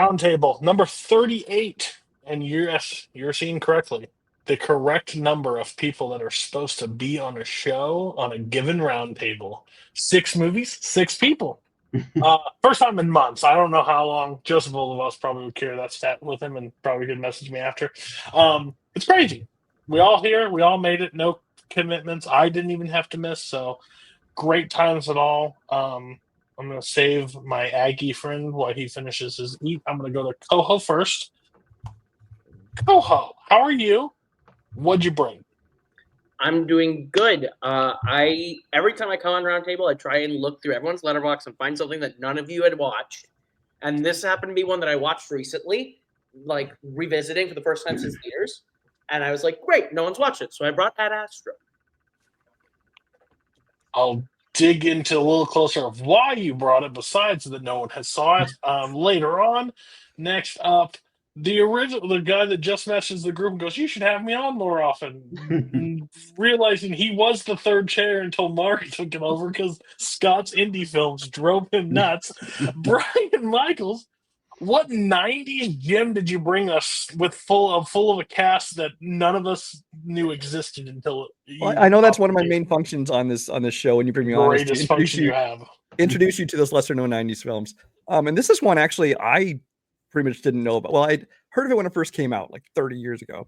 Roundtable number 38, and yes, you're seeing correctly. The correct number of people that are supposed to be on a show on a given roundtable. 6 movies, 6 people. First time in months. I don't know how long. Joseph Olivos probably would carry that stat with him and probably could message me after. It's crazy. We all here. We all made it. No commitments. I didn't even have to miss. So great times at all. I'm going to save my Aggie friend while he finishes his eat. I'm going to go to Coho first. Coho, how are you? What'd you bring? I'm doing good. I every time I come on Roundtable, I try and look through everyone's letterbox and find something that none of you had watched. And this happened to be one that I watched recently, like revisiting for the first time since years. And I was like, great, no one's watched it. So I brought Ad Astra. I'll dig into a little closer of why you brought it, besides that no one has saw it. Later on, next up, the guy that just messages the group and goes, "You should have me on more often." Realizing he was the third chair until Mark took it over because Scott's indie films drove him nuts. Brian Michaels, what '90s gem did you bring us with full of a cast that none of us knew existed until? I know that's one of my main functions on this show. When you bring me on, is to introduce you to those lesser known '90s films. And this is one actually I pretty much didn't know about. Well, I'd heard of it when it first came out, like 30 years ago,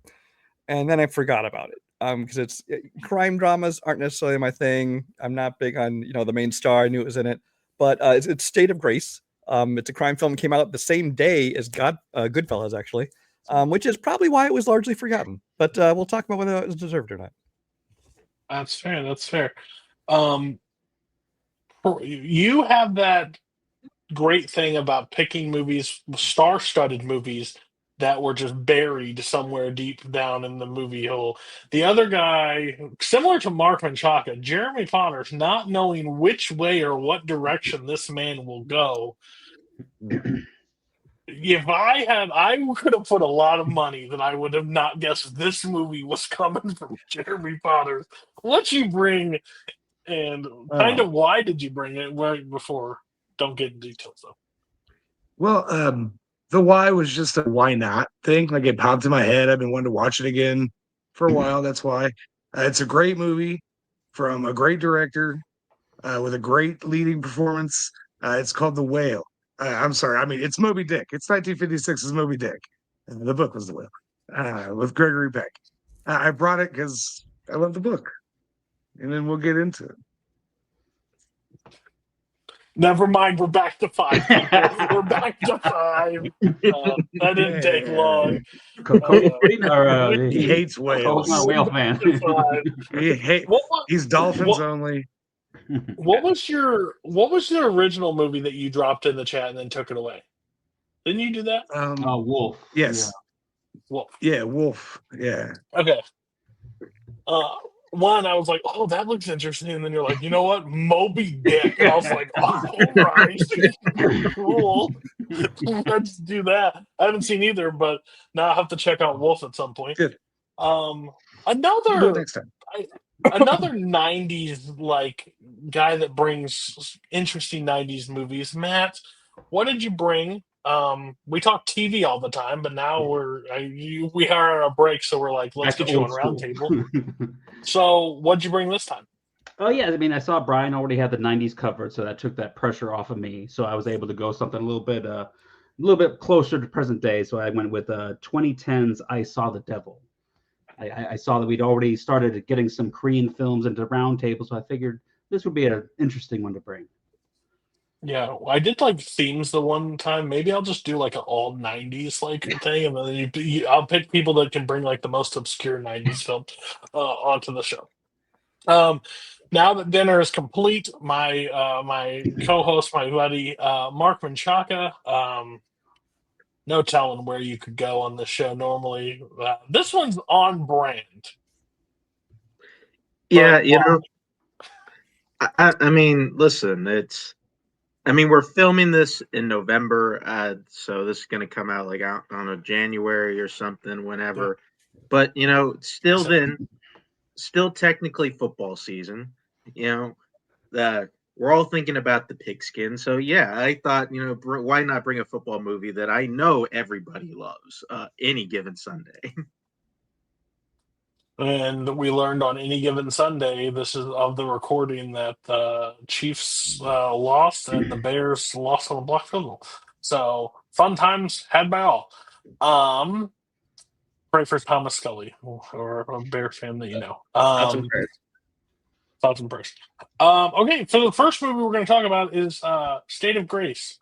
and then I forgot about it. Because crime dramas aren't necessarily my thing. I'm not big on the main star. I knew it was in it, but it's State of Grace. It's a crime film, came out the same day as Goodfellas, actually, which is probably why it was largely forgotten. But we'll talk about whether it was deserved or not. That's fair. That's fair. You have that great thing about picking movies, star-studded movies, that were just buried somewhere deep down in the movie hole. The other guy, similar to Mark Menchaca, Jeremy Potter's not knowing which way or what direction this man will go. If I could have put a lot of money that I would have not guessed this movie was coming from Jeremy Potter's. What you bring, and kind of why did you bring it right before? Don't get in details, though. Well, the why was just a why not thing. Like, it popped in my head. I've been wanting to watch it again for a while. That's why. It's a great movie from a great director with a great leading performance. It's called The Whale. I'm sorry. I mean, it's Moby Dick. It's 1956's Moby Dick. The book was The Whale with Gregory Peck. I brought it because I love the book. And then we'll get into it. Never mind, we're back to 5. We're back to 5. That didn't take long. He hates whales. Not a whale fan. He's dolphins only. What was the original movie that you dropped in the chat and then took it away? Didn't you do that? Wolf. Yes. Yeah. Wolf. Yeah, Wolf. Yeah. Okay. One, I was like, "Oh, that looks interesting," and then you're like, "You know what, Moby Dick?" And I was like, "Oh, all right, cool. Let's do that." I haven't seen either, but now I have to check out Wolf at some point. Good. Another next time. Another '90s like guy that brings interesting '90s movies. Matt, what did you bring? We talk TV all the time, but now we are on a break, so we're like, let's get you on Roundtable. So, what'd you bring this time? Oh yeah, I mean, I saw Brian already had the '90s covered, so that took that pressure off of me. So I was able to go something a little bit closer to present day. So I went with 2010's I Saw the Devil. I saw that we'd already started getting some Korean films into Roundtable, so I figured this would be an interesting one to bring. Yeah, I did like themes the one time. Maybe I'll just do like an all '90s like thing, and then I'll pick people that can bring like the most obscure '90s film onto the show. Now that dinner is complete, my co-host, my buddy Mark Menchaca. No telling where you could go on this show normally. This one's on brand. Yeah, I mean, listen, we're filming this in November, so this is going to come out like out on a January or something, whenever. Yeah. But still technically football season. we're all thinking about the pigskin. So yeah, I thought, why not bring a football movie that I know everybody loves, Any Given Sunday. And we learned on Any Given Sunday, this is of the recording, that the Chiefs lost and the Bears lost on a blocked field goal. So fun times had by all. Pray for Thomas Scully, or a Bear fan that you know. Thoughts and prayers. Thoughts and prayers. Okay, so the first movie we're going to talk about is State of Grace.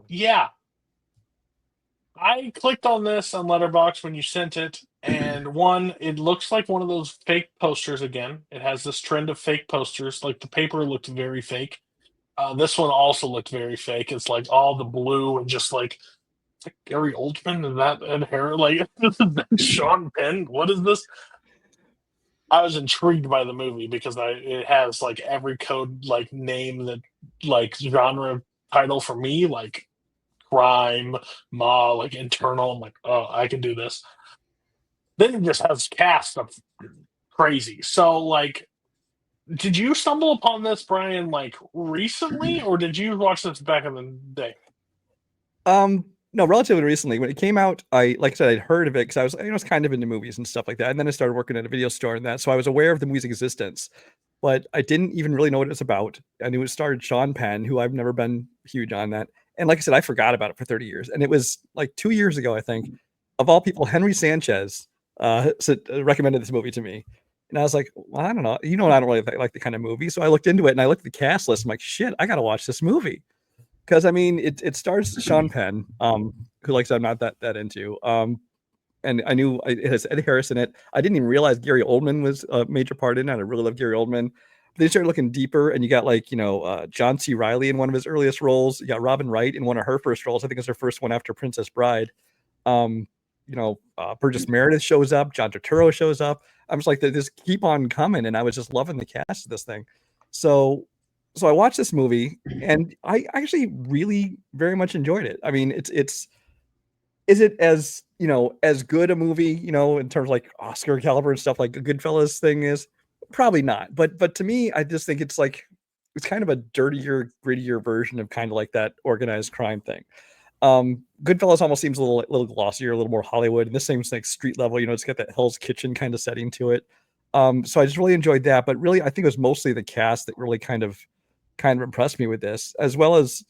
Yeah, I clicked on this on Letterboxd when you sent it, and it looks like one of those fake posters again. It has this trend of fake posters. Like, the paper looked very fake. This one also looked very fake. It's like all the blue and just like Gary Oldman and that and hair. Like, Sean Penn. What is this? I was intrigued by the movie because it has like every code like name that like genre title for me, like crime, like internal. I'm like, oh, I can do this. Then it just has cast of crazy. So like, did you stumble upon this, Brian, like recently, or did you watch this back in the day? No, relatively recently. When it came out, like I said, I'd heard of it because I was kind of into movies and stuff like that. And then I started working at a video store and that, so I was aware of the movie's existence, but I didn't even really know what it was about. I knew it starred Sean Penn, who I've never been huge on that. And like I said, I forgot about it for 30 years. And it was like 2 years ago, I think, of all people, Henry Sanchez recommended this movie to me. And I was like, well, I don't know. I don't really like the kind of movie. So I looked into it and I looked at the cast list. I'm like, shit, I got to watch this movie. Because I mean, it stars Sean Penn, who like I'm not that into. And I knew it has Ed Harris in it. I didn't even realize Gary Oldman was a major part in it. I really love Gary Oldman. They started looking deeper, and you got like John C. Reilly in one of his earliest roles. You got Robin Wright in one of her first roles. I think it's her first one after Princess Bride. Burgess Meredith shows up. John Turturro shows up. I'm just like, they just keep on coming, and I was just loving the cast of this thing. So I watched this movie and I actually really very much enjoyed it. I mean, is it as, as good a movie, in terms of like Oscar caliber and stuff like a Goodfellas thing is? Probably not. But to me, I just think it's kind of a dirtier, grittier version of kind of like that organized crime thing. Goodfellas almost seems a little glossier, a little more Hollywood, and this seems like street level, it's got that Hell's Kitchen kind of setting to it. So I just really enjoyed that, but really I think it was mostly the cast that really kind of impressed me with this, as well as,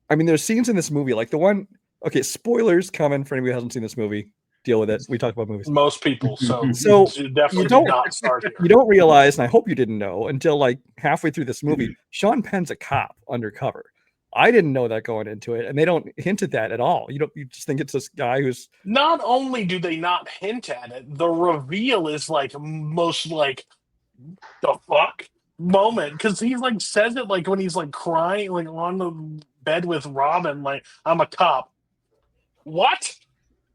I mean, there's scenes in this movie, like the one, okay, spoilers coming for anybody who hasn't seen this movie, deal with it. We talk about movies. Most people. So you definitely do not start here. You don't realize, and I hope you didn't know until like halfway through this movie, Sean Penn's a cop undercover. I didn't know that going into it, and they don't hint at that at all. You just think it's this guy who's. Not only do they not hint at it, the reveal is like most like the fuck moment, because he like says it like when he's like crying like on the bed with Robin, like, I'm a cop. What?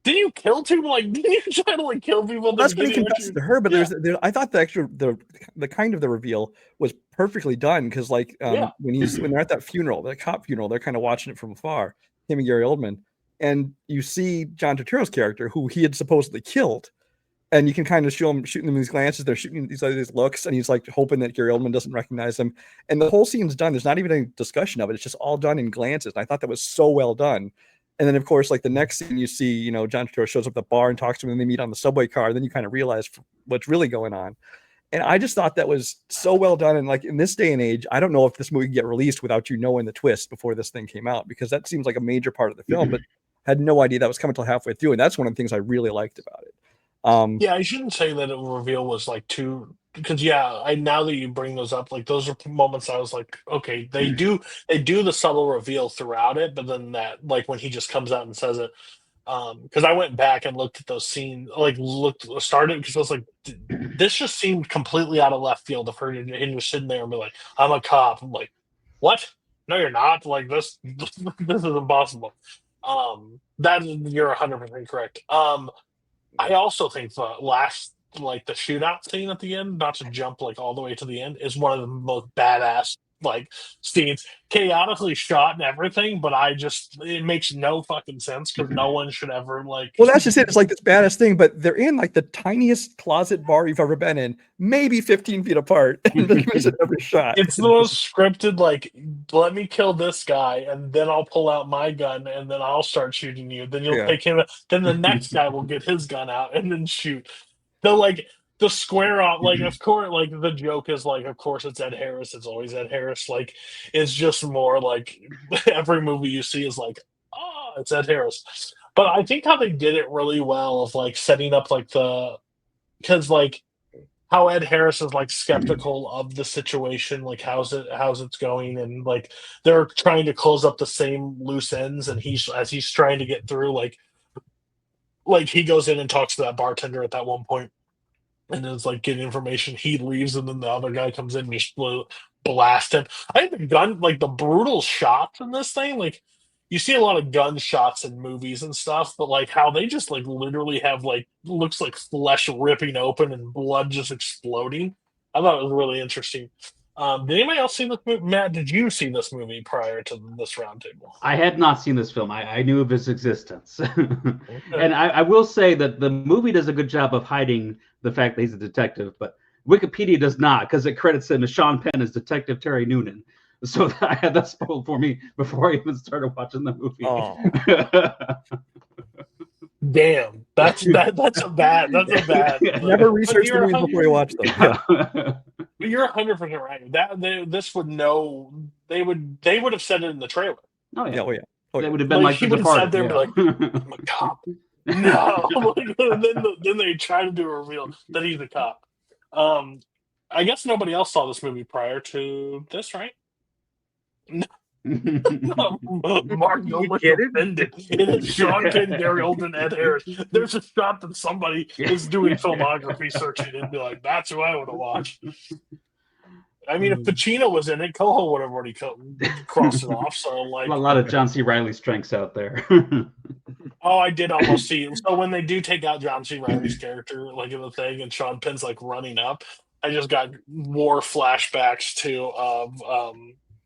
Did you kill people? Like, did you try to like kill people? That's what he confessed to her. But I thought the kind of the reveal was perfectly done, because like when they're at that funeral, the cop funeral, they're kind of watching it from afar, him and Gary Oldman, and you see John Turturro's character, who he had supposedly killed. And you can kind of show him shooting them these glances. They're shooting these looks, and he's like hoping that Gary Oldman doesn't recognize him. And the whole scene's done. There's not even any discussion of it. It's just all done in glances. And I thought that was so well done. And then, of course, like the next scene, you see, John Turturro shows up at the bar and talks to him, and they meet on the subway car. And then you kind of realize what's really going on. And I just thought that was so well done. And like in this day and age, I don't know if this movie could get released without knowing the twist before this thing came out, because that seems like a major part of the film, but had no idea that was coming till halfway through. And that's one of the things I really liked about it. I shouldn't say that the reveal was like too, because now that you bring those up, like those are moments I was like, okay, they do the subtle reveal throughout it, but then that, like when he just comes out and says it, because I went back and looked at those scenes, started, because I was like, this just seemed completely out of left field of her and just sitting there and be like, I'm a cop. I'm like, what? No, you're not. Like this is impossible. You're 100% correct. I also think the last, like the shootout scene at the end, not to jump like all the way to the end, is one of the most badass like scenes, chaotically shot and everything, but it makes no fucking sense because no one should ever like. Well, that's just it. It's like this baddest thing, but they're in like the tiniest closet bar you've ever been in, maybe 15 feet apart, and they're missing every shot. It's the most scripted, like, let me kill this guy, and then I'll pull out my gun, and then I'll start shooting you. Then you'll take him. Then the next guy will get his gun out and then shoot. The square off, like, of course, like, the joke is, like, of course it's Ed Harris. It's always Ed Harris. Like, it's just more, like, every movie you see is, like, oh, it's Ed Harris. But I think how they did it really well of, like, setting up, like, because, like, how Ed Harris is, like, skeptical of the situation, like, how's it's going, and, like, they're trying to close up the same loose ends, and as he's trying to get through, like, he goes in and talks to that bartender at that one point, and is like getting information. He leaves, and then the other guy comes in and just blast him. I think the gun, like the brutal shots in this thing, like you see a lot of gun shots in movies and stuff, but like how they just like literally have like looks like flesh ripping open and blood just exploding. I thought it was really interesting. Did anybody else see this movie? Matt, did you see this movie prior to this roundtable? I had not seen this film. I knew of its existence. Okay. And I will say that the movie does a good job of hiding the fact that he's a detective, but Wikipedia does not, because it credits him as Sean Penn as Detective Terry Noonan. So I had that spoiled for me before I even started watching the movie. Oh. Damn, that's a bad. Never research the movies before you watch them. But you're 100% right. This would know. They would have said it in the trailer. Oh yeah, oh yeah. They would have been like he would have said there, like, I'm a cop. No, then they try to do a reveal that he's a cop. I guess nobody else saw this movie prior to this, right? No. Mark, don't look offended. It is Sean Penn, Gary Oldman, Ed Harris. There's a shot that somebody is doing filmography searching and be like, that's who I would have watched. I mean, if Pacino was in it, Coho would have already crossed it off. So, like, a lot of John C. Reilly strengths out there. Oh, I did almost see it. So when they do take out John C. Reilly's character, like in the thing, and Sean Penn's like running up, I just got more flashbacks to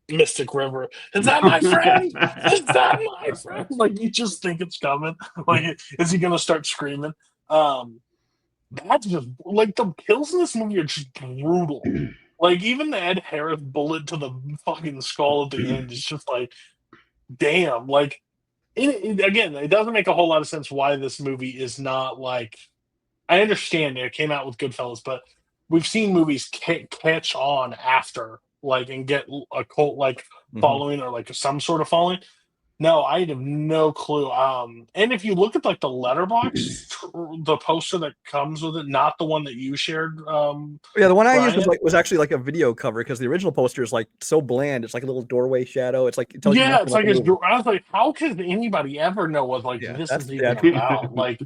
Mystic River. Is that my friend? Is that my friend? Like, you just think it's coming. Like, is he gonna start screaming? That's just like the kills in this movie are just brutal. Like, even the Ed Harris bullet to the fucking skull at the end is just like, damn. Like, again, it doesn't make a whole lot of sense why this movie is not like. I understand it came out with Goodfellas, but we've seen movies catch on after, like, and get a cult like following or like some sort of following. No, I have no clue. And if you look at like the letterbox, the poster that comes with it, not the one that you shared. Yeah, the one I used was actually like a video cover, because the original poster is like so bland. It's like a little doorway shadow. It's like it tells you it's like I was like, how could anybody ever know what this is even about? Like,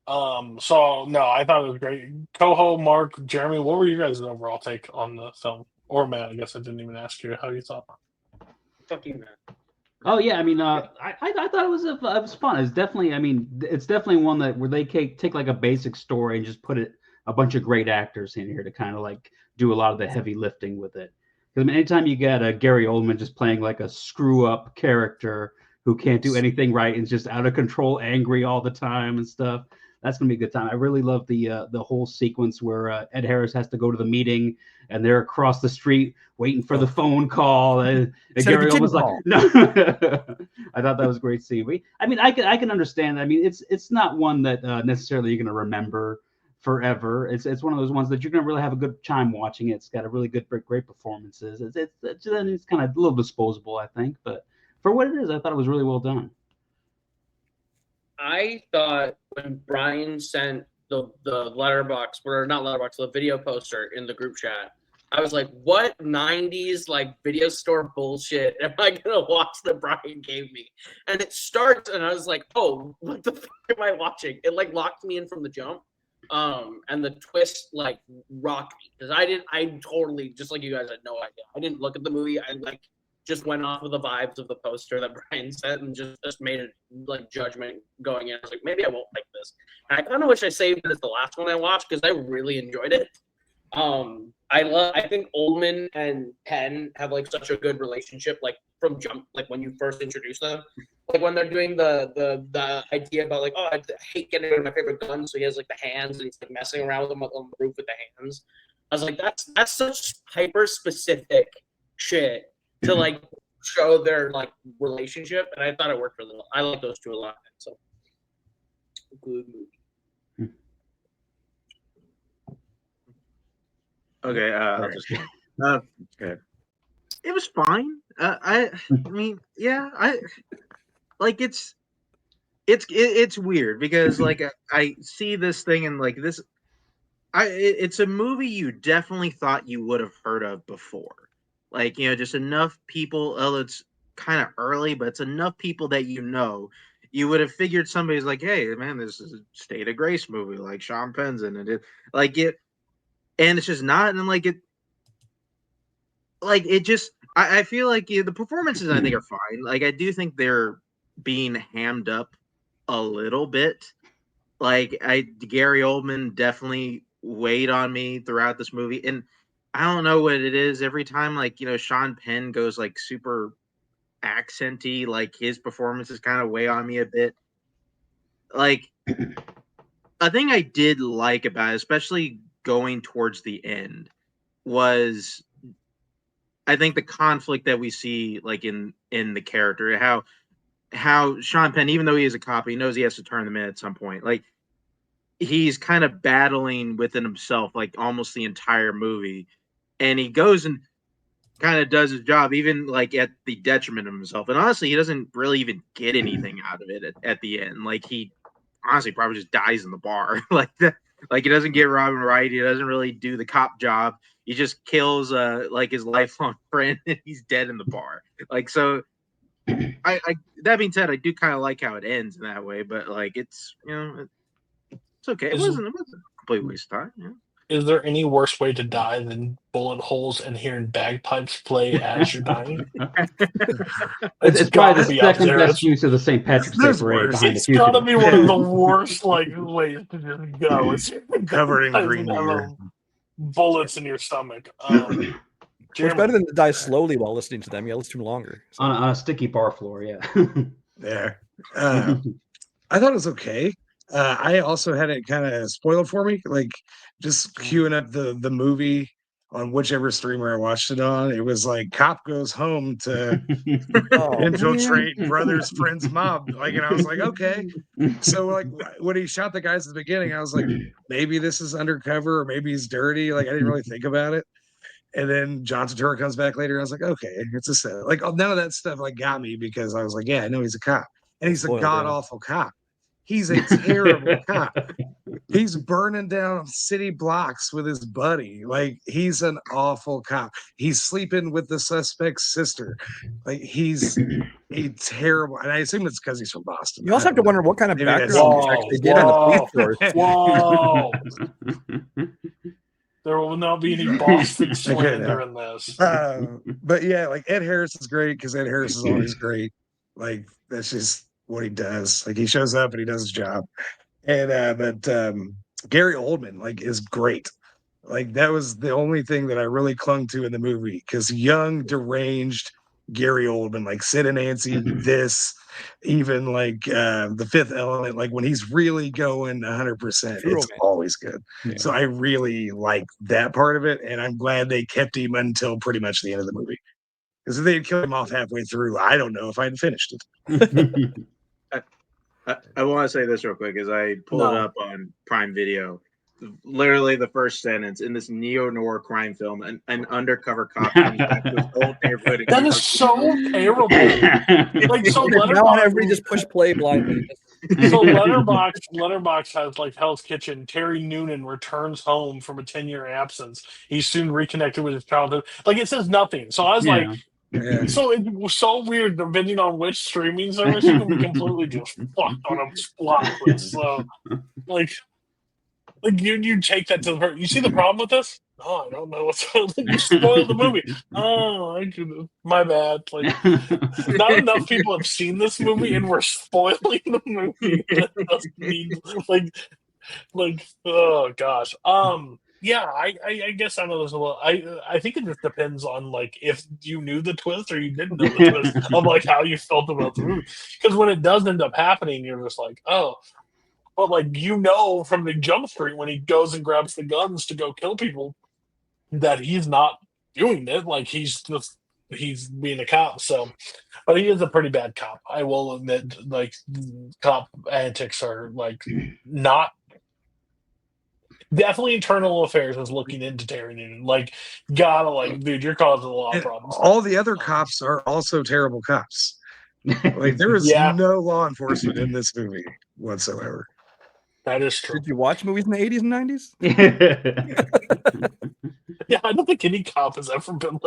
so no, I thought it was great. Coho, Mark, Jeremy, what were you guys' overall take on the film? Or Matt, I guess I didn't even ask you how you thought. Fuck you, Matt. Oh yeah, I mean, I thought it was fun. It's definitely, I mean, it's definitely one where they take like a basic story and just put a bunch of great actors in here to kind of like do a lot of the heavy lifting with it. Because I mean, anytime you get a Gary Oldman just playing like a screw up character who can't do anything right and is just out of control, angry all the time and stuff, that's gonna be a good time. I really love the whole sequence where Ed Harris has to go to the meeting and they're across the street waiting for the phone call, and Gary was like, "No." I thought that was a great scene. I mean, I can understand. I mean, it's not one that necessarily you're gonna remember forever. It's one of those ones that you're gonna really have a good time watching. It's got a really great performances. It's kind of a little disposable, I think, but for what it is, I thought it was really well done. I thought when Brian sent the letterbox, or not letterbox, the video poster in the group chat, I was like, what 90s like video store bullshit am I gonna watch that Brian gave me? And it starts and I was like, oh, what the fuck am I watching? It like locked me in from the jump. And the twist like rocked me, because I totally, just like you guys, had no idea. I didn't look at the movie. I like just went off of the vibes of the poster that Brian sent and just made a like judgment going in. I was like, maybe I won't like this. And I kind of wish I saved it as the last one I watched, because I really enjoyed it. I think Oldman and Penn have like such a good relationship, like from jump, like when you first introduce them, like when they're doing the idea about like, oh, I hate getting rid of my favorite gun, so he has like the hands and he's like messing around with them on the roof with the hands. I was like, that's such hyper specific shit to like show their like relationship, and I thought it worked really well. I like those two a lot. So good movie. Okay, I'll just okay. It was fine. I mean, yeah, I like it's weird because like I see this thing and like this, it's a movie you definitely thought you would have heard of before. Like, you know, just enough people. Oh, it's kind of early, but it's enough people that you would have figured somebody's like, hey, man, this is a State of Grace movie, like Sean Penn's in it. Like it, and it's just not, and like it just. I feel like the performances I think are fine. Like I do think they're being hammed up a little bit. Like Gary Oldman definitely weighed on me throughout this movie, and I don't know what it is. Every time, like, you know, Sean Penn goes like super accenty, like his performances kind of weigh on me a bit. Like a thing I did like about it, especially going towards the end, was I think the conflict that we see like in the character, how Sean Penn, even though he is a cop, he knows he has to turn them in at some point. Like he's kind of battling within himself, like almost the entire movie, and he goes and kind of does his job, even like at the detriment of himself. And honestly, he doesn't really even get anything out of it at the end. Like he honestly probably just dies in the bar. Like he doesn't get Robin right. He doesn't really do the cop job. He just kills like his lifelong friend and he's dead in the bar. Like, so I that being said, I do kind of like how it ends in that way, but like it's, you know, it's okay. It wasn't a complete waste of time. Yeah. Is there any worse way to die than bullet holes and hearing bagpipes play as you're dying? It's probably the second best use of the St. Patrick's Day parade behind the future. It's got to be one of the worst like ways to just go. It's covered in green beer. Bullets in your stomach. It's better than to die slowly while listening to them. Yeah, let's do longer. So. On a sticky bar floor, yeah. There. I thought it was okay. I also had it kind of spoiled for me, like just queuing up the movie on whichever streamer I watched it on. It was like cop goes home to infiltrate brother's friend's mob. Like, and I was like, okay. So like when he shot the guys at the beginning, I was like, maybe this is undercover or maybe he's dirty. Like I didn't really think about it. And then John Turturro comes back later. I was like, okay, it's a set. Like none of that stuff like got me because I was like, yeah, I know he's a cop. And he's a god-awful cop. He's a terrible cop. He's burning down city blocks with his buddy. Like, he's an awful cop. He's sleeping with the suspect's sister. Like, he's a terrible. And I assume it's because he's from Boston. You also have to wonder what kind of background checks they did on the police force. Whoa. There will not be any Boston slander in this. But yeah, like Ed Harris is great because Ed Harris is always great. Like, that's just what he does. Like he shows up and he does his job. And but Gary Oldman like is great. Like that was the only thing that I really clung to in the movie because young, deranged Gary Oldman, like Sid and Nancy, this, even like The Fifth Element, like when he's really going 100%, it's always good. Yeah. So I really like that part of it, and I'm glad they kept him until pretty much the end of the movie. Because if they had killed him off halfway through, I don't know if I'd finished it. I want to say this real quick as I pulled it up on Prime Video. Literally the first sentence in this neo-noir crime film, an undercover cop comes back to his old neighborhood. That is so terrible. Like, so Letterboxd just push play blindly. So Letterboxd has like Hell's Kitchen. Terry Noonan returns home from a 10-year absence. He's soon reconnected with his childhood. Like it says nothing. So I was like, so it was so weird depending on which streaming service you can be completely just fucked on a plot twist. So like you take that to the you see the problem with this? Oh, I don't know what's you spoiled the movie. Oh, my bad. Like not enough people have seen this movie and we're spoiling the movie. That doesn't mean like oh gosh. Yeah, I guess I know this a little. I think it just depends on like if you knew the twist or you didn't know the twist of like how you felt about the movie. Because when it does end up happening, you're just like, oh, but like from the jump street when he goes and grabs the guns to go kill people that he's not doing it. Like he's being a cop. So, but he is a pretty bad cop. I will admit, like cop antics are like not. Definitely Internal Affairs is looking into Terry Newton. Like, gotta like, dude, you're causing a lot of problems. All the other cops are also terrible cops. Like, there is no law enforcement in this movie whatsoever. That is true. Did you watch movies in the 80s and 90s? Yeah, I don't think any cop has ever been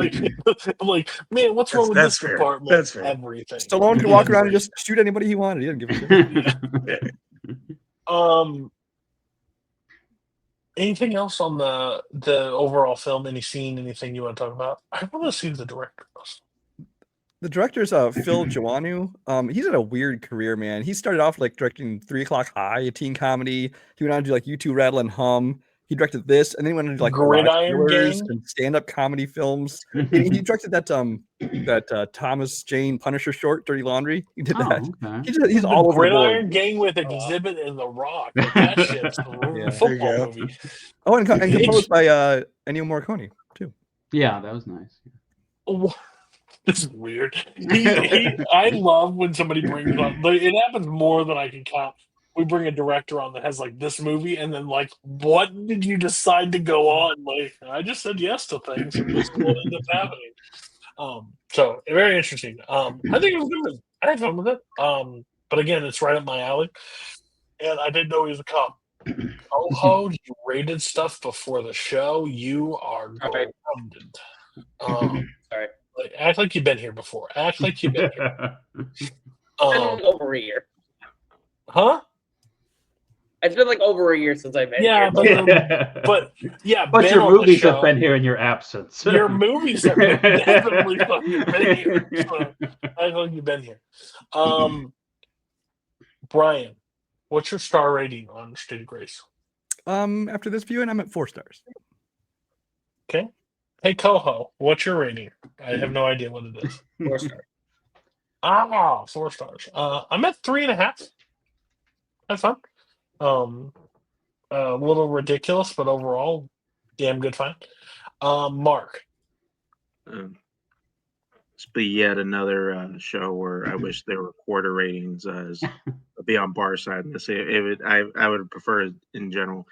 like, man, what's wrong with this department? That's fair. Everything. Stallone could walk around and just shoot anybody he wanted. He didn't give a shit. Anything else on the overall film? Any scene? Anything you want to talk about? I want to see the director. The director's Phil Joannou. He's had a weird career, man. He started off like directing 3 O'Clock High, a teen comedy. He went on to do like You Two Rattle and Hum. He directed this, and then he went into like Gridiron Gang and stand-up comedy films. he directed that Thomas Jane Punisher short, Dirty Laundry. He did that. Okay. He's all over Gridiron Gang with Exhibit and The Rock. Like, that shit's a football movie. Oh, and composed by Ennio Morricone too. Yeah, that was nice. Oh, this is weird. I love when somebody brings up. It happens more than I can count. We bring a director on that has like this movie, and then like, what did you decide to go on? Like, I just said yes to things, and this is what ended up happening. So very interesting. I think it was good. I had fun with it. But again, it's right up my alley, and I didn't know he was a cop. Oh, you rated stuff before the show. You are grounded. Sorry. Like, act like you've been here before. Act like you've been here. Over a year. Huh? It's been like over a year since I've been here. But your movies have been here in your absence. Your movies have definitely been here. So I know you've been here. Brian, what's your star rating on State of Grace? After this viewing, I'm at 4 stars. Okay. Hey, Coho, what's your rating? I have no idea what it is. 4 stars. 4 stars. I'm at 3.5. That's fun. A little ridiculous, but overall, damn good fun. Mark. It's be yet another show where I wish there were quarter ratings be on bar side. I would prefer it in general.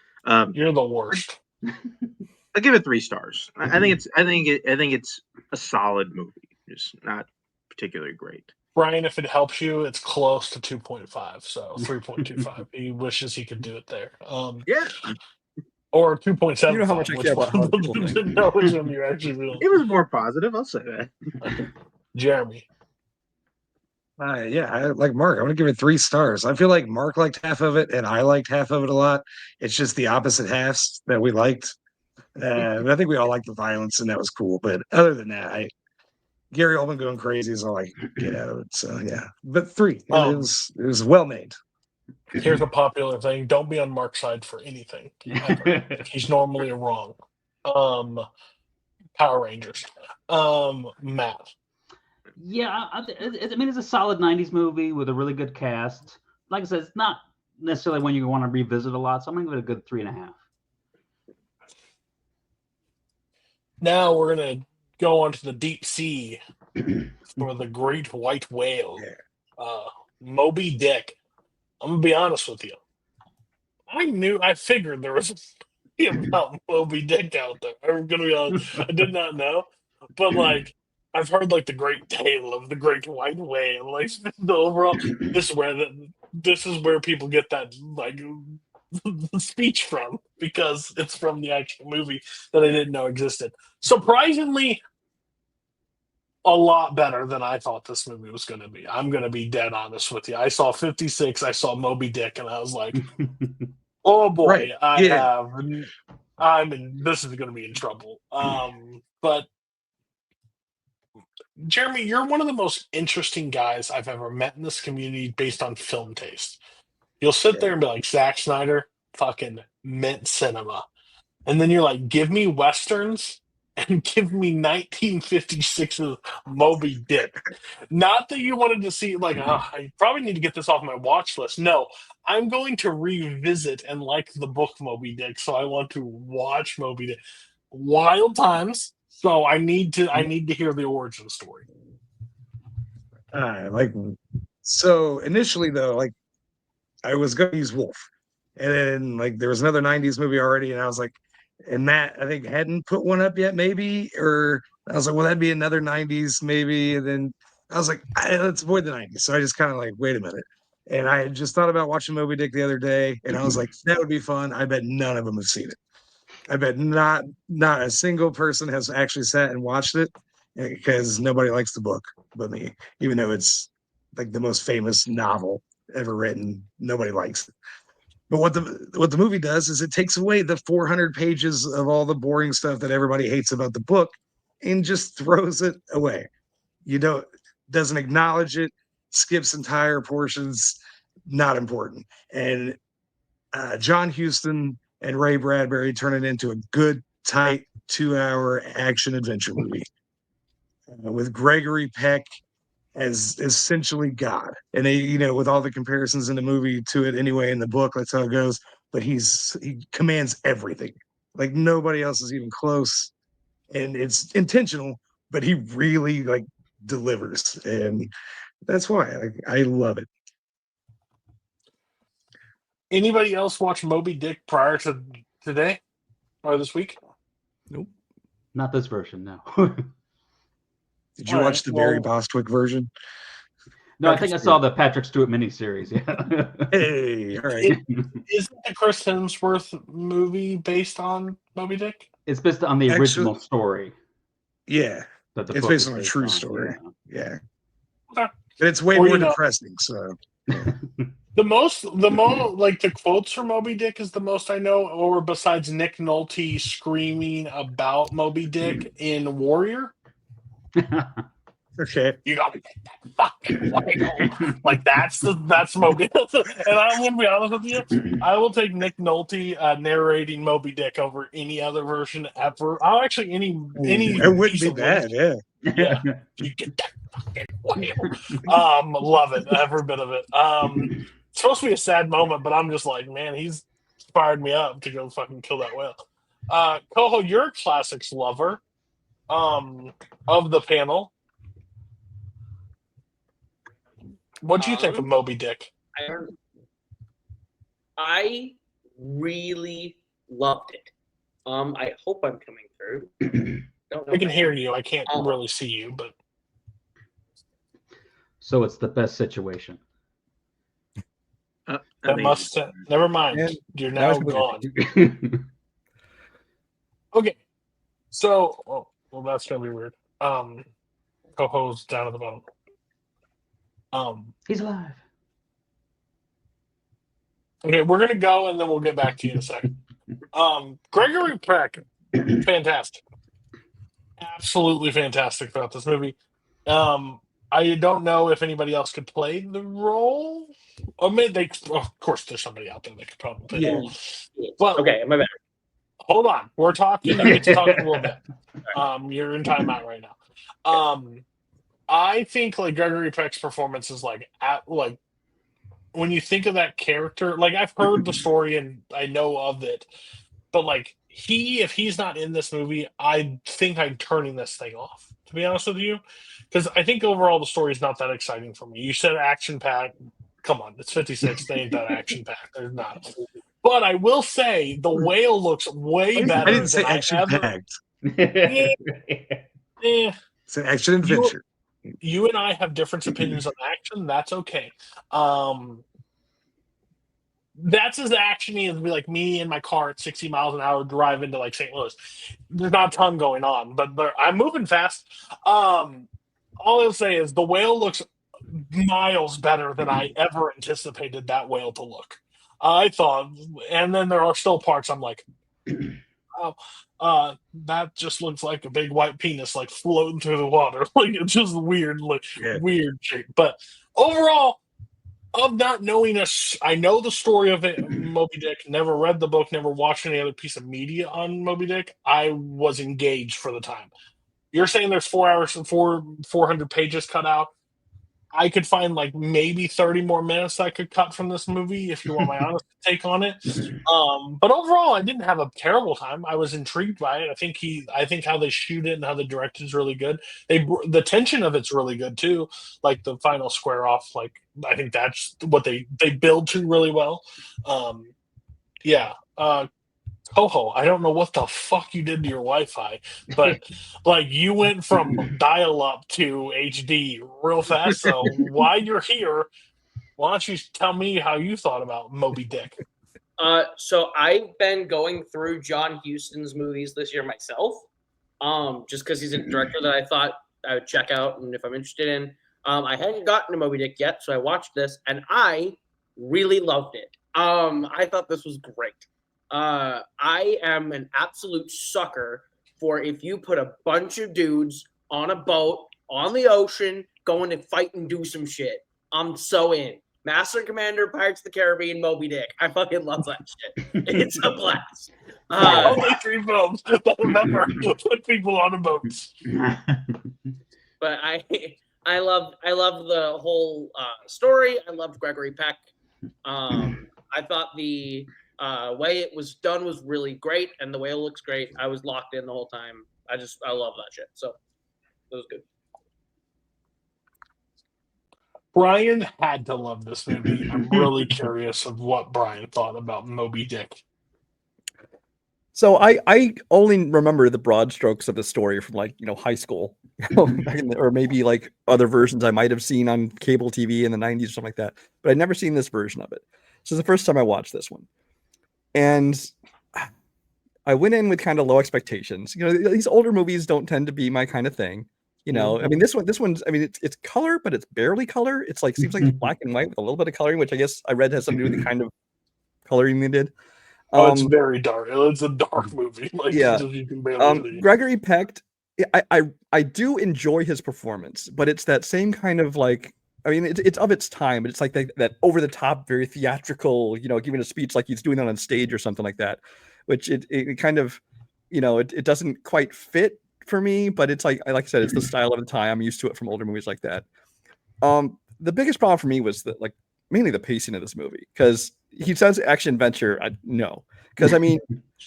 You're the worst. I'll give it 3 stars. I think it's a solid movie. It's not particularly great. Brian, if it helps you, it's close to 2.5, so 3.25. He wishes he could do it there. Yeah. Or 2.7. You know how much I care about how people think. No, which one you actually really. It was more positive, I'll say that. Okay. Jeremy. I like Mark. I'm gonna give it 3 stars. I feel like Mark liked half of it, and I liked half of it a lot. It's just the opposite halves that we liked. I think we all liked the violence, and that was cool. But other than that, Gary Oldman going crazy is all I get out of it. So yeah, but 3. It was well made. Here's a popular thing: don't be on Mark's side for anything. He's normally wrong. Power Rangers. Matt. Yeah, I mean, it's a solid 90s movie with a really good cast. Like I said, it's not necessarily one you want to revisit a lot, so I'm going to give it a good 3.5. Now we're going to go on to the deep sea for the great white whale. Moby Dick. I'm going to be honest with you. I figured there was about Moby Dick out there. I'm going to be honest. I did not know. But, like, I've heard, like, the great tale of the great white whale. Like, the overall, this is where people get that, like, speech from, because it's from the actual movie that I didn't know existed. Surprisingly, a lot better than I thought this movie was going to be. I'm going to be dead honest with you. I saw 56, I saw Moby Dick, and I was like, oh boy, this is going to be in trouble. But Jeremy, you're one of the most interesting guys I've ever met in this community based on film taste. You'll sit there and be like, Zack Snyder fucking meant cinema. And then you're like, give me Westerns and give me 1956's Moby Dick. Not that you wanted to see, like, I probably need to get this off my watch list. No, I'm going to revisit and like the book Moby Dick, so I want to watch Moby Dick. Wild times. So I need to hear the origin story. So initially though, like I was going to use Wolf, and then like there was another '90s movie already, and I was like, and Matt I think hadn't put one up yet, maybe, or I was like, well, that'd be another '90s maybe, and then I was like, let's avoid the '90s. So I just kind of like, wait a minute, and I had just thought about watching Moby Dick the other day, and I was like, that would be fun. I bet none of them have seen it. I bet not a single person has actually sat and watched it because nobody likes the book but me, even though it's like the most famous novel ever written. Nobody likes it. But what the movie does is it takes away the 400 pages of all the boring stuff that everybody hates about the book and just throws it away. Doesn't acknowledge it, skips entire portions, not important. And John Huston and Ray Bradbury turn it into a good, tight 2-hour action adventure movie with Gregory Peck as essentially God. And they, with all the comparisons in the movie to it anyway, in the book, that's how it goes. But he commands everything. Like nobody else is even close. And it's intentional, but he really like delivers. And that's why I love it. Anybody else watch Moby Dick prior to today or this week? Nope. Not this version, no. Did you watch the Barry Bostwick version? No, I think I saw the Patrick Stewart miniseries. Yeah. Hey, all right. Isn't the Chris Hemsworth movie based on Moby Dick? It's based on the original story. Yeah. It's based on a true story. Yeah. But it's way more depressing, so. The most like the quotes from Moby Dick is the most I know, or besides Nick Nolte screaming about Moby Dick in Warrior. Okay. You gotta get that fucking whale. Like that's Moby. And I'm gonna be honest with you, I will take Nick Nolte narrating Moby Dick over any other version ever. I'll actually any it wouldn't be bad, yeah. You get that fucking whale. Love it, every bit of it. It's supposed to be a sad moment, but I'm just like, man, he's fired me up to go fucking kill that whale. Coho, you're a classics lover of the panel. What do you think of Moby Dick? I really loved it. I hope I'm coming through. I can hear you. I can't really see you, but so it's the best situation. Never mind. And you're now gone. Okay. So, well, that's gonna be weird. Coho's down at the bottom. He's alive. Okay, we're gonna go and then we'll get back to you in a second. Gregory Peck, fantastic, absolutely fantastic throughout this movie. I don't know if anybody else could play the role. Or maybe of course, there's somebody out there that could probably play the role. But okay, my bad. Hold on, we're talking. You get to talk a little bit. You're in timeout right now. I think like Gregory Peck's performance is like when you think of that character, like I've heard the story and I know of it, but like if he's not in this movie, I think I'm turning this thing off, to be honest with you, because I think overall the story is not that exciting for me. You said action packed. Come on, it's 56. They ain't that action packed. They're not. But I will say the whale looks way better. I didn't say action packed. It's an action adventure. You and I have different opinions on action. That's okay. That's as actiony as be like me in my car at 60 miles an hour driving to like St. Louis. There's not a ton going on, but I'm moving fast. All I'll say is the whale looks miles better than I ever anticipated that whale to look. I thought, and then there are still parts I'm like, that just looks like a big white penis like floating through the water. Like it's just weird, weird shape. But overall, Of not knowing us, I know the story of it, Moby Dick. Never read the book. Never watched any other piece of media on Moby Dick. I was engaged for the time. You're saying there's 4 hours and 400 pages cut out. I could find like maybe 30 more minutes I could cut from this movie if you want my honest take on it. But overall, I didn't have a terrible time. I was intrigued by it. I think how they shoot it and how they direct it is really good. The tension of it's really good too. Like the final square off. Like I think that's what they build to really well. Yeah. Toho, I don't know what the fuck you did to your Wi-Fi, but like you went from dial-up to HD real fast. So while you're here, why don't you tell me how you thought about Moby Dick? So I've been going through John Huston's movies this year myself, just because he's a director that I thought I would check out, and if I'm interested in. I hadn't gotten to Moby Dick yet, so I watched this, and I really loved it. I thought this was great. I am an absolute sucker for if you put a bunch of dudes on a boat on the ocean going to fight and do some shit. I'm so in. Master and Commander, Pirates of the Caribbean, Moby Dick. I fucking love that shit. It's a blast. Only 3 films that have ever put people on a boat. But I love the whole story. I loved Gregory Peck. I thought the way it was done was really great, and the way it looks great. I was locked in the whole time. I love that shit. So it was good. Brian had to love this movie. I'm really curious of what Brian thought about Moby Dick. So I only remember the broad strokes of the story from like, high school, or maybe like other versions I might have seen on cable TV in the 90s or something like that. But I'd never seen this version of it. So it's the first time I watched this one. And I went in with kind of low expectations. These older movies don't tend to be my kind of thing. I mean, this one's, I mean, it's color, but it's barely color. It's like, seems like it's black and white with a little bit of coloring, which I guess I read has something to do with the kind of coloring they did. It's very dark. It's a dark movie. Like, yeah. You can barely see. Gregory Peck, I do enjoy his performance, but it's that same kind of like, I mean, it's of its time, but it's like that over the top, very theatrical, giving a speech like he's doing that on stage or something like that, which it kind of, it doesn't quite fit for me, but it's like I said, it's the style of the time. I'm used to it from older movies like that. The biggest problem for me was that mainly the pacing of this movie, because he says action adventure. No, because I mean,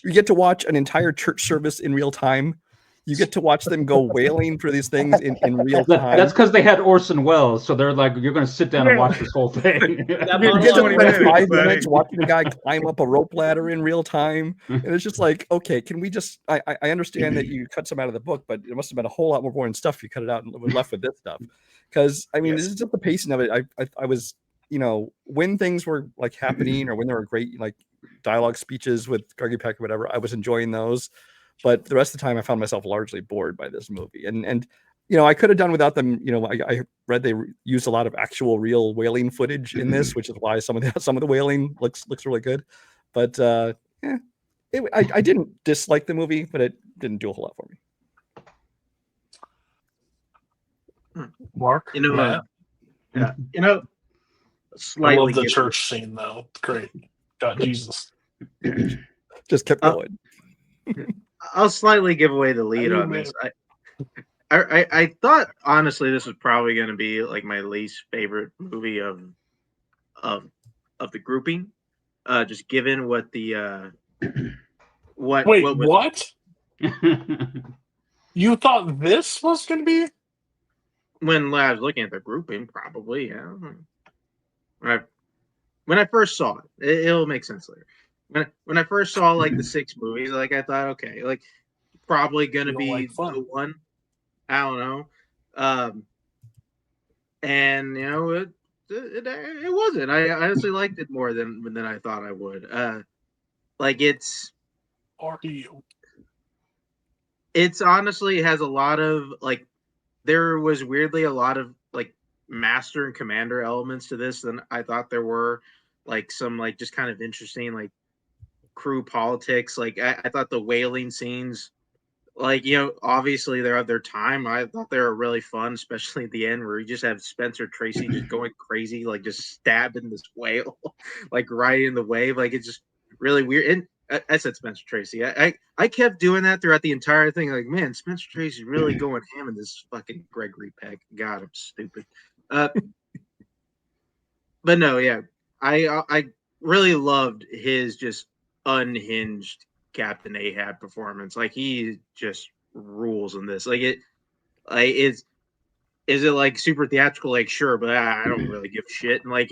you get to watch an entire church service in real time. You get to watch them go wailing for these things in real time. That's because they had Orson Welles, so they're like, you're going to sit down and watch this whole thing. You get to spend 5 minutes watching a guy climb up a rope ladder in real time, and it's just like, okay, can we just? I understand that you cut some out of the book, but it must have been a whole lot more boring stuff if you cut it out and we're left with this stuff. Because I mean, this is just the pacing of it. I was, when things were like happening or when there were great like dialogue speeches with Gregory Peck or whatever, I was enjoying those. But the rest of the time, I found myself largely bored by this movie. And I could have done without them. I read they used a lot of actual real whaling footage in this, which is why some of the whaling looks really good. But I didn't dislike the movie, but it didn't do a whole lot for me. Mark, slightly. I love the church scene though. Great, God, Jesus, just kept going. I'll slightly give away the lead on this. I thought honestly this was probably going to be like my least favorite movie of the grouping, just given what the what. Wait, what? You thought this was going to be? When I was looking at the grouping, probably, yeah. When I first saw it, it'll make sense later. When I first saw like the 6 movies, like I thought, okay, like probably gonna be the one. I don't know, and it wasn't. I honestly liked it more than I thought I would. Like it's honestly has a lot of like. There was weirdly a lot of like Master and Commander elements to this than I thought there were. Like some like just kind of interesting like crew politics. Like I thought the whaling scenes like, you know, obviously they're at their time. I thought they were really fun, especially at the end where you just have Spencer Tracy just going crazy, like just stabbing this whale, like right in the wave. Like it's just really weird. And I said Spencer Tracy. I kept doing that throughout the entire thing. Like, man, Spencer Tracy's really going ham in this fucking Gregory Peck. God, I'm stupid. But no, yeah, I really loved his just unhinged Captain Ahab performance. Like he just rules in this. Like is it like super theatrical? Like sure, but I don't really give a shit. And I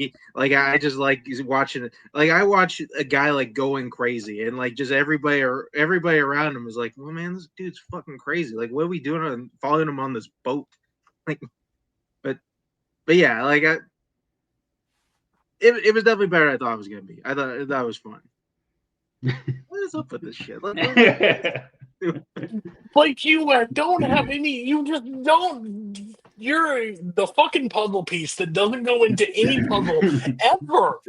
just like watching it. Like I watch a guy like going crazy, and like just everybody around him is like, well, man, this dude's fucking crazy. Like what are we doing? Following him on this boat? Like, but yeah, like it was definitely better than I thought it was gonna be. I thought that was fun. What is up with this shit? Like you don't have any. You just don't. You're the fucking puzzle piece that doesn't go into any puzzle ever.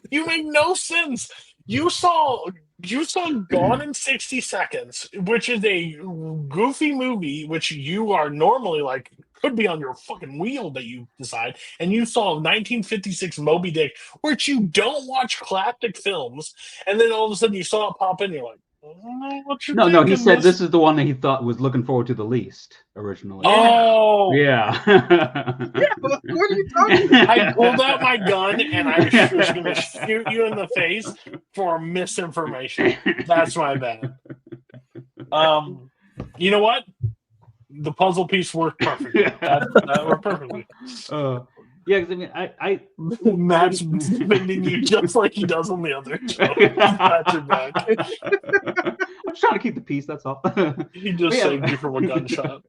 You make no sense. You saw Gone in 60 Seconds, which is a goofy movie, which you are normally like could be on your fucking wheel that you decide, and you saw 1956 Moby Dick, which you don't watch classic films, and then all of a sudden you saw it pop in, and you're like, what you no, he said this is the one that he thought was looking forward to the least originally. Oh, yeah. Yeah, what are you talking about? I pulled out my gun and I was going to shoot you in the face for misinformation. That's my bad. You know what? The puzzle piece worked perfectly. That worked perfectly. Yeah, because I mean, I Matt's bending you just like he does on the other show. Got your back. I'm just trying to keep the peace. That's all. He just saved you from a gunshot.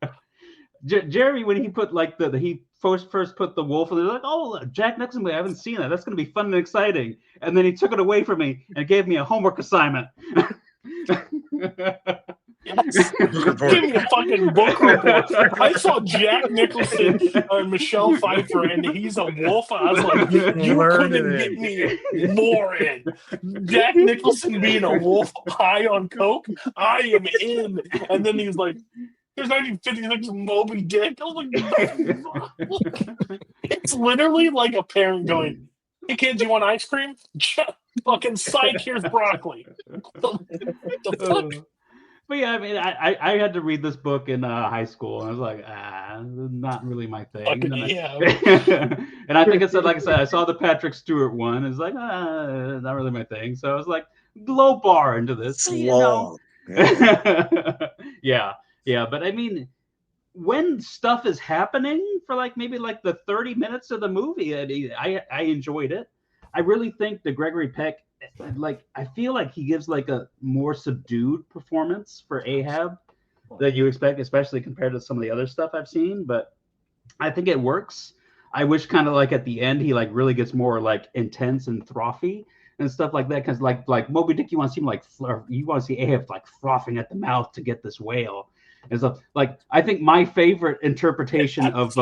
Jeremy, when he put like he first put the wolf, and they're like, "Oh, Jack Nicholson movie, I haven't seen that. That's going to be fun and exciting." And then he took it away from me and gave me a homework assignment. Yes. Give me a fucking book report. I saw Jack Nicholson and Michelle Pfeiffer, and he's a wolf. I was like, you couldn't get me more in. Jack Nicholson being a wolf high on coke, I am in. And then he's like, there's 1956 Moby Dick. I was like, it's literally like a parent going, hey kids, you want ice cream? Fucking psych, here's broccoli. The fuck? But yeah, I mean, I had to read this book in high school, and I was like, not really my thing. And I think it said, like I said, I saw the Patrick Stewart one. It's like, not really my thing. So I was like, low bar into this. You know? Yeah. But I mean, when stuff is happening for like maybe like the 30 minutes of the movie, I enjoyed it. I really think the Gregory Peck, like, I feel like he gives like a more subdued performance for Ahab that you expect, especially compared to some of the other stuff I've seen. But I think it works. I wish kind of like at the end he like really gets more like intense and frothy and stuff like that. Because like Moby Dick, you want to see him like you want to see Ahab like frothing at the mouth to get this whale. And so, like, I think my favorite interpretation of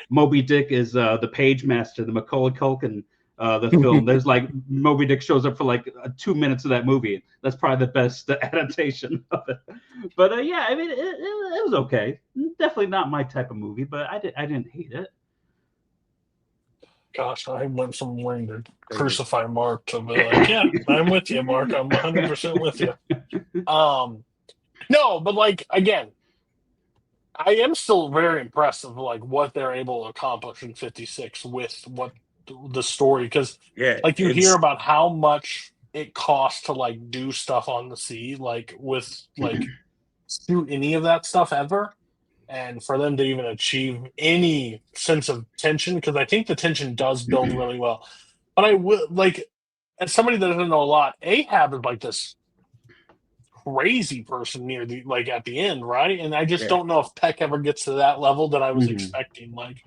Moby Dick is the Page Master, the Macaulay Culkin. The film. There's like Moby Dick shows up for like 2 minutes of that movie. That's probably the best adaptation of it. But yeah, I mean, it was okay. Definitely not my type of movie, but I didn't hate it. Gosh, I went from wanting to crucify Mark to be like, yeah, I'm with you, Mark. I'm 100% with you. No, but like again, I am still very impressed of like what they're able to accomplish in 56 with what the story, because like you hear about how much it costs to like do stuff on the sea, like with like shoot any of that stuff ever, and for them to even achieve any sense of tension, because I think the tension does build really well. But I will like, as somebody that doesn't know a lot, Ahab is like this crazy person near the like at the end, right? And I just don't know if Peck ever gets to that level that I was expecting. Like,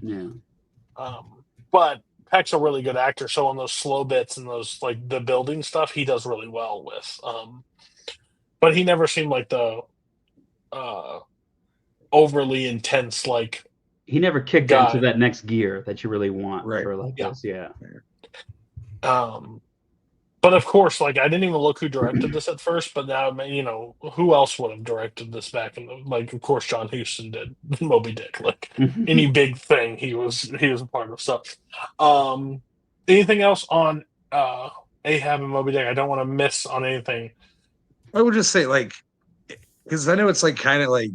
but Peck's a really good actor, so on those slow bits and those like the building stuff, he does really well with. But he never seemed like the overly intense, like he never kicked into that next gear that you really want for like this, But But of course, like I didn't even look who directed this at first. But now, who else would have directed this back in the like? Of course, John Huston did Moby Dick. Like any big thing, he was a part of stuff. Anything else on Ahab and Moby Dick? I don't want to miss on anything. I would just say like, because I know it's like kind of like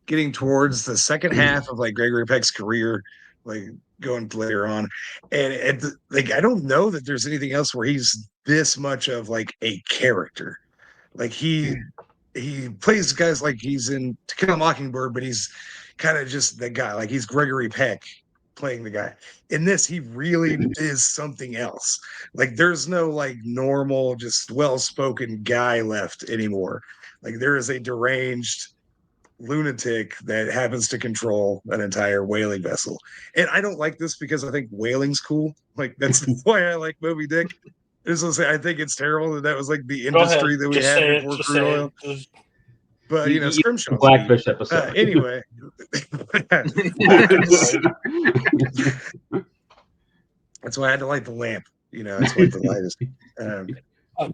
getting towards the second half of like Gregory Peck's career, like going later on, and like I don't know that there's anything else where he's this much of like a character. Like he plays guys like he's in To Kill a Mockingbird, but he's kind of just the guy. Like he's Gregory Peck playing the guy. In this, he really is something else. Like there's no like normal, just well-spoken guy left anymore. Like there is a deranged lunatic that happens to control an entire whaling vessel. And I don't like this because I think whaling's cool. Like that's why I like Moby Dick. I think it's terrible that was like the industry that we had before crude oil. But Scrimshaw's Blackfish episode. Anyway. That's why I had to light the lamp. That's what the light is.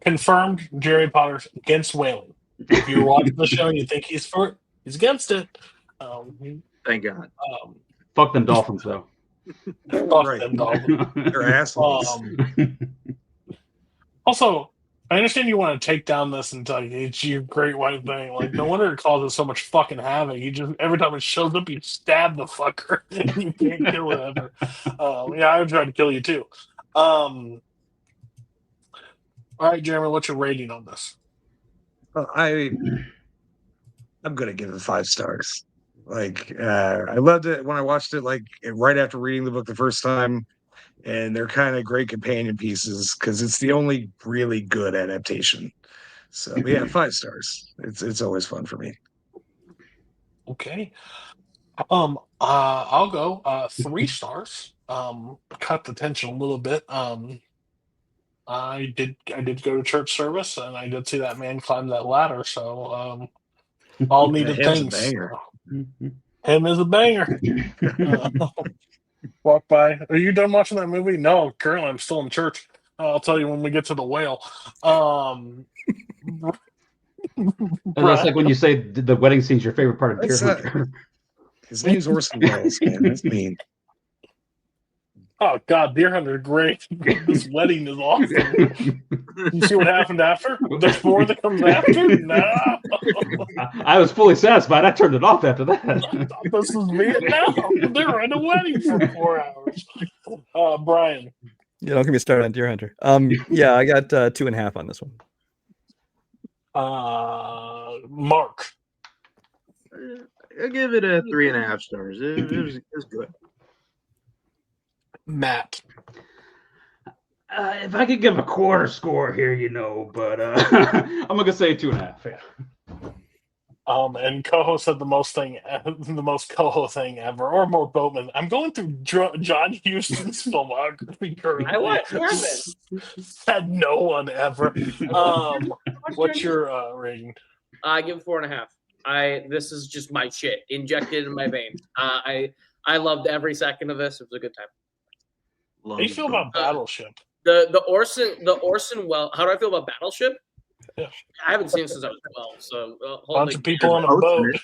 Confirmed, Jerry Potter's against whaling. If you're watching the show and you think he's for it, he's against it. Thank God. Fuck them dolphins, though. Fuck them dolphins. They're assholes. Also, I understand you want to take down this and tell you it's your great white thing. Like, no wonder it causes so much fucking havoc. You just every time it shows up, you stab the fucker. And you can't kill it ever. I would try to kill you too. All right, Jeremy, what's your rating on this? I'm gonna give it 5 stars. Like I loved it when I watched it. Like right after reading the book the first time. And they're kind of great companion pieces because it's the only really good adaptation. So yeah, 5 stars. It's always fun for me. Okay. I'll go 3 stars. Cut the tension a little bit. I did go to church service and I did see that man climb that ladder. So all needed things. Him is a banger. Walk by. Are you done watching that movie? No, currently I'm still in church. I'll tell you when we get to the whale. That's like when you say the wedding scene's your favorite part of Deer Hunter. His name's Orson Welles, man. That's mean. Oh God, Deer Hunter, great. This wedding is awesome. You see what happened after? There's more that comes after? No. I was fully satisfied. I turned it off after that. I thought this was Vietnam. They were in a wedding for 4 hours. Brian. Yeah, don't get me started on Deer Hunter. Yeah, I got 2.5 on this one. Mark. I'll give it a 3.5 stars. It was good. Matt. If I could give a quarter score here, but I'm gonna say 2.5. Yeah. And Coho said the most Coho thing ever, or more Boatman. I'm going through John Huston's filmography currently. I was Said no one ever. What's your rating? I give it 4.5. This is just my shit injected in my veins. I loved every second of this. It was a good time. How do you feel about Battleship? The Orson Welles. How do I feel about Battleship? Yeah. I haven't seen it since I was 12. So bunch of people on a boat.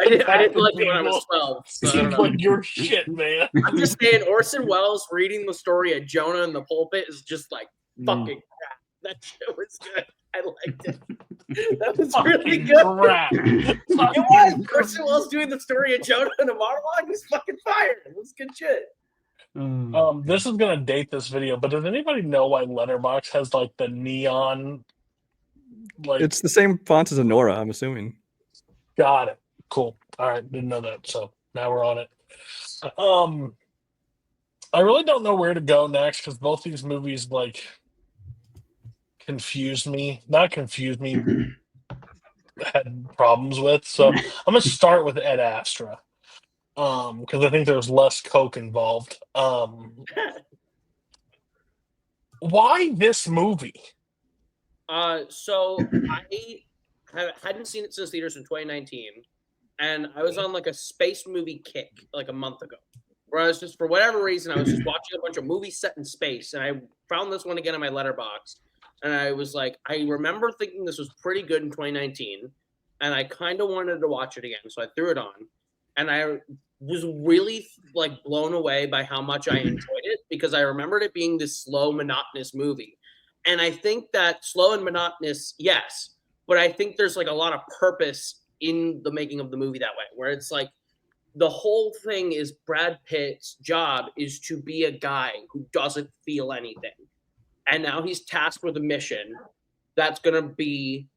I didn't like it when I was 12. So seems like your shit, man. I'm just saying, Orson Welles reading the story of Jonah in the pulpit is just like fucking crap. That shit was good. I liked it. That was really good. It was. Orson Welles doing the story of Jonah in a monologue was fucking fire. It was good shit. This is gonna date this video, but does anybody know why Letterboxd has like the neon? Like it's the same font as Anora, I'm assuming. Got it. Cool. All right, didn't know that. So now we're on it. I really don't know where to go next because both these movies like confused me. Not confused me. Had problems with. So I'm gonna start with Ed Astra. Because I think there's less coke involved. Why this movie? So I hadn't seen it since theaters in 2019, and I was on like a space movie kick like a month ago, where I was just for whatever reason I was just watching a bunch of movies set in space, and I found this one again in my letterbox. and I was like, I remember thinking this was pretty good in 2019, and I kind of wanted to watch it again, so I threw it on, and I was really like blown away by how much I enjoyed it because I remembered it being this slow, monotonous movie, and I think that slow and monotonous, yes, but I think there's like a lot of purpose in the making of the movie that way, where it's like the whole thing is Brad Pitt's job is to be a guy who doesn't feel anything. And now he's tasked with a mission that's going to be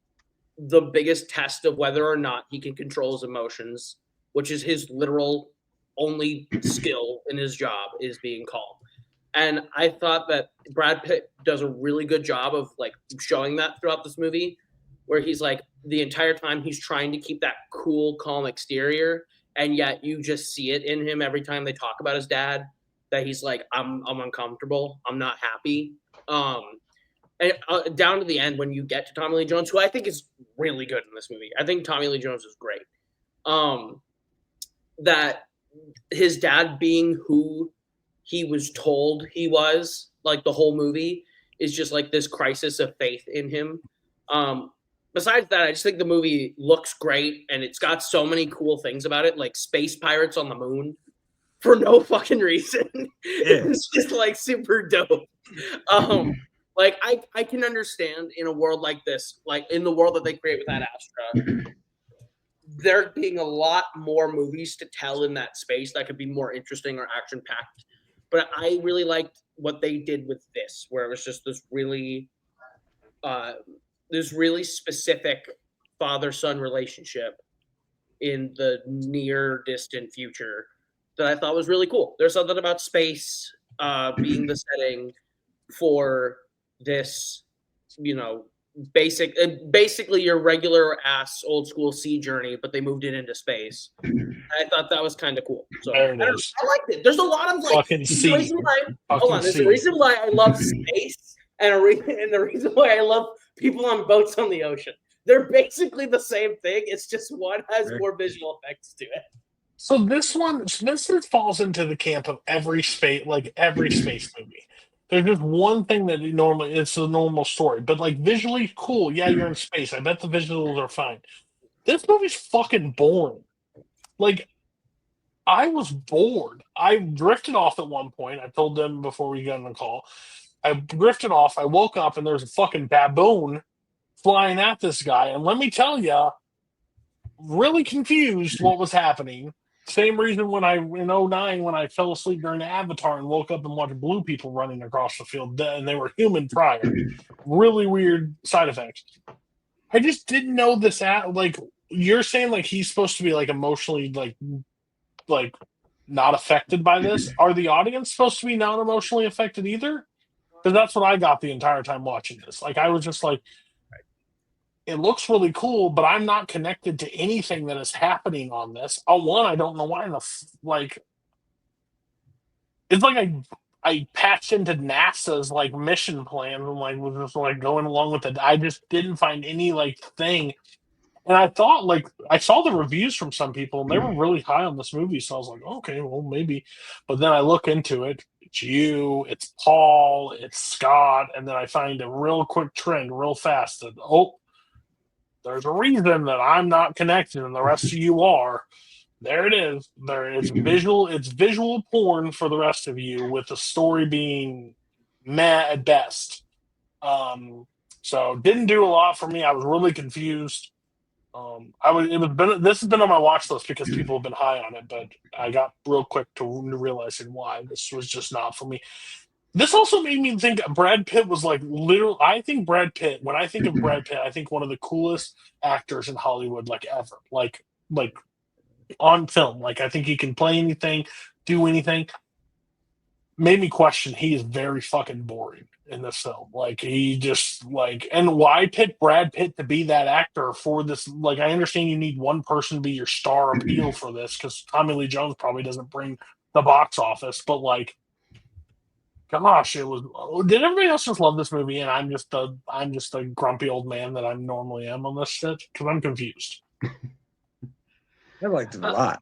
the biggest test of whether or not he can control his emotions, which is his literal only skill in his job is being calm. And I thought that Brad Pitt does a really good job of like showing that throughout this movie, where he's like the entire time he's trying to keep that cool, calm exterior. And yet you just see it in him every time they talk about his dad, that he's like, I'm uncomfortable. I'm not happy. And down to the end when you get to Tommy Lee Jones, who I think is really good in this movie. I think Tommy Lee Jones is great. That his dad being who he was told he was, like the whole movie, is just like this crisis of faith in him. Besides that, I just think the movie looks great, and it's got so many cool things about it, like space pirates on the moon for no fucking reason. It's just like super dope. Like I can understand in a world like this, like in the world that they create with that Astra, there being a lot more movies to tell in that space that could be more interesting or action packed. But I really liked what they did with this, where it was just this really specific father-son relationship in the near distant future that I thought was really cool. There's something about space being the setting for this, you know, basically your regular ass old school sea journey, but they moved it into space. I thought that was kind of cool. So I liked it. There's a lot of like fucking sea. There's a reason why I love space, and the reason why I love people on boats on the ocean. They're basically the same thing. It's just one has more visual effects to it. So this falls into the camp of every space movie. There's just one thing that it's a normal story, but like visually cool. Yeah, you're in space. I bet the visuals are fine. This movie's fucking boring. Like, I was bored. I drifted off at one point. I told them before we got on the call. I drifted off. I woke up and there's a fucking baboon flying at this guy. And let me tell you, really confused what was happening. Same reason when in 2009 when I fell asleep during Avatar and woke up and watched blue people running across the field and they were human prior. Really weird side effects. I just didn't know this like you're saying like he's supposed to be like emotionally like not affected by this. Are the audience supposed to be not emotionally affected either? Because that's what I got the entire time watching this. Like I was just like, it looks really cool, but I'm not connected to anything that is happening on this. I don't know why it's like I patched into NASA's like mission plan and like was just like going along with it. I just didn't find any like thing. And I thought like I saw the reviews from some people and they were really high on this movie, so I was like, okay, well maybe. But then I look into it. It's you, it's Paul, it's Scott, and then I find a real quick trend, real fast that there's a reason that I'm not connected and the rest of you are. There it is. It's visual porn for the rest of you with the story being meh at best. So didn't do a lot for me. I was really confused. This has been on my watch list because people have been high on it, but I got real quick to realizing why this was just not for me. This also made me think Brad Pitt was like literal. I think Brad Pitt, when I think of Brad Pitt, I think one of the coolest actors in Hollywood, like ever, like on film. Like I think he can play anything, do anything. Made me question. He is very fucking boring in this film. Like he just like, and why pick Brad Pitt to be that actor for this? Like I understand you need one person to be your star appeal for this because Tommy Lee Jones probably doesn't bring the box office, but like. Gosh, it was. Did everybody else just love this movie, and I'm just a grumpy old man that I normally am on this shit? Because I'm confused. I liked it a lot.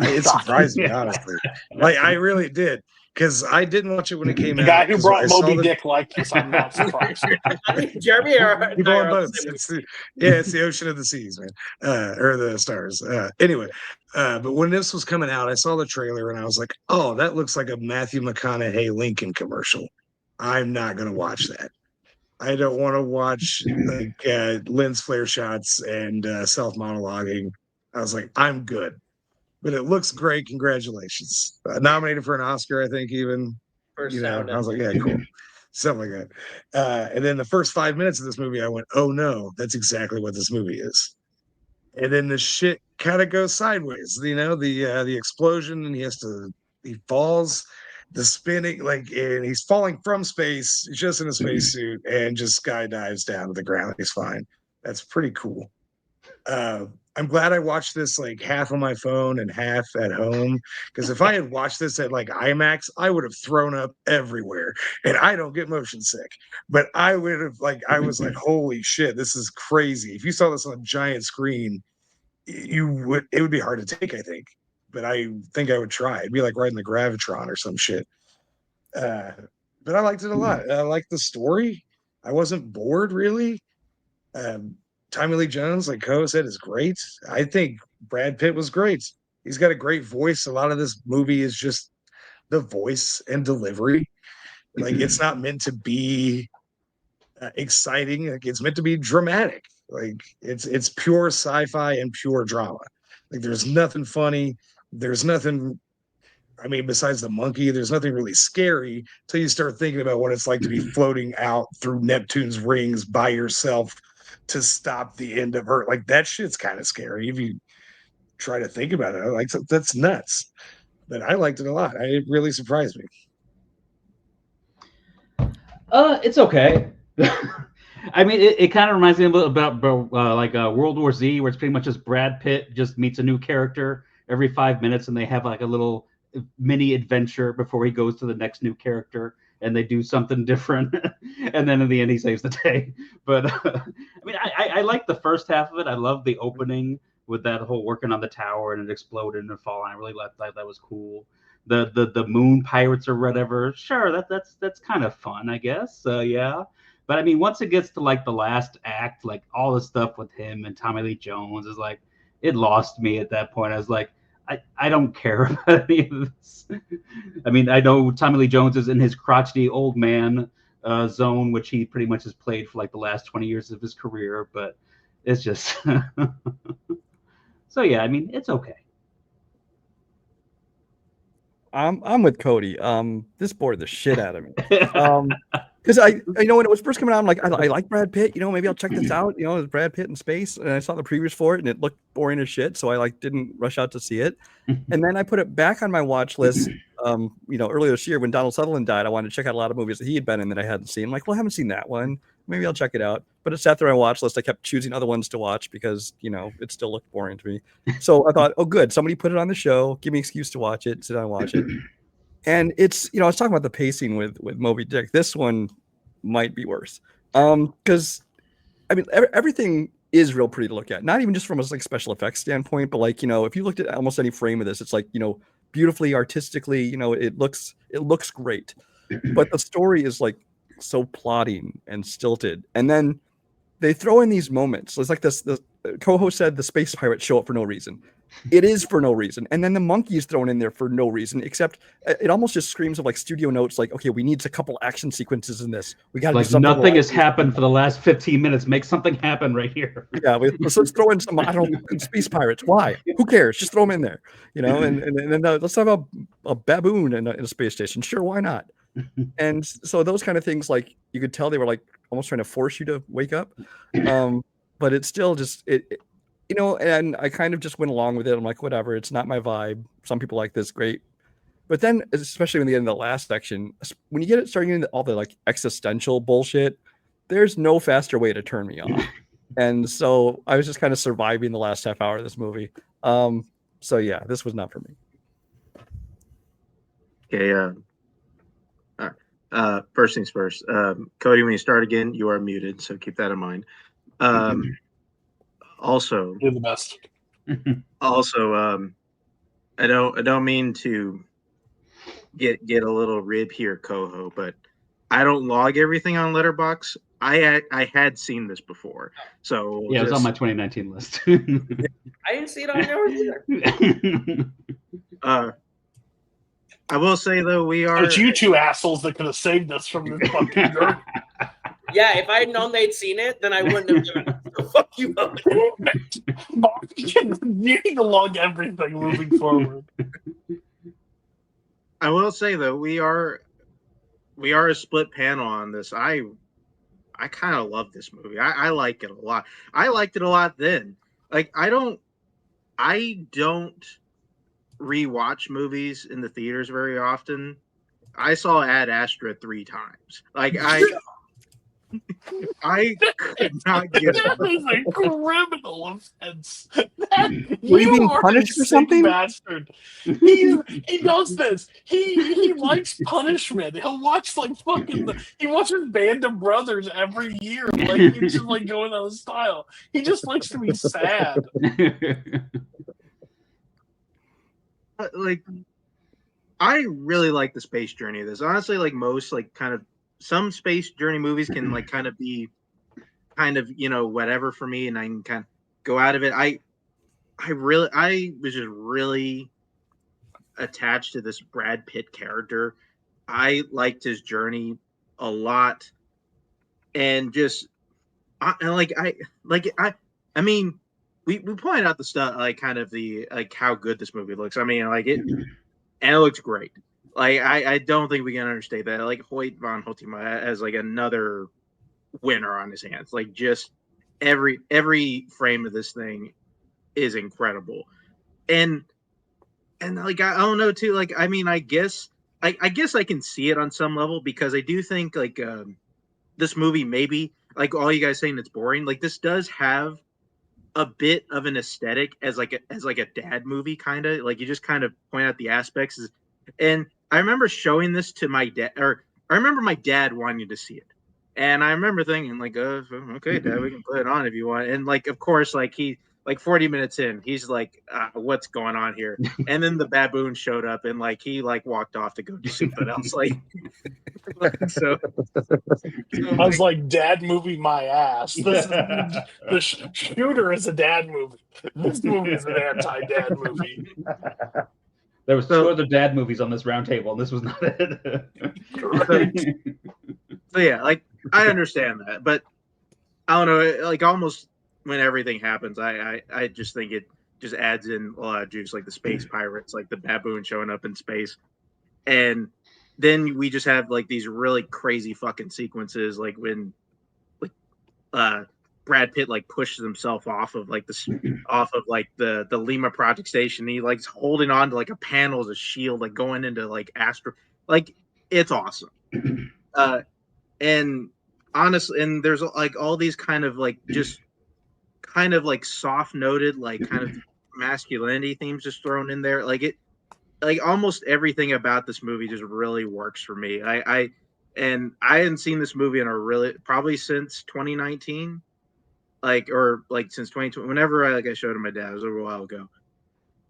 It surprised me, honestly. Like I really did. because I didn't watch it when it came The out. guy who 'cause brought I saw Moby the- Dick like this. I'm not surprised. I think Jeremy and People I on are on the boats. same It's it's the ocean of the seas, man, or the stars. Anyway, but when this was coming out, I saw the trailer and I was like, "Oh, that looks like a Matthew McConaughey Lincoln commercial." I'm not gonna watch that. I don't want to watch like lens flare shots and self monologuing. I was like, I'm good, but it looks great. Congratulations! Nominated for an Oscar, I think. Even for you know, sound. I was like, yeah, cool, something like that. And then the first 5 minutes of this movie, I went, oh no, that's exactly what this movie is. And then the shit kind of goes sideways. You know, the explosion, and he falls, the spinning, like, and he's falling from space, just in a spacesuit, and just skydives down to the ground. He's fine. That's pretty cool. I'm glad I watched this like half on my phone and half at home, because if I had watched this at like IMAX, I would have thrown up everywhere. And I don't get motion sick, but I would have I was like, holy shit, this is crazy. If you saw this on a giant screen, it would be hard to take, I think. But I think I would try. It'd be like riding the Gravitron or some shit. But I liked it a lot. I liked the story. I wasn't bored really. Tommy Lee Jones, like Ko said, is great. I think Brad Pitt was great. He's got a great voice. A lot of this movie is just the voice and delivery. Like, it's not meant to be exciting. Like, it's meant to be dramatic. Like, it's pure sci-fi and pure drama. Like, there's nothing funny. There's nothing. I mean, besides the monkey, there's nothing really scary till you start thinking about what it's like to be floating out through Neptune's rings by yourself to stop the end of Earth. Like, that shit's kind of scary if you try to think about it. Like, that's nuts. But I liked it a lot. It really surprised me. It's okay. I mean, it kind of reminds me a little about World War Z, where it's pretty much just Brad Pitt just meets a new character every 5 minutes, and they have like a little mini adventure before he goes to the next new character, and they do something different, and then in the end he saves the day. But I mean, I like the first half of it. I love the opening with that whole working on the tower and it exploded and falling. I really liked that. That was cool. The moon pirates or whatever. Sure, that's kind of fun, I guess. Yeah. But I mean, once it gets to like the last act, like all the stuff with him and Tommy Lee Jones is like, it lost me at that point. I was like, I don't care about any of this. I mean, I know Tommy Lee Jones is in his crotchety old man zone, which he pretty much has played for like the last 20 years of his career, but it's just so yeah, I mean, it's okay. I'm with Cody. This bored the shit out of me. Because I know when it was first coming out, I'm like, I like Brad Pitt. You know, maybe I'll check this out. You know, it's Brad Pitt in space, and I saw the previews for it, and it looked boring as shit. So I didn't rush out to see it. And then I put it back on my watch list. You know, earlier this year when Donald Sutherland died, I wanted to check out a lot of movies that he had been in that I hadn't seen. I'm like, well, I haven't seen that one. Maybe I'll check it out. But it sat there on my watch list. I kept choosing other ones to watch because, you know, it still looked boring to me. So I thought, oh, good. Somebody put it on the show. Give me an excuse to watch it. Sit down and watch it. And it's, you know, I was talking about the pacing with Moby Dick. This one might be worse. Because, I mean, everything is real pretty to look at. Not even just from a like special effects standpoint, but like, you know, if you looked at almost any frame of this, it's like, you know, beautifully, artistically, you know, it looks great. But the story is like so plodding and stilted. And then they throw in these moments. It's like this, the co-host said the space pirates show up for no reason. It is for no reason. And then the monkey is thrown in there for no reason, except it almost just screams of like studio notes. Like, okay, we need a couple action sequences in this. We got to like do something. Nothing has happened for the last 15 minutes. Make something happen right here. Yeah, let's throw in some, I don't know, space pirates. Why? Who cares? Just throw them in there, you know. And then let's have a baboon in a space station. Sure, why not? And so those kind of things, like you could tell they were like almost trying to force you to wake up. But it's still just it you know, and I kind of just went along with it. I'm like, whatever, it's not my vibe. Some people like this, great. But then, especially when they get in the last section, when you get starting into all the like existential bullshit, there's no faster way to turn me off. And so I was just kind of surviving the last half hour of this movie. So yeah, this was not for me. Okay. First things first. Cody, when you start again, you are muted, so keep that in mind. Also, you're the best. Also, I don't mean to get a little rib here, Coho, but I don't log everything on Letterboxd. I had seen this before, so yeah, it was on my 2019 list. I didn't see it on yours either. I will say though, we are. It's you two assholes that could have saved us from this fucking journey. Yeah, if I had known they'd seen it, then I wouldn't have given it. So fuck you. You need to log everything moving forward. I will say though, we are a split panel on this. I kind of love this movie. I like it a lot. I liked it a lot then. Like I don't rewatch movies in the theaters very often. I saw Ad Astra 3 times. Like I could not get it. That is a criminal offense. Were you being punished for something? Bastard. He does this. He likes punishment. He'll watch like he watches Band of Brothers every year. Like he's just like going on his style. He just likes to be sad. Like I really like the space journey of this. Honestly, like most like kind of some space journey movies can like kind of be kind of, you know, whatever for me, and I can kind of go out of it. I was just really attached to this Brad Pitt character. I liked his journey a lot, and just I mean, we pointed out the stuff like kind of the like how good this movie looks. I mean, like it, and it looks great. Like I don't think we can understate that. Like Hoyt von Hoytema has like another winner on his hands. Like just every frame of this thing is incredible, and like I don't know too. Like I mean, I guess I can see it on some level, because I do think like this movie maybe like all you guys saying it's boring. Like this does have a bit of an aesthetic as like a dad movie, kind of like you just kind of point out the aspects. And I remember showing this to my dad, or I remember my dad wanting to see it, and I remember thinking like, okay, Dad, we can put it on if you want. And like, of course, like he like 40 minutes in, he's like, what's going on here? And then the baboon showed up, and like he like walked off to go do something else. Like, so I was like, dad movie my ass. The Shooter is a dad movie. This movie is an anti-dad movie. There was 2 other dad movies on this round table, and this was not it. So yeah, like I understand that, but I don't know. Like almost when everything happens, I just think it just adds in a lot of juice, like the space pirates, like the baboon showing up in space, and then we just have like these really crazy fucking sequences, like when like Brad Pitt like pushes himself off of like the Lima Project Station. He like holding on to like a panel as a shield, like going into like Astra. Like it's awesome. And honestly, and there's like all these kind of like just kind of like soft noted like kind of masculinity themes just thrown in there. Like it, like almost everything about this movie just really works for me. I hadn't seen this movie in a really probably since 2019. Like or like since 2020, whenever I showed it to my dad, it was a while ago,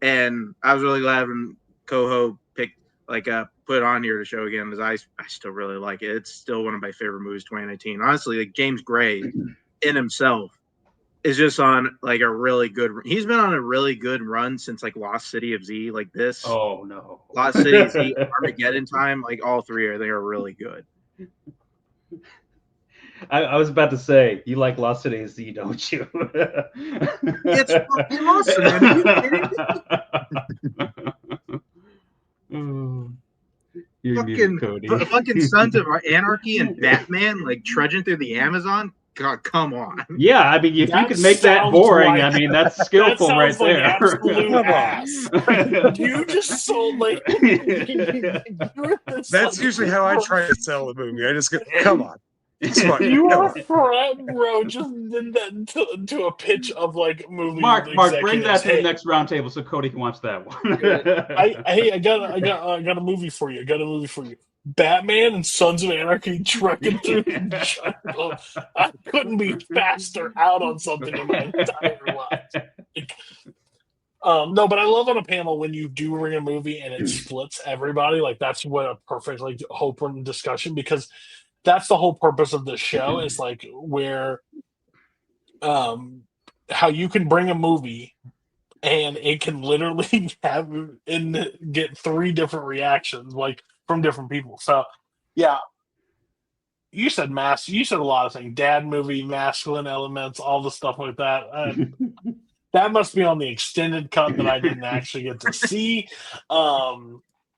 and I was really glad when Coho picked put it on here to show again, because I still really like it. It's still one of my favorite movies 2019. Honestly, like James Gray in himself is just on like a really good. He's been on a really good run since like Lost City of Z, like this. Oh no, Lost City of Z, Armageddon Time, like all three they are really good. I was about to say, you like Lost City of Z, don't you? It's fucking awesome, man. Are you kidding me? Fucking Sons of Anarchy and Batman like trudging through the Amazon. God, come on. Yeah, I mean, if you could make that boring, I mean, that's skillful right like there. Absolute ass. You just sold like. That's usually how I try to sell a movie. I just go, come on. You are front row. Just did that to a pitch of like movie. Mark, bring that to the next round table so Cody can watch that one. I got a movie for you. Batman and Sons of Anarchy trekking through the jungle. I couldn't be faster out on something in my entire life. No, but I love on a panel when you do ring a movie and it splits everybody. Like that's what a perfect like open discussion, because that's the whole purpose of the show, is like where how you can bring a movie and it can literally have and get three different reactions like from different people. So yeah, you said you said a lot of things. Dad movie, masculine elements, all the stuff like that. That must be on the extended cut that I didn't actually get to see.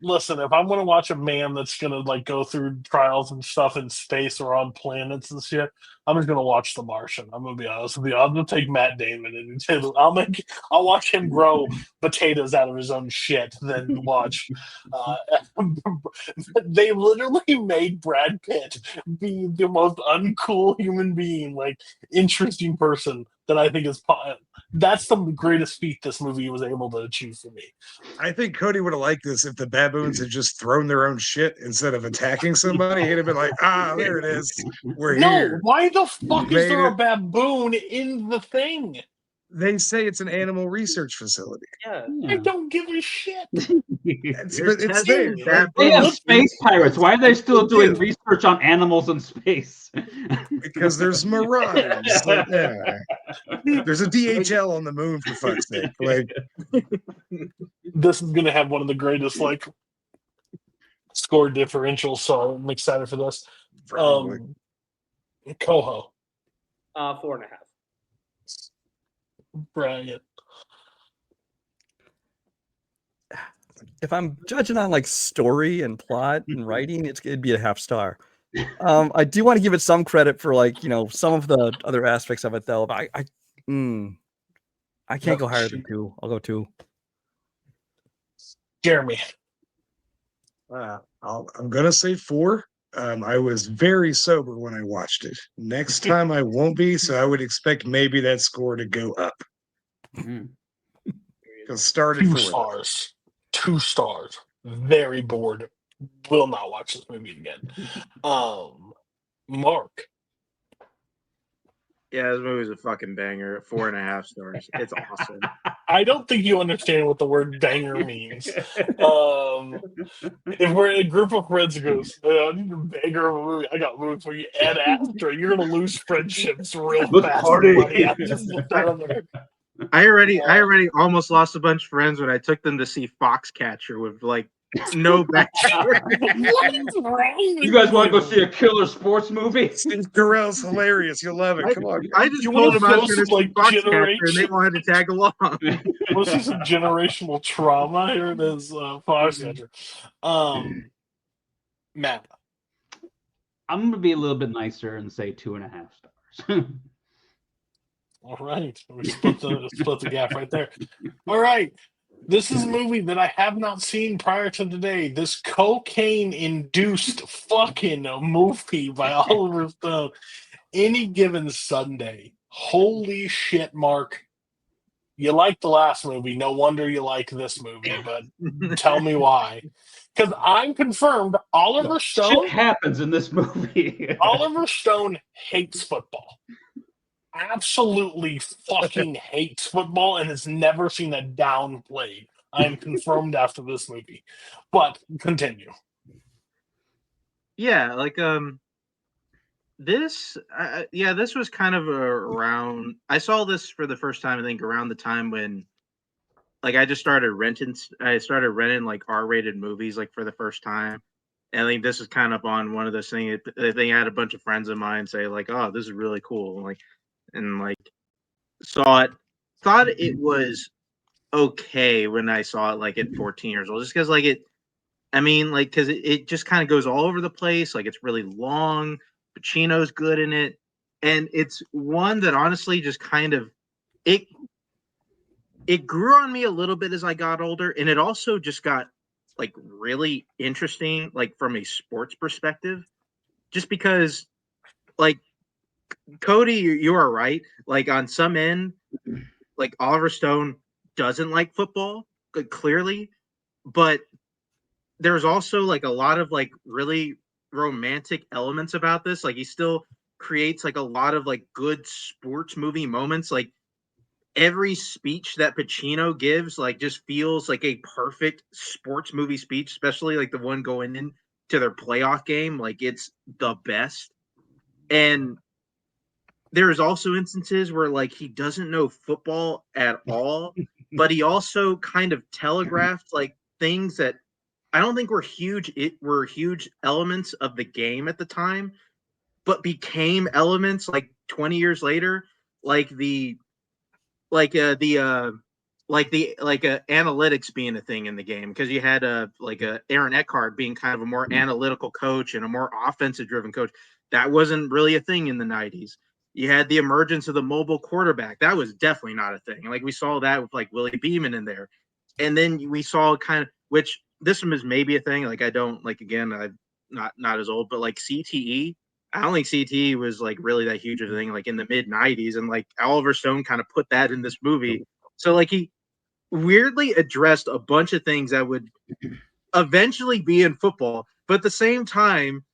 Listen, if I'm going to watch a man that's going to like go through trials and stuff in space or on planets and shit, I'm just going to watch The Martian. I'm going to be honest with you. I'm going to take Matt Damon and I'll watch him grow potatoes out of his own shit than watch. They literally made Brad Pitt be the most uncool human being, like interesting person that I think is. That's the greatest feat this movie was able to achieve for me. I think Cody would have liked this if the baboons had just thrown their own shit instead of attacking somebody. He'd have been like, there it is. We're here. Why the fuck is there a baboon in the thing? They say it's an animal research facility. Yeah. I don't give a shit. It's there. They have space pirates. Why are they still doing research on animals in space? Because there's marauders. Like, there's a DHL on the moon, for fuck's sake. Like, this is gonna have one of the greatest like score differentials, so I'm excited for this. Coho. 4.5. Brilliant. If I'm judging on like story and plot and writing, it'd be a half star. I do want to give it some credit for like, some of the other aspects of it though. But I can't go higher than 2. I'll go 2. Jeremy. I'm gonna say 4. I was very sober when I watched it. Next time I won't be, so I would expect maybe that score to go up. Because started 2 stars. 2 stars. Very bored. Will not watch this movie again. Mark. Yeah, this movie's a fucking banger. 4.5 stars. It's awesome. I don't think you understand what the word banger means. If we're in a group of friends who goes, I need a banger of a movie, I got a movie for you, and Astra, you're gonna lose friendships real fast. I already almost lost a bunch of friends when I took them to see Foxcatcher with like no backstory. You guys want to go see a killer sports movie? Darrell's hilarious. You'll love it. Come on. I just told them I was going to see Foxcatcher and they wanted to tag along. Let's see some generational trauma. Here it is, Foxcatcher. Matt. I'm going to be a little bit nicer and say 2.5 stars. All right. We split the gap right there. All right. This is a movie that I have not seen prior to today. This cocaine-induced fucking movie by Oliver Stone. Any Given Sunday. Holy shit, Mark. You liked the last movie. No wonder you like this movie, but tell me why. Because I'm confirmed Oliver Stone... Shit happens in this movie. Oliver Stone hates football. Absolutely fucking hates football and has never seen a down play. I am confirmed after this movie. But continue. Yeah, like this was kind of around, I saw this for the first time I think around the time when like I started renting like R-rated movies like for the first time. And I think this is kind of on one of those things. I think I had a bunch of friends of mine say like, "Oh, this is really cool." And saw it, thought it was okay when I saw it like at 14 years old, just because because it just kind of goes all over the place. Like it's really long. Pacino's good in it, and it's one that honestly just kind of it grew on me a little bit as I got older, and it also just got like really interesting, like from a sports perspective, just because like. Cody, you are right. Like on some end, like Oliver Stone doesn't like football, clearly, but there's also like a lot of like really romantic elements about this. Like he still creates like a lot of like good sports movie moments. Like every speech that Pacino gives like just feels like a perfect sports movie speech, especially like the one going into their playoff game. Like it's the best. And there's also instances where like he doesn't know football at all, but he also kind of telegraphed like things that I don't think were huge. It were huge elements of the game at the time, but became elements like 20 years later, like analytics being a thing in the game, because you had a Aaron Eckhart being kind of a more analytical coach and a more offensive driven coach. That wasn't really a thing in the 90s. You had the emergence of the mobile quarterback. That was definitely not a thing. Like we saw that with like Willie Beeman in there. And then we saw kind of, which this one is maybe a thing. Like I don't like, again, I'm not as old, but like CTE, I don't think CTE was like really that huge of a thing like in the mid 90s. And like Oliver Stone kind of put that in this movie. So like he weirdly addressed a bunch of things that would eventually be in football, but at the same time,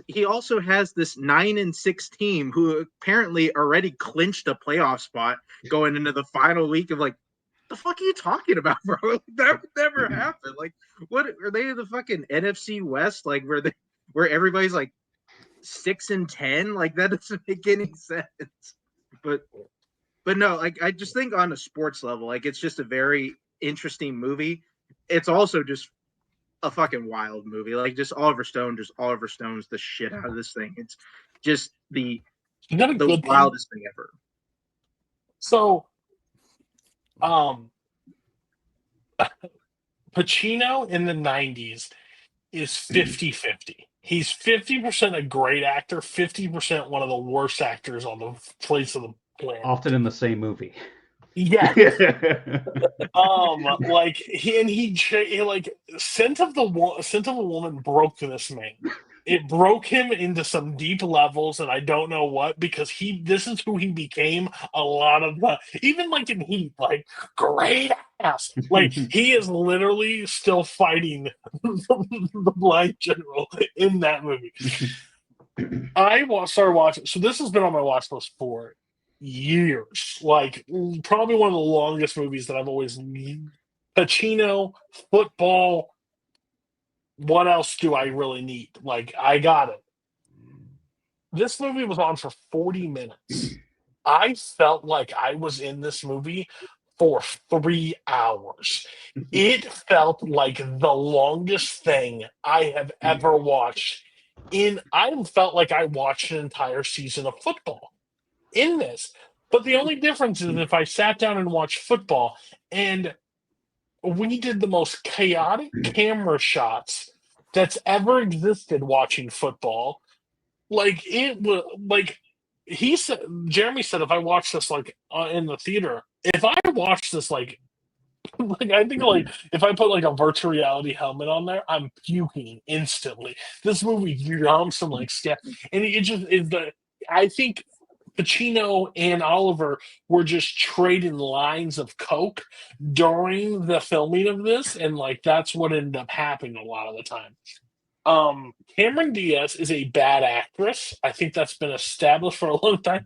he also has this 9-6 team who apparently already clinched a playoff spot going into the final week of like, the fuck are you talking about, bro? That would never happen. Like, what are they in the fucking NFC West? Like where everybody's like 6-10? Like that doesn't make any sense. But no, like I just think on a sports level, like it's just a very interesting movie. It's also just a fucking wild movie. Like just Oliver Stone's the shit out of this thing. It's just the wildest thing ever. So, Pacino in the 90s is 50-50. He's 50% a great actor, 50% one of the worst actors on the face of the planet. Often in the same movie. Yeah. Like he like Scent of a Woman broke this man. It broke him into some deep levels, and I don't know what, because this is who he became a lot of the, even like in Heat, like great ass. Like he is literally still fighting the blind general in that movie. I started watching, so this has been on my watch list for years. Like probably one of the longest movies that I've always Pacino, football. What else do I really need? Like I got it. This movie was on for 40 minutes. I felt like I was in this movie for 3 hours. It felt like the longest thing I have ever watched. I felt like I watched an entire season of football in this. But the only difference is if I sat down and watched football, and we did the most chaotic camera shots that's ever existed watching football. Like it was like he said, Jeremy said, if I watch this like in the theater, if I watch this like I think like if I put like a virtual reality helmet on there, I'm puking instantly. This movie jumps and like step, and it just is I think Pacino and Oliver were just trading lines of coke during the filming of this, and like that's what ended up happening a lot of the time. Cameron Diaz is a bad actress. I think that's been established for a long time.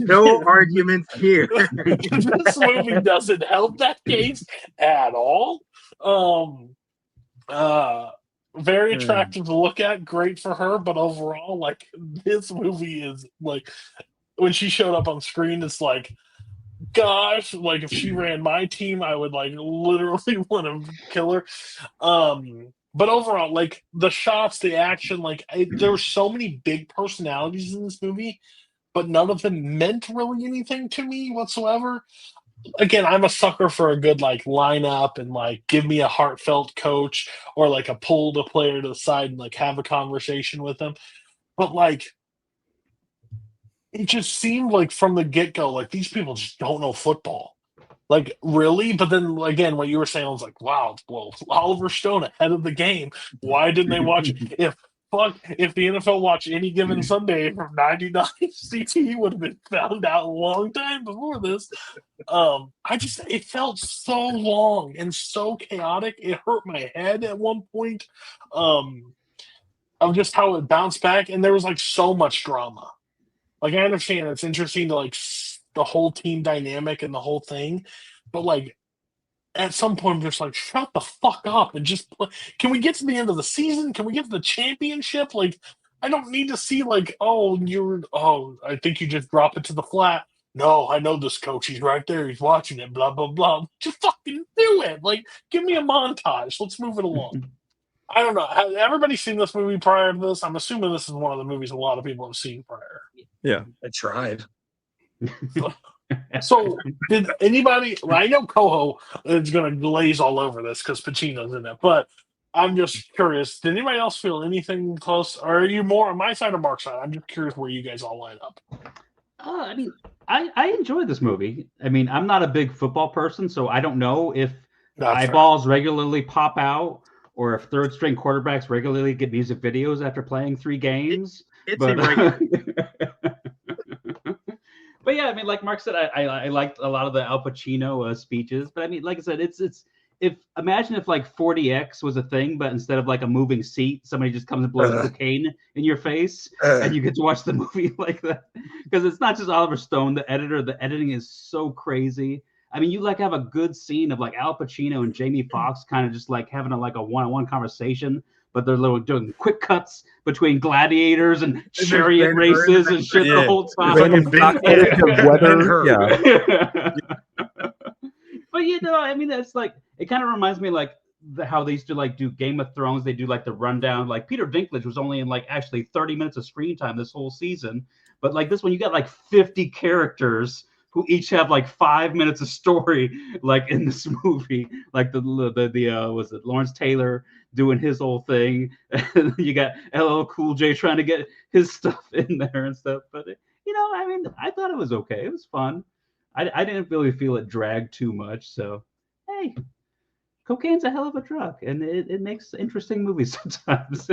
No arguments here. This movie doesn't help that case at all. Very attractive to look at, great for her, but overall, like this movie is like when she showed up on screen, it's like, gosh, like if she ran my team, I would like literally want to kill her. But overall, like the shots, the action, like there were so many big personalities in this movie, but none of them meant really anything to me whatsoever. Again, I'm a sucker for a good like lineup and like give me a heartfelt coach or like a pull the player to the side and like have a conversation with them. But like it just seemed like from the get-go, like these people just don't know football. Like really? But then again, what you were saying, I was like, wow, well, Oliver Stone ahead of the game. Why didn't they watch if the NFL watched Any Given Sunday from '99, CTE would have been found out a long time before this. It felt so long and so chaotic. It hurt my head at one point. Of just how it bounced back, and there was like so much drama. Like I understand it's interesting to like the whole team dynamic and the whole thing, but like at some point, I'm just like, shut the fuck up and just play. Can we get to the end of the season? Can we get to the championship? Like, I don't need to see like, I think you just drop it to the flat. No, I know this coach. He's right there. He's watching it. Blah blah blah. Just fucking do it. Like, give me a montage. Let's move it along. I don't know. Has everybody seen this movie prior to this? I'm assuming this is one of the movies a lot of people have seen prior. Yeah, I tried. So, did anybody? Well, I know Coho is going to glaze all over this because Pacino's in it, but I'm just curious. Did anybody else feel anything close? Or are you more on my side or Mark's side? I'm just curious where you guys all line up. I mean, I enjoyed this movie. I mean, I'm not a big football person, so I don't know if eyeballs regularly pop out or if third-string quarterbacks regularly get music videos after playing 3 games. But yeah, I mean, like Mark said, I liked a lot of the Al Pacino speeches. But I mean, like I said, imagine if like 40X was a thing, but instead of like a moving seat, somebody just comes and blows cocaine in your face, and you get to watch the movie like that. Because it's not just Oliver Stone, the editor. The editing is so crazy. I mean, you like have a good scene of like Al Pacino and Jamie Foxx kind of just like having a one-on-one conversation. But they're doing quick cuts between gladiators and chariot races and shit the whole time. But I mean, that's like, it kind of reminds me like how they used to like do Game of Thrones. They do like the rundown. Like Peter Dinklage was only in like actually 30 minutes of screen time this whole season. But like this one, you got like 50 characters who each have like 5 minutes of story, like in this movie. Like was it Lawrence Taylor doing his whole thing? You got LL Cool J trying to get his stuff in there and stuff. But I mean, I thought it was okay. It was fun. I didn't really feel it dragged too much. So hey, cocaine's a hell of a drug, and it makes interesting movies sometimes.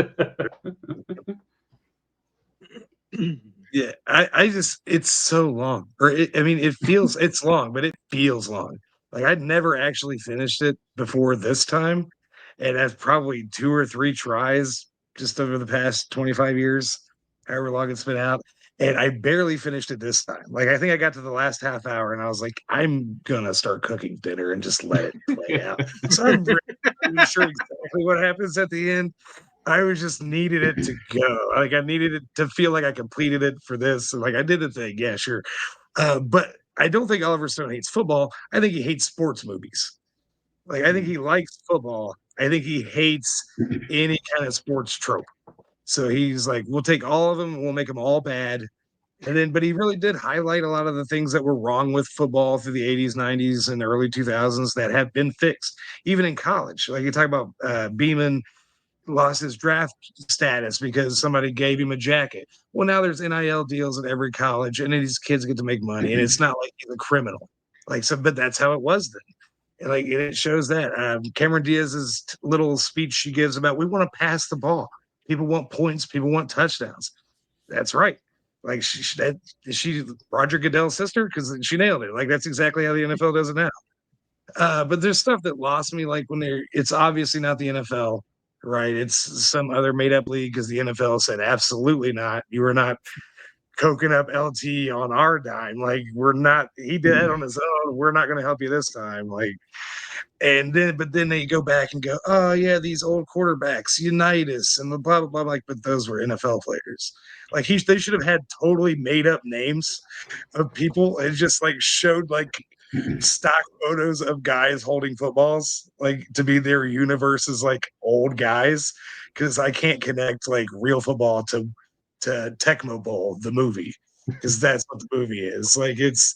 Yeah, I just, it's so long. It's long, but it feels long. Like I'd never actually finished it before this time. And that's probably 2 or 3 tries just over the past 25 years, however long it's been out. And I barely finished it this time. Like I think I got to the last half hour and I was like, I'm gonna start cooking dinner and just let it play out. So I'm really sure exactly what happens at the end. I was just needed it to go. Like I needed it to feel like I completed it for this. Like I did the thing, yeah, sure. But I don't think Oliver Stone hates football. I think he hates sports movies. Like I think he likes football. I think he hates any kind of sports trope. So he's like, we'll take all of them, we'll make them all bad. But he really did highlight a lot of the things that were wrong with football through the 80s, 90s, and early 2000s that have been fixed, even in college. Like you talk about Beeman lost his draft status because somebody gave him a jacket. Well, now there's NIL deals at every college, and these kids get to make money, and it's not like he's a criminal. But that's how it was then. And it shows that. Cameron Diaz's little speech she gives about we want to pass the ball. People want points. People want touchdowns. That's right. Like is she Roger Goodell's sister? Because she nailed it. Like that's exactly how the NFL does it now. But there's stuff that lost me. Like it's obviously not the NFL. Right, it's some other made-up league because the NFL said absolutely not. You are not coking up LT on our dime. Like we're not. He did it on his own. We're not going to help you this time. Like, but then they go back and go, oh yeah, these old quarterbacks, Unitas and the blah blah blah. Like, but those were NFL players. Like they should have had totally made-up names of people. It just like showed like stock photos of guys holding footballs like to be their universe as like old guys because I can't connect like real football to Tecmo Bowl the movie because that's what the movie is. Like it's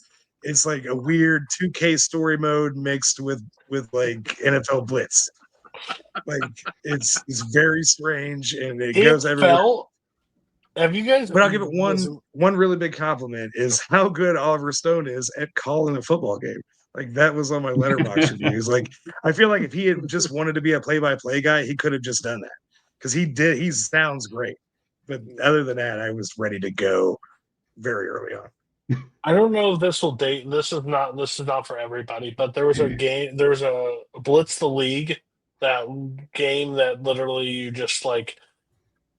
like a weird 2K story mode mixed with like NFL Blitz. Like it's very strange and it goes everywhere. Have you guys? But I'll give it one really big compliment is how good Oliver Stone is at calling a football game. Like that was on my Letterboxd reviews. Like I feel like if he had just wanted to be a play-by-play guy, he could have just done that because he did. He sounds great, but other than that, I was ready to go very early on. I don't know if this will date. This is not for everybody, but there was a game. There was a Blitz the League, that game that literally you just like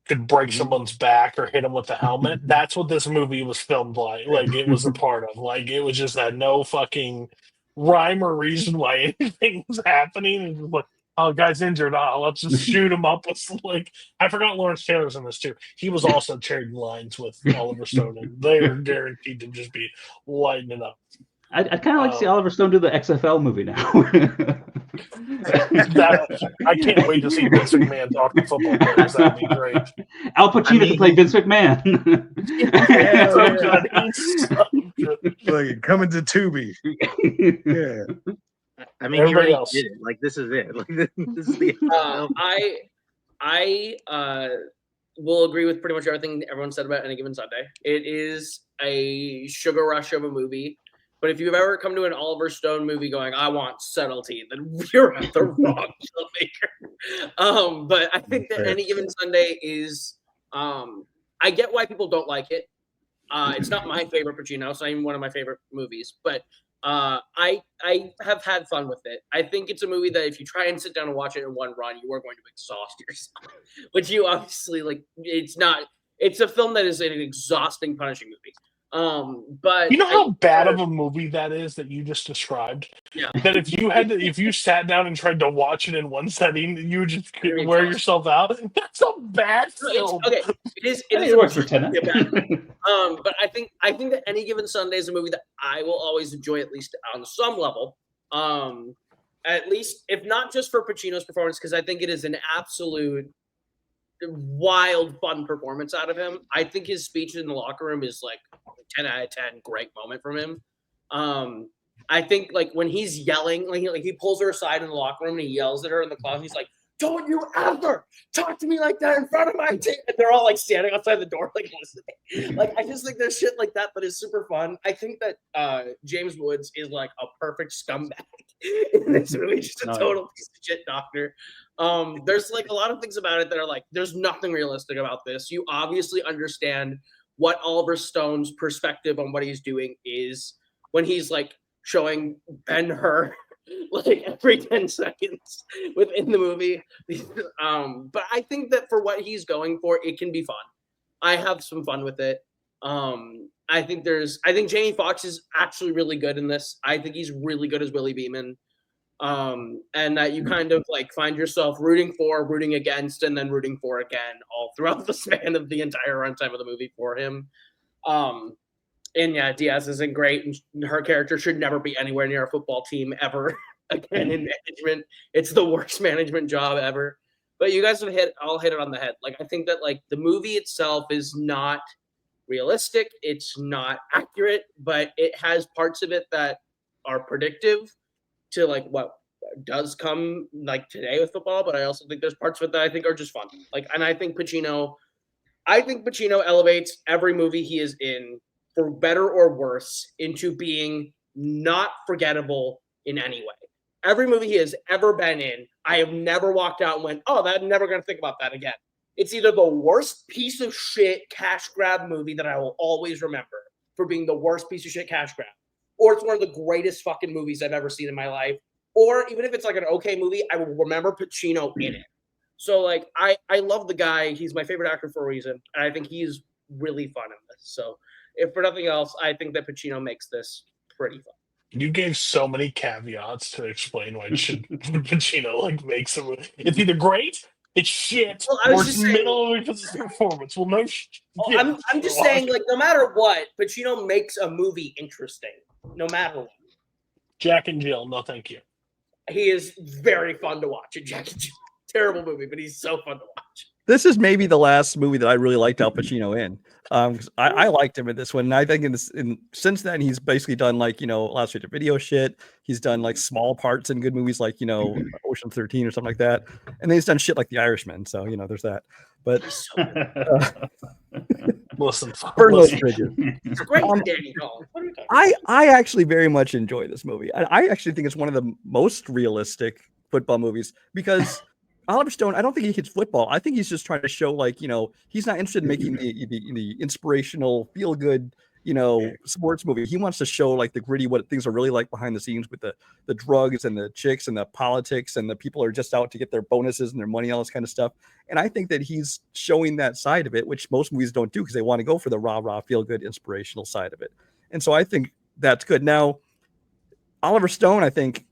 could break someone's back or hit them with a helmet. That's what this movie was filmed like. Like it was a part of. Like it was just that no fucking rhyme or reason why anything was happening. And just like, oh, guy's injured. Oh, let's just shoot him up. With, like I forgot Lawrence Taylor's in this too. He was also trading lines with Oliver Stone, and they're guaranteed to just be lighting it up. I'd kind of like to see Oliver Stone do the XFL movie now. I can't wait to see Vince McMahon talk to football players. That'd be great. Al Pacino could play Vince McMahon. Like coming to Tubi. Yeah. I mean, Everybody he already else. did it. Like this is it. Like this is the. I will agree with pretty much everything everyone said about Any Given Sunday. It is a sugar rush of a movie. But if you've ever come to an Oliver Stone movie going, I want subtlety, then you're at the wrong filmmaker. But I think that Any Given Sunday is, I get why people don't like it. It's not my favorite Pacino. It's not even one of my favorite movies. But I have had fun with it. I think it's a movie that if you try and sit down and watch it in one run, you are going to exhaust yourself. Which you obviously, like, it's not. It's a film that is an exhausting, punishing movie. But you know how bad of a movie that is that you just described? Yeah. That if you sat down and tried to watch it in one setting, you would just wear yourself out. That's a bad film. Okay, It works for Tenet. But I think that Any Given Sunday is a movie that I will always enjoy, at least on some level. At least, if not just for Pacino's performance, because I think it is an absolute wild, fun performance out of him. I think his speech in the locker room is like 10 out of 10, great moment from him. I think like when he's yelling, like he pulls her aside in the locker room and he yells at her in the closet. He's like, "Don't you ever talk to me like that in front of my team!" And they're all like standing outside the door, like listening. Like I just think there's shit like that is super fun. I think that James Woods is like a perfect scumbag in this movie, just a total piece of shit doctor. There's like a lot of things about it that are like, there's nothing realistic about this. You obviously understand what Oliver Stone's perspective on what he's doing is when he's like showing Ben-Hur like every 10 seconds within the movie. But I think that for what he's going for, it can be fun. I have some fun with it. I think Jamie Foxx is actually really good in this. I think he's really good as Willie Beeman. And that you kind of like find yourself rooting for, rooting against, and then rooting for again all throughout the span of the entire runtime of the movie for him. And yeah, Diaz isn't great, and her character should never be anywhere near a football team ever again in management. It's the worst management job ever. But you guys have all hit it on the head. Like I think that like the movie itself is not realistic, it's not accurate, but it has parts of it that are predictive to like what does come like today with football, but I also think there's parts of it that I think are just fun. Like, and I think Pacino elevates every movie he is in, for better or worse, into being not forgettable in any way. Every movie he has ever been in, I have never walked out and went, "Oh, I'm never going to think about that again." It's either the worst piece of shit cash grab movie that I will always remember for being the worst piece of shit cash grab, or it's one of the greatest fucking movies I've ever seen in my life, or even if it's like an okay movie, I will remember Pacino in it. So like, I love the guy. He's my favorite actor for a reason, and I think he's really fun in this. So if for nothing else, I think that Pacino makes this pretty fun. You gave so many caveats to explain why Pacino like makes a movie. It's either great, it's shit, or it's middle because it's performance. Well, no shit. I'm just saying, like, no matter what, Pacino makes a movie interesting. No matter what. Jack and Jill, no thank you. He is very fun to watch. Jack and Jill, terrible movie, but he's so fun to watch. This is maybe the last movie that I really liked Al Pacino in. I liked him in this one, and I think since then he's basically done like last straight to video shit. He's done like small parts in good movies like Ocean 13 or something like that, and then he's done shit like The Irishman. So there's that. But listen, burn those bridges. It's great, Danny Hall. What are you talking about? I actually very much enjoy this movie. I actually think it's one of the most realistic football movies because Oliver Stone, I don't think he hits football. I think he's just trying to show, like, he's not interested in making the inspirational, feel good, sports movie. He wants to show like the gritty, what things are really like behind the scenes with the drugs and the chicks and the politics and the people are just out to get their bonuses and their money, all this kind of stuff. And I think that he's showing that side of it, which most movies don't do because they want to go for the rah, feel good, inspirational side of it. And so I think that's good. Now, Oliver Stone, I think,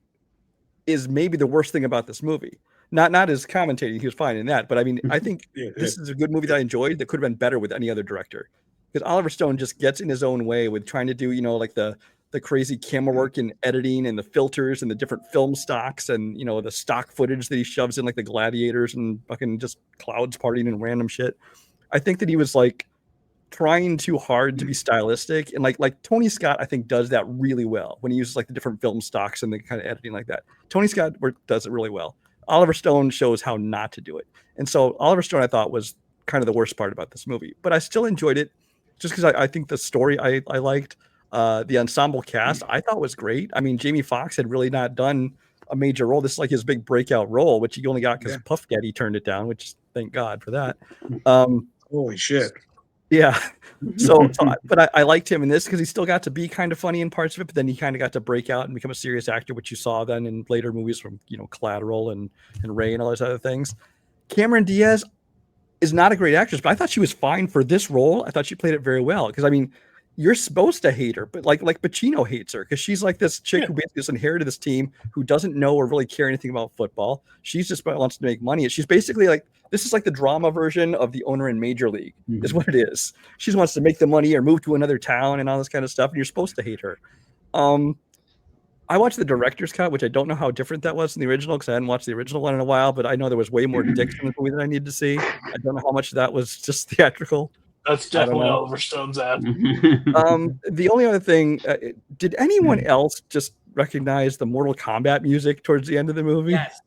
is maybe the worst thing about this movie. Not his commentating, he was fine in that, but I mean, I think this is a good movie that I enjoyed that could have been better with any other director. Because Oliver Stone just gets in his own way with trying to do, like the crazy camera work and editing and the filters and the different film stocks and, the stock footage that he shoves in like the gladiators and fucking just clouds partying and random shit. I think that he was like trying too hard to be stylistic. And like Tony Scott, I think does that really well when he uses like the different film stocks and the kind of editing like that. Tony Scott does it really well. Oliver Stone shows how not to do it. And so Oliver Stone, I thought, was kind of the worst part about this movie, but I still enjoyed it just because I think the story I liked. The ensemble cast I thought was great. I mean, Jamie Foxx had really not done a major role. This is like his big breakout role, which he only got because Puff Daddy turned it down, which thank God for that. Holy shit. Yeah. So but I liked him in this because he still got to be kind of funny in parts of it, but then he kind of got to break out and become a serious actor, which you saw then in later movies from, Collateral and Ray and all those other things. Cameron Diaz is not a great actress, but I thought she was fine for this role. I thought she played it very well because, I mean, you're supposed to hate her, but like Pacino hates her because she's like this chick who basically just inherited this team who doesn't know or really care anything about football. She's just wants to make money. She's basically like, this is like the drama version of the owner in Major League is what it is. She just wants to make the money or move to another town and all this kind of stuff. And you're supposed to hate her. I watched the director's cut, which I don't know how different that was from the original because I hadn't watched the original one in a while, but I know there was way more dicks in the movie than I needed to see. I don't know how much of that was just theatrical. That's definitely Oliver Stone's ad. The only other thing, did anyone else just recognize the Mortal Kombat music towards the end of the movie? Yes,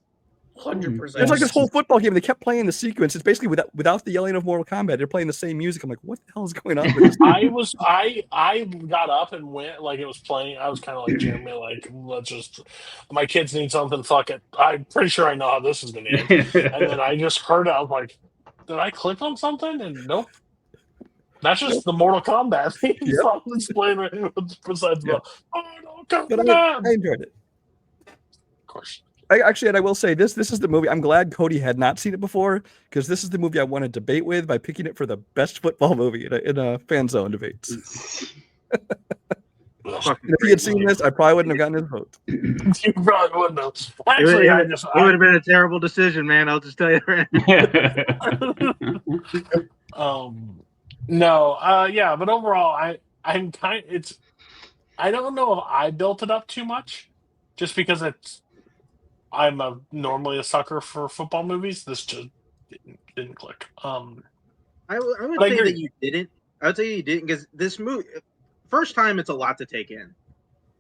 100%. It's like this whole football game. They kept playing the sequence. It's basically without the yelling of Mortal Kombat. They're playing the same music. I'm like, what the hell is going on with this? I got up and went like it was playing. I was kind of like Jeremy, like my kids need something. Fuck it. I'm pretty sure I know how this is going to end. And then I just heard it. I was like, did I click on something? And nope. That's just the Mortal Kombat theme song that's playing besides the Mortal Kombat. But I enjoyed it. Of course. I will say this is the movie. I'm glad Cody had not seen it before because this is the movie I want to debate with by picking it for the best football movie in a fan zone debates. If he had seen this, I probably wouldn't have gotten his vote. You probably wouldn't have. Actually, it would have been a terrible decision, man. I'll just tell you right now. No, but overall, I'm kind. I don't know if I built it up too much, just because I'm normally a sucker for football movies. This just didn't click. I would say that you didn't. I would say you didn't because this movie, first time, it's a lot to take in.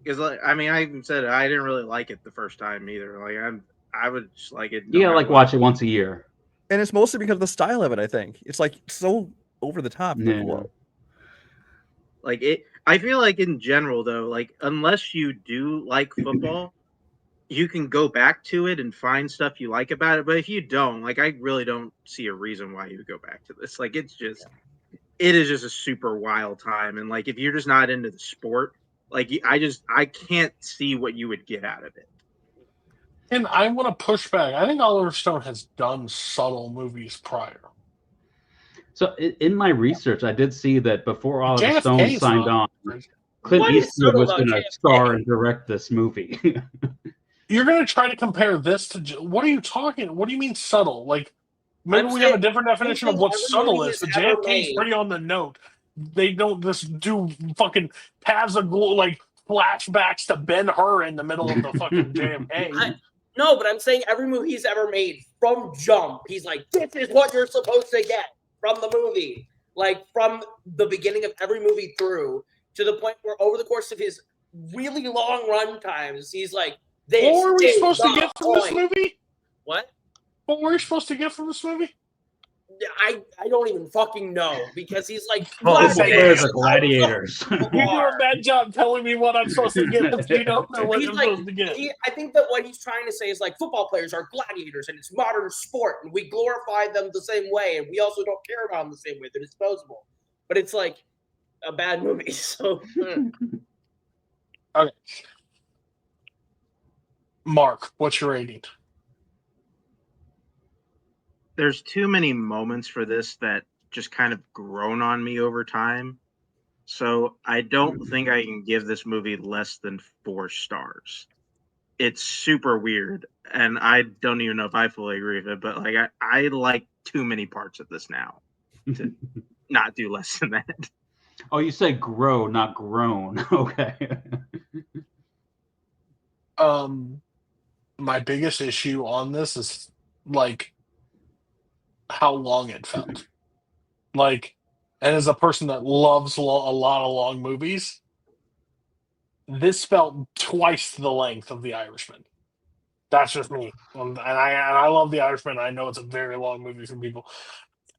Because I even said it, I didn't really like it the first time either. Like I would just like it. You gotta watch it once a year. And it's mostly because of the style of it. I think it's like so over the top. Yeah. Like it. I feel like in general though, like unless you do like football, you can go back to it and find stuff you like about it. But if you don't, like, I really don't see a reason why you would go back to this. Like, it is just a super wild time. And like, if you're just not into the sport, like, I can't see what you would get out of it. And I want to push back. I think Oliver Stone has done subtle movies prior. So in my research, I did see that before Oliver Stone signed on, Clint Eastwood was going to star and direct this movie. You're going to try to compare this to what are you talking? What do you mean subtle? Like maybe we have a different definition of what subtle is. The JFK is pretty on the note. They don't just do fucking paths of like flashbacks to Ben-Hur in the middle of the fucking JFK. No, but I'm saying every movie he's ever made from jump, he's like, this is what you're supposed to get from the movie. Like from the beginning of every movie through to the point where over the course of his really long run times, he's like, this what were we supposed to get from this movie? What? What were we supposed to get from this movie? I don't even fucking know because he's like gladiators. You do a bad job telling me what I'm supposed to get, but you don't know what I'm supposed to get. I think that what he's trying to say is like football players are gladiators and it's modern sport and we glorify them the same way and we also don't care about them the same way. They're disposable. But it's like a bad movie. So, okay. Mark, what's your rating? There's too many moments for this that just kind of grown on me over time. So I don't think I can give this movie less than 4 stars. It's super weird, and I don't even know if I fully agree with it, but like I like too many parts of this now to not do less than that. Oh, you say grow, not grown. Okay. My biggest issue on this is like how long it felt. Like, and as a person that loves a lot of long movies, this felt twice the length of The Irishman. That's just me, and I love The Irishman. I know it's a very long movie for people.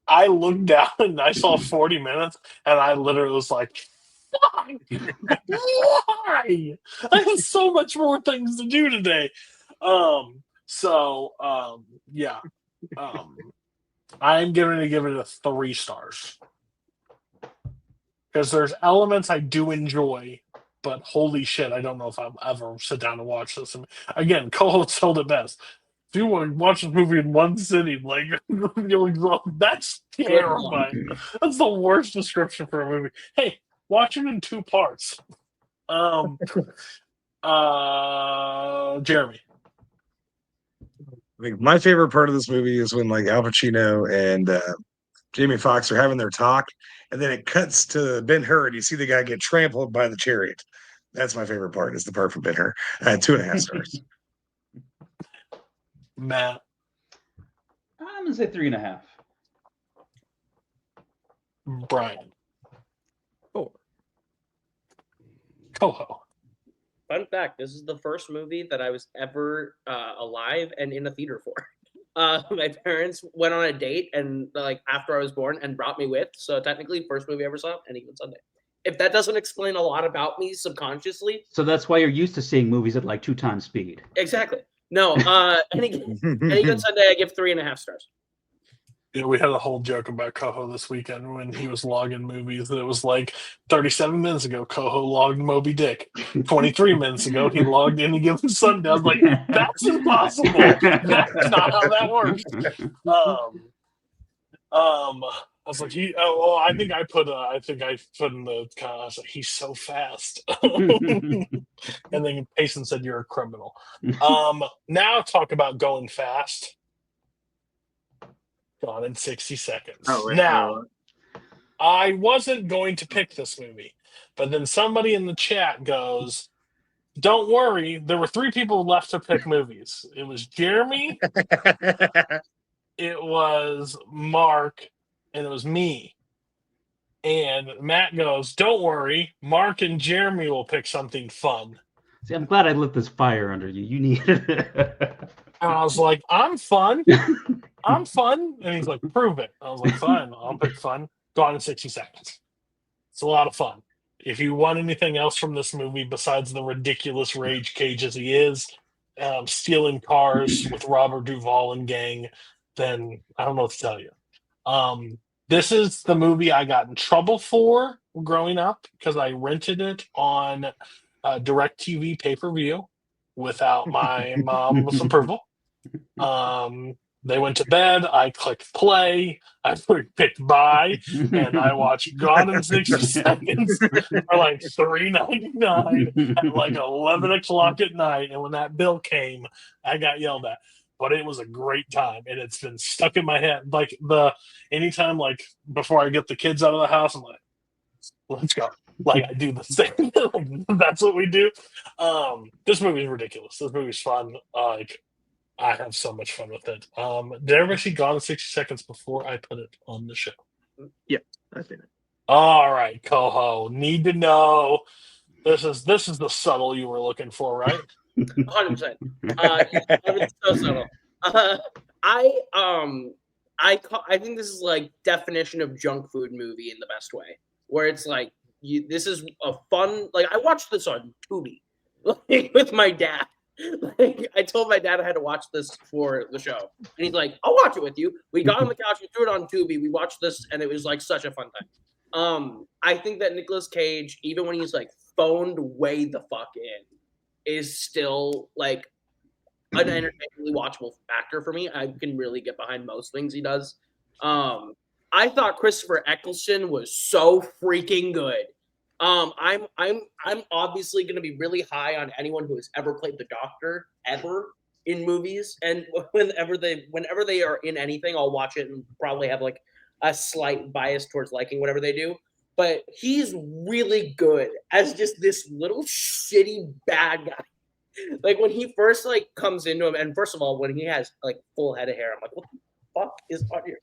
I looked down and I saw 40 minutes, and I literally was like, "Why? Why? I have so much more things to do today." Yeah. I'm going to give it a 3 stars because there's elements I do enjoy, but holy shit, I don't know if I'll ever sit down and watch this. And again, co-hosts held it best. If you want to watch this movie in one sitting, like you're like, that's terrifying. That's the worst description for a movie. Hey, watch it in 2 parts. Jeremy. I think my favorite part of this movie is when like Al Pacino and Jamie Foxx are having their talk, and then it cuts to Ben-Hur, and you see the guy get trampled by the chariot. That's my favorite part. Is the part from Ben-Hur. 2.5 stars. Matt. I'm gonna say 3.5. Brian. 4. Coho. fun fact: this is the first movie that I was ever alive and in a theater for. My parents went on a date and like after I was born and brought me with. So technically, first movie I ever saw, Any Given Sunday. If that doesn't explain a lot about me subconsciously, so that's why you're used to seeing movies at like 2 times speed. Exactly. No, Any Given Sunday, I give 3.5 stars. Yeah, we had a whole joke about Coho this weekend when he was logging movies. That it was like 37 minutes ago, Coho logged Moby Dick. 23 minutes ago, he logged Any Given Sunday. I was like, that's impossible. That's not how that works. I was like, I think I put in the comment, I was like, he's so fast. And then Payson said, you're a criminal. Now talk about going fast. Gone in 60 seconds. Now, I wasn't going to pick this movie, but then somebody in the chat goes, don't worry, there were 3 people left to pick movies. It was Jeremy, it was Mark, and it was me. And Matt goes, don't worry, Mark and Jeremy will pick something fun. See, I'm glad I lit this fire under you. You needed it. And I was like, I'm fun. I'm fun. And he's like, prove it. I was like, fine, I'll pick fun. Gone in 60 seconds. It's a lot of fun. If you want anything else from this movie besides the ridiculous rage cage as he is, stealing cars with Robert Duvall and gang, then I don't know what to tell you. This is the movie I got in trouble for growing up because I rented it on DirecTV pay-per-view without my mom's approval. They went to bed. I clicked play. I picked buy, and I watched Gone in 60 Seconds for like $3.99 at like 11 o'clock at night. And when that bill came, I got yelled at. But it was a great time, and it's been stuck in my head. Like anytime, like before I get the kids out of the house, I'm like, let's go. Like I do the same. That's what we do. This movie is ridiculous. This movie's fun. Like I have so much fun with it. Did everybody see Gone in 60 Seconds before I put it on the show? Yep, I've seen it. All right, Coho. Need to know. This is the subtle you were looking for, right? 100%. It's so subtle. I think this is like definition of junk food movie in the best way, where it's like this is a fun. Like I watched this on Tubi with my dad. Like I told my dad I had to watch this for the show, and he's like, "I'll watch it with you." We got on the couch, we threw it on Tubi, we watched this, and it was like such a fun time. I think that Nicolas Cage, even when he's like phoned way the fuck in, is still like an entertainingly watchable actor for me. I can really get behind most things he does. I thought Christopher Eccleston was so freaking good. I'm obviously going to be really high on anyone who has ever played the Doctor ever in movies, and whenever they are in anything, I'll watch it and probably have like a slight bias towards liking whatever they do. But he's really good as just this little shitty bad guy. Like when he first like comes into him, and first of all, when he has like full head of hair, I'm like, what the fuck is on your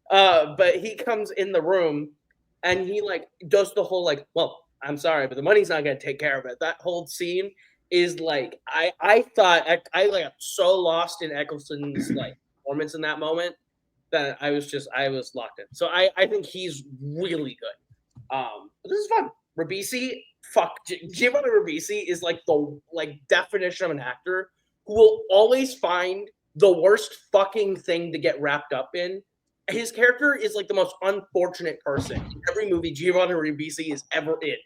head? But he comes in the room and he like does the whole like, well, I'm sorry, but the money's not gonna take care of it. That whole scene is like I thought I like got so lost in Eccleston's like performance in that moment that I was locked in. So I think he's really good. But this is fun. Ribisi, Giovanni Ribisi is like the definition of an actor who will always find the worst fucking thing to get wrapped up in. His character is like the most unfortunate person in every movie Giovanni Ribisi is ever in.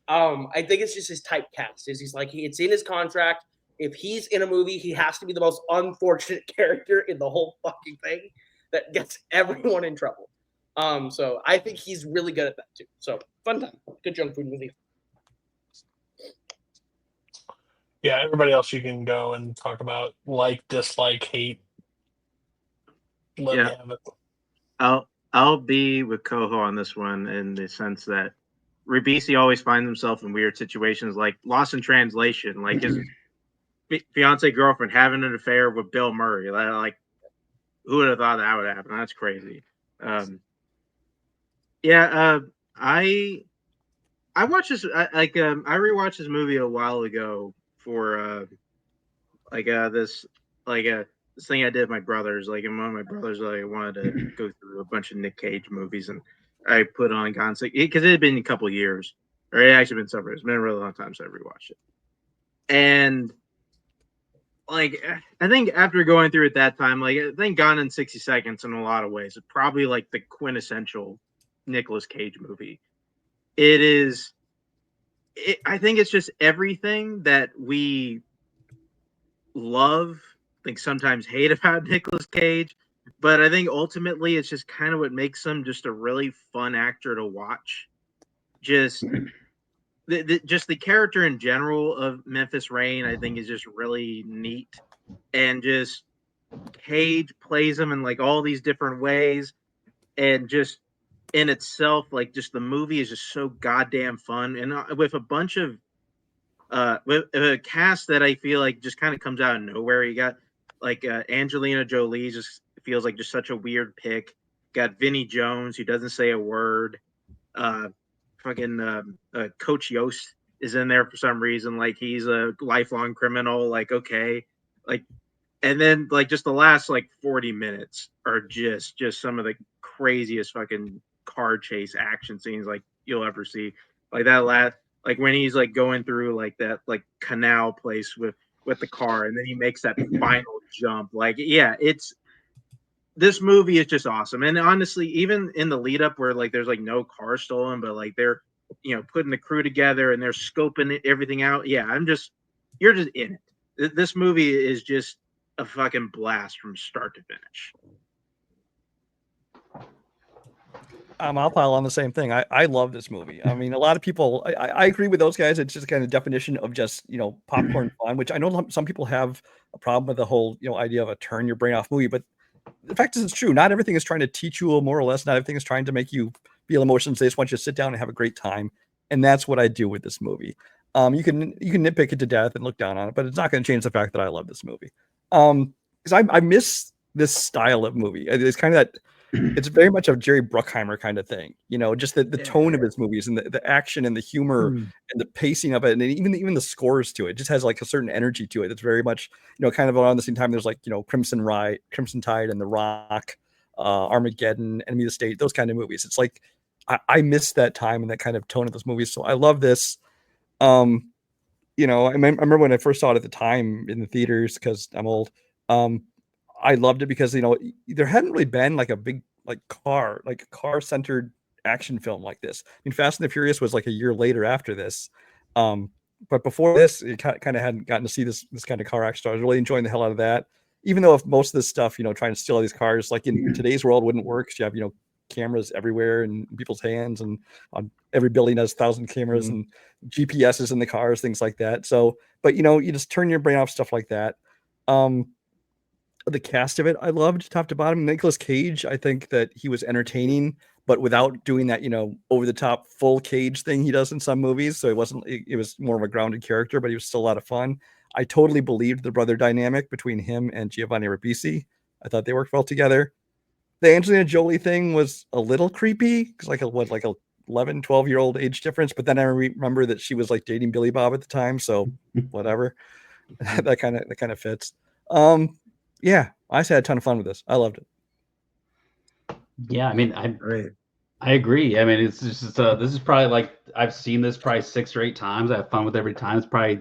I think it's just his typecast. It's in his contract. If he's in a movie, he has to be the most unfortunate character in the whole fucking thing that gets everyone in trouble. So I think he's really good at that too. So fun time. Good junk food movie. Yeah, everybody else you can go and talk about like, dislike, hate. Let me have it. I'll be with Coho on this one in the sense that Ribisi always finds himself in weird situations, like Lost in Translation, like his fiance girlfriend having an affair with Bill Murray. Like, who would have thought that would happen? That's crazy. I watched this I rewatched this movie a while ago for this thing I did with my brothers. Like, and one of my brothers wanted to go through a bunch of Nick Cage movies, and I put on Gone because it had been a couple of years, or it had actually been several years. It's been a really long time since I rewatched it. And like, I think after going through it that time, like, I think Gone in 60 Seconds in a lot of ways, it's probably like the quintessential Nicolas Cage movie. I think it's just everything that we love, like sometimes hate about Nicolas Cage, but I think ultimately it's just kind of what makes him just a really fun actor to watch. Just the character in general of Memphis Rain, I think, is just really neat, and just Cage plays him in like all these different ways, and just in itself, like, just the movie is just so goddamn fun, and with a bunch of with a cast that I feel like just kind of comes out of nowhere. You got like Angelina Jolie, just feels like just such a weird pick. Got Vinnie Jones, who doesn't say a word. Coach Yost is in there for some reason, like he's a lifelong criminal. Like, okay, like, and then like just the last like 40 minutes are just some of the craziest fucking car chase action scenes like you'll ever see. Like that last, like when he's like going through like that like canal place with the car, and then he makes that final jump. Like, yeah, this movie is just awesome. And honestly, even in the lead up where like there's like no car stolen, but like they're, putting the crew together and they're scoping everything out. Yeah, you're just in it. This movie is just a fucking blast from start to finish. I'll pile on the same thing. I love this movie. I mean, a lot of people, I agree with those guys. It's just kind of definition of just, popcorn fun, which I know some people have a problem with the whole, idea of a turn your brain off movie, but the fact is it's true. Not everything is trying to teach you a moral lesson. Not everything is trying to make you feel emotions. They just want you to sit down and have a great time. And that's what I do with this movie. You can nitpick it to death and look down on it, but it's not going to change the fact that I love this movie. Because I miss this style of movie. It's kind of that, it's very much a Jerry Bruckheimer kind of thing, just the tone of his movies and the action and the humor and the pacing of it, and even the scores to it just has like a certain energy to it that's very much, kind of around the same time. There's like, Crimson Tide and The Rock, Armageddon, Enemy of the State, those kind of movies. It's like I miss that time and that kind of tone of those movies. So I love this. I remember when I first saw it at the time in the theaters, because I'm old. I loved it because there hadn't really been like a big car centered action film like this. I mean, Fast and the Furious was like a year later after this. But before this, it kind of hadn't gotten to see this kind of car action. So I was really enjoying the hell out of that. Even though if most of this stuff, trying to steal all these cars, like in today's world, wouldn't work. You have, cameras everywhere in people's hands, and on every building has 1,000 cameras and GPSs in the cars, things like that. So, but you just turn your brain off stuff like that. The cast of it, I loved top to bottom. Nicolas Cage, I think that he was entertaining, but without doing that, over the top full Cage thing he does in some movies. So it was more of a grounded character, but he was still a lot of fun. I totally believed the brother dynamic between him and Giovanni Ribisi. I thought they worked well together. The Angelina Jolie thing was a little creepy because like a 11, 12-year-old age difference. But then I remember that she was like dating Billy Bob at the time. So whatever, that kind of fits. Yeah, I just had a ton of fun with this. I loved it. Yeah, I mean, I agree. I mean, it's just this is probably like I've seen this probably 6 or 8 times. I have fun with every time. It's probably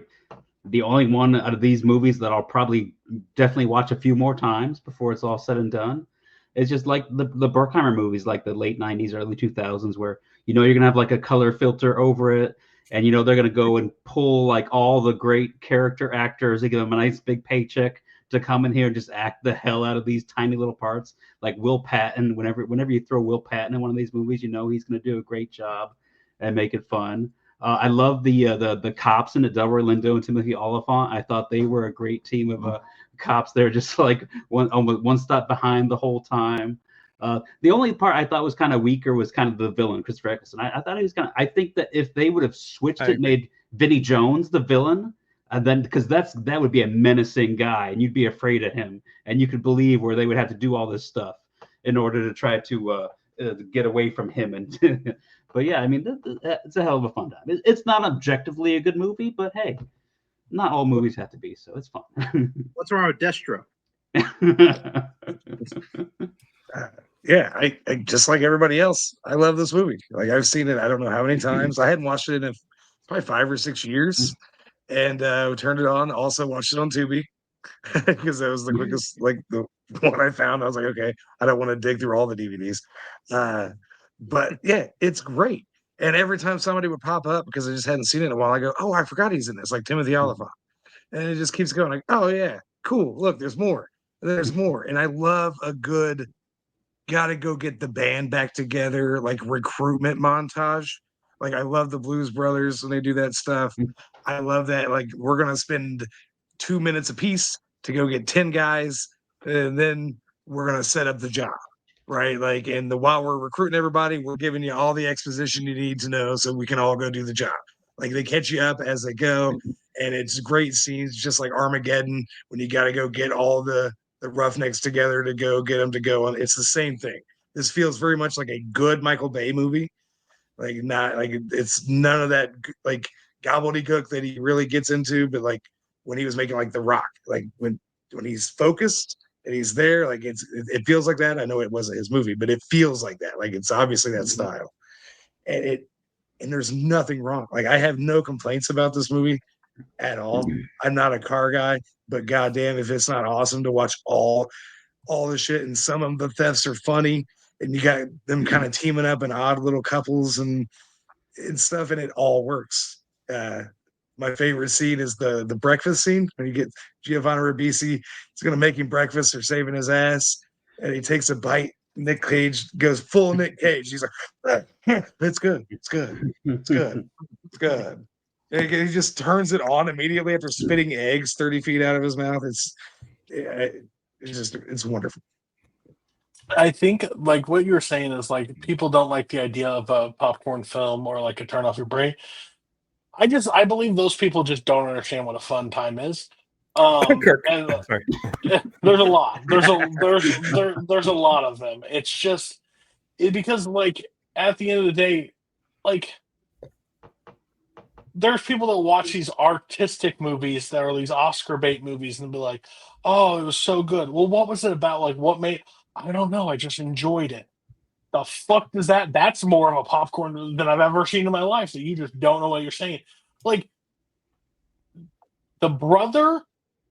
the only one out of these movies that I'll probably definitely watch a few more times before it's all said and done. It's just like the Bruckheimer movies, like the late 90s, early 2000s, where you're gonna have like a color filter over it, and they're gonna go and pull like all the great character actors. They give them a nice big paycheck to come in here and just act the hell out of these tiny little parts. Like Will Patton, whenever you throw Will Patton in one of these movies, he's going to do a great job and make it fun. I love the cops in it, Delroy Lindo and Timothy Olyphant. I thought they were a great team of cops. They're just like one step behind the whole time. The only part I thought was kind of weaker was kind of the villain, Christopher Eccleston. I thought he was I think that if they would have switched it, made Vinnie Jones the villain, and then because that would be a menacing guy, and you'd be afraid of him, and you could believe where they would have to do all this stuff in order to try to get away from him. And but yeah, I mean, it's a hell of a fun time. It's not objectively a good movie, but hey, not all movies have to be, so it's fun. What's wrong with Destro? Yeah, I just like everybody else. I love this movie. Like I've seen it, I don't know how many times. I hadn't watched it in probably 5 or 6 years. And we turned it on. Also watched it on Tubi because that was the quickest, like the one I found. I was like, okay, I don't want to dig through all the DVDs. But yeah, it's great. And every time somebody would pop up because I just hadn't seen it in a while, I go, oh, I forgot he's in this, like Timothy Olyphant. And it just keeps going like, oh yeah, cool. Look, there's more. There's more. And I love a good gotta go get the band back together, like recruitment montage. Like I love the Blues Brothers when they do that stuff. I love that. Like we're gonna spend 2 minutes apiece to go get 10 guys, and then we're gonna set up the job, right? Like, and while we're recruiting everybody, we're giving you all the exposition you need to know so we can all go do the job. Like they catch you up as they go, and it's great scenes, just like Armageddon when you got to go get all the roughnecks together to go get them to go on. It's the same thing. This feels very much like a good Michael Bay movie. Like not like it's none of that like gobbledygook that he really gets into, but like when he was making like The Rock, like when he's focused and he's there, like it feels like that. I know it wasn't his movie, but it feels like that. Like it's obviously that style, and there's nothing wrong. Like I have no complaints about this movie at all. I'm not a car guy, but goddamn, if it's not awesome to watch all the shit, and some of the thefts are funny, and you got them kind of teaming up in odd little couples and stuff, and it all works. My favorite scene is the breakfast scene when you get Giovanni Ribisi. He's gonna make him breakfast or saving his ass, and he takes a bite. Nick Cage goes full Nick Cage. He's like, it's good, it's good, it's good, it's good. And he just turns it on immediately after spitting eggs 30 feet out of his mouth. It's wonderful. I think like what you were saying is like people don't like the idea of a popcorn film or like a turn off your brain. I believe those people just don't understand what a fun time is. Kirk. And Sorry. there's a lot. There's a lot of them. It's just because like at the end of the day, like there's people that watch these artistic movies that are these Oscar bait movies and be like, oh, it was so good. Well, what was it about? Like what made I don't know. I just enjoyed it. The fuck does that? That's more of a popcorn than I've ever seen in my life. So you just don't know what you're saying. Like the brother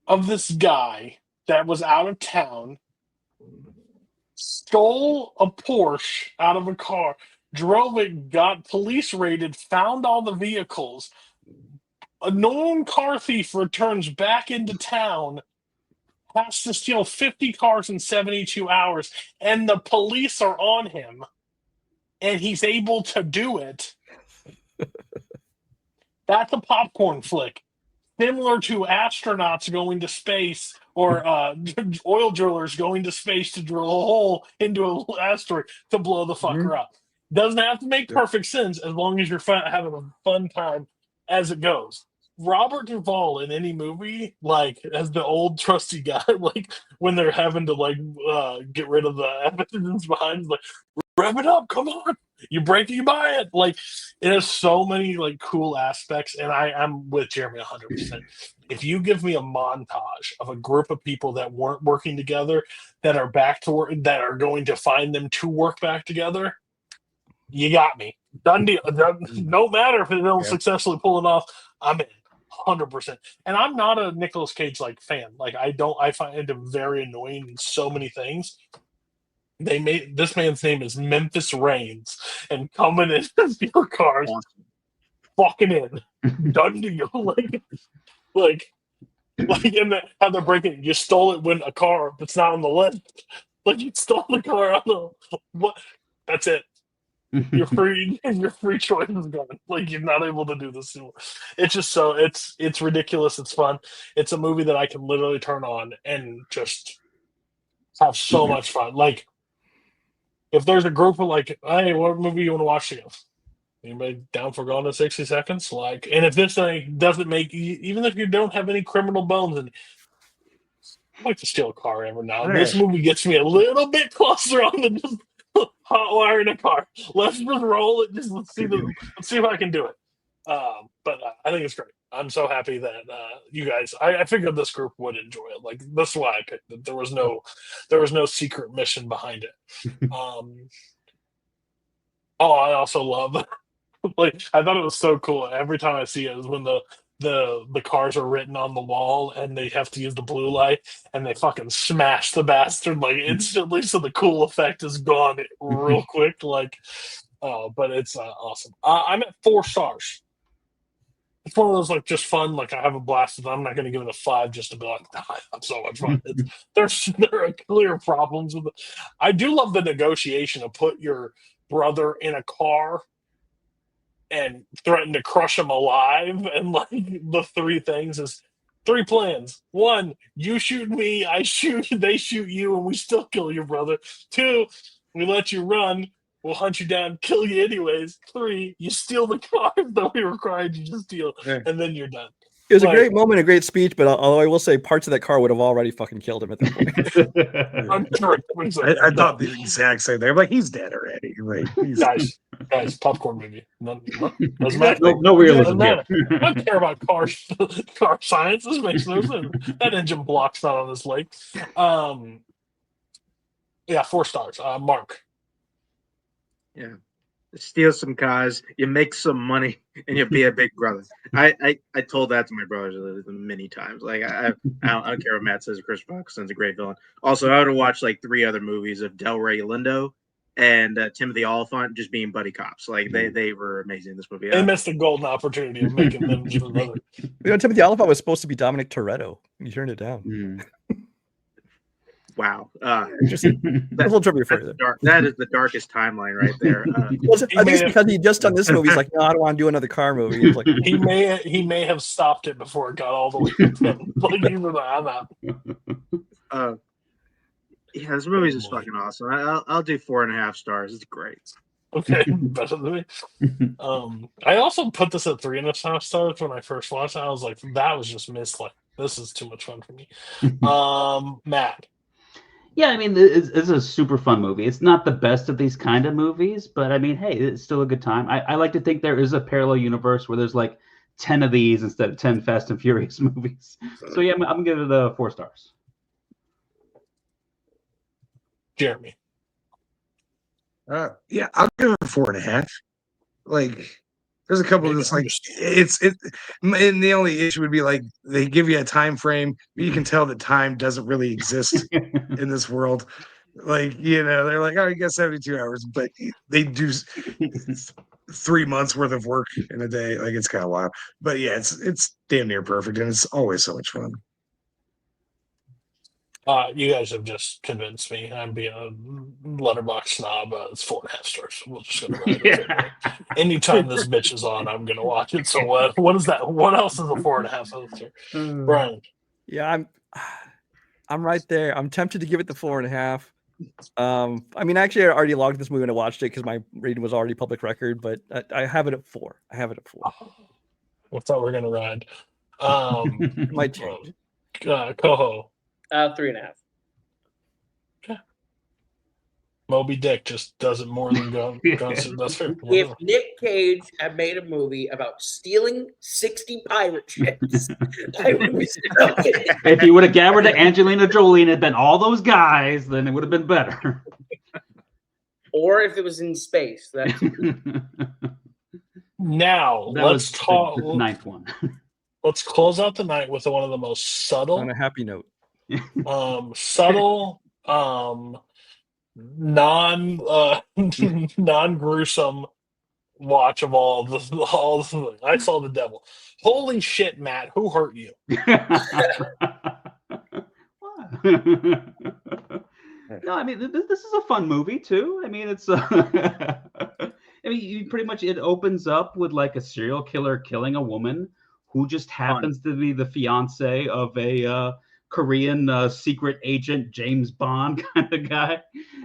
of this guy that was out of town stole a Porsche out of a car drove it, got police raided, found all the vehicles. A known car thief returns back into town, has to steal 50 cars in 72 hours, and the police are on him, and he's able to do it. That's a popcorn flick. Similar to astronauts going to space or oil drillers going to space to drill a hole into an asteroid to blow the fucker up. Doesn't have to make perfect sense as long as you're having a fun time as it goes. Robert Duvall in any movie, like as the old trusty guy, like when they're having to like get rid of the evidence behind, like rev it up, come on, you break it, you buy it. Like it has so many like cool aspects, and I'm with Jeremy 100%. If you give me a montage of a group of people that weren't working together, that are back to work, that are going to find them to work back together, you got me. Done deal. No matter if they don't successfully pull it off, I'm in 100%. And I'm not a Nicolas Cage like fan. Like I find him very annoying in so many things. They made this man's name is Memphis Reigns, and coming in steel cars, fucking in, done deal. like, and how they're breaking. You stole it when a car that's not on the list. Like you stole the car on the what? That's it. You're free, and your free choice is gone. Like you're not able to do this anymore. It's just so it's ridiculous. It's fun. It's a movie that I can literally turn on and just have so much fun. Like. If there's a group of like, hey, what movie you want to watch together? Anybody down for Gone in 60 Seconds? Like, and if this thing doesn't make, even if you don't have any criminal bones, and I like to steal a car every now and then. This movie gets me a little bit closer on the just hot wiring a car. Let's just roll it. Just let's see if I can do it. But I think it's great. I'm so happy that you guys. I figured this group would enjoy it. Like that's why I picked it. There was no secret mission behind it. I also love. Like I thought it was so cool. Every time I see it is when the cars are written on the wall and they have to use the blue light and they fucking smash the bastard like instantly. So the cool effect is gone real quick. Like, but it's awesome. I'm at 4 stars. It's one of those like just fun. Like I have a blast. I'm not going to give it a 5 just to be like, I have so much fun. There are clear problems with it. I do love the negotiation of put your brother in a car and threaten to crush him alive. And like the 3 things is 3 plans. 1, you shoot me, I shoot, they shoot you, and we still kill your brother. 2, we let you run. We'll hunt you down, kill you anyways. 3, you steal the car that we required you to steal, and then you're done. It was a great moment, a great speech, but although I will say parts of that car would have already fucking killed him at that point. I thought the exact same thing. I'm like, he's dead already. Like, guys, popcorn movie. No realism. I don't care about car science. This makes no sense. That engine block's not on this lake. 4 stars. Mark. Yeah. Steal some cars, you make some money, and you'll be a big brother. I told that to my brothers many times. Like I don't care what Matt says. Chris Buxton's a great villain. Also, I would have watched like 3 other movies of Delroy Lindo and Timothy Olyphant just being buddy cops. Like they were amazing in this movie. They missed the golden opportunity of making them even better. Timothy Olyphant was supposed to be Dominic Toretto. You turned it down. Wow. Just a little trivia for you. That is the darkest timeline right there. At least because he just done this movie, he's like, no, I don't want to do another car movie. It's like, he may have stopped it before it got all the way done. Like he was like, I'm out. Yeah, this movie is just fucking awesome. I'll do 4.5 stars. It's great. Okay, better than me. I also put this at 3.5 stars when I first watched it. I was like, that was just missed. Like, this is too much fun for me. Matt. Yeah, I mean, it's a super fun movie. It's not the best of these kind of movies, but I mean, hey, it's still a good time. I like to think there is a parallel universe where there's like 10 of these instead of 10 Fast and Furious movies. So yeah, I'm gonna give it 4 stars. Jeremy. I'll give it 4.5. Like, there's a couple of this, like, and the only issue would be like they give you a time frame, but you can tell that time doesn't really exist in this world. Like, they're like, oh, you got 72 hours, but they do 3 months worth of work in a day. Like, it's kind of wild. But yeah, it's damn near perfect, and it's always so much fun. You guys have just convinced me. I'm being a letterbox snob. It's 4.5 stars. We're just gonna ride with it. Right? Anytime this bitch is on, I'm gonna watch it. So what is that? What else is a 4.5 star? Brian. Yeah, I'm right there. I'm tempted to give it the 4.5. I mean, actually, I already logged this movie when I watched it because my rating was already public record, but I have it at 4. I thought we were gonna ride. It might change. Coho. 3.5. Okay. Moby Dick just does it more than Guns. That's fair. If Nick Cage had made a movie about stealing 60 pirate ships, I would be so if he would have gathered to Angelina Jolie and it had been all those guys, then it would have been better. Or if it was in space. That's now let's talk. The ninth one. Let's close out the night with one of the most subtle. On a happy note. Subtle, non-gruesome watch of all the. I saw the devil. Holy shit, Matt! Who hurt you? No, I mean this is a fun movie too. I mean it's. I mean, you pretty much it opens up with like a serial killer killing a woman who just happens to be the fiance of a Korean secret agent James Bond kind of guy,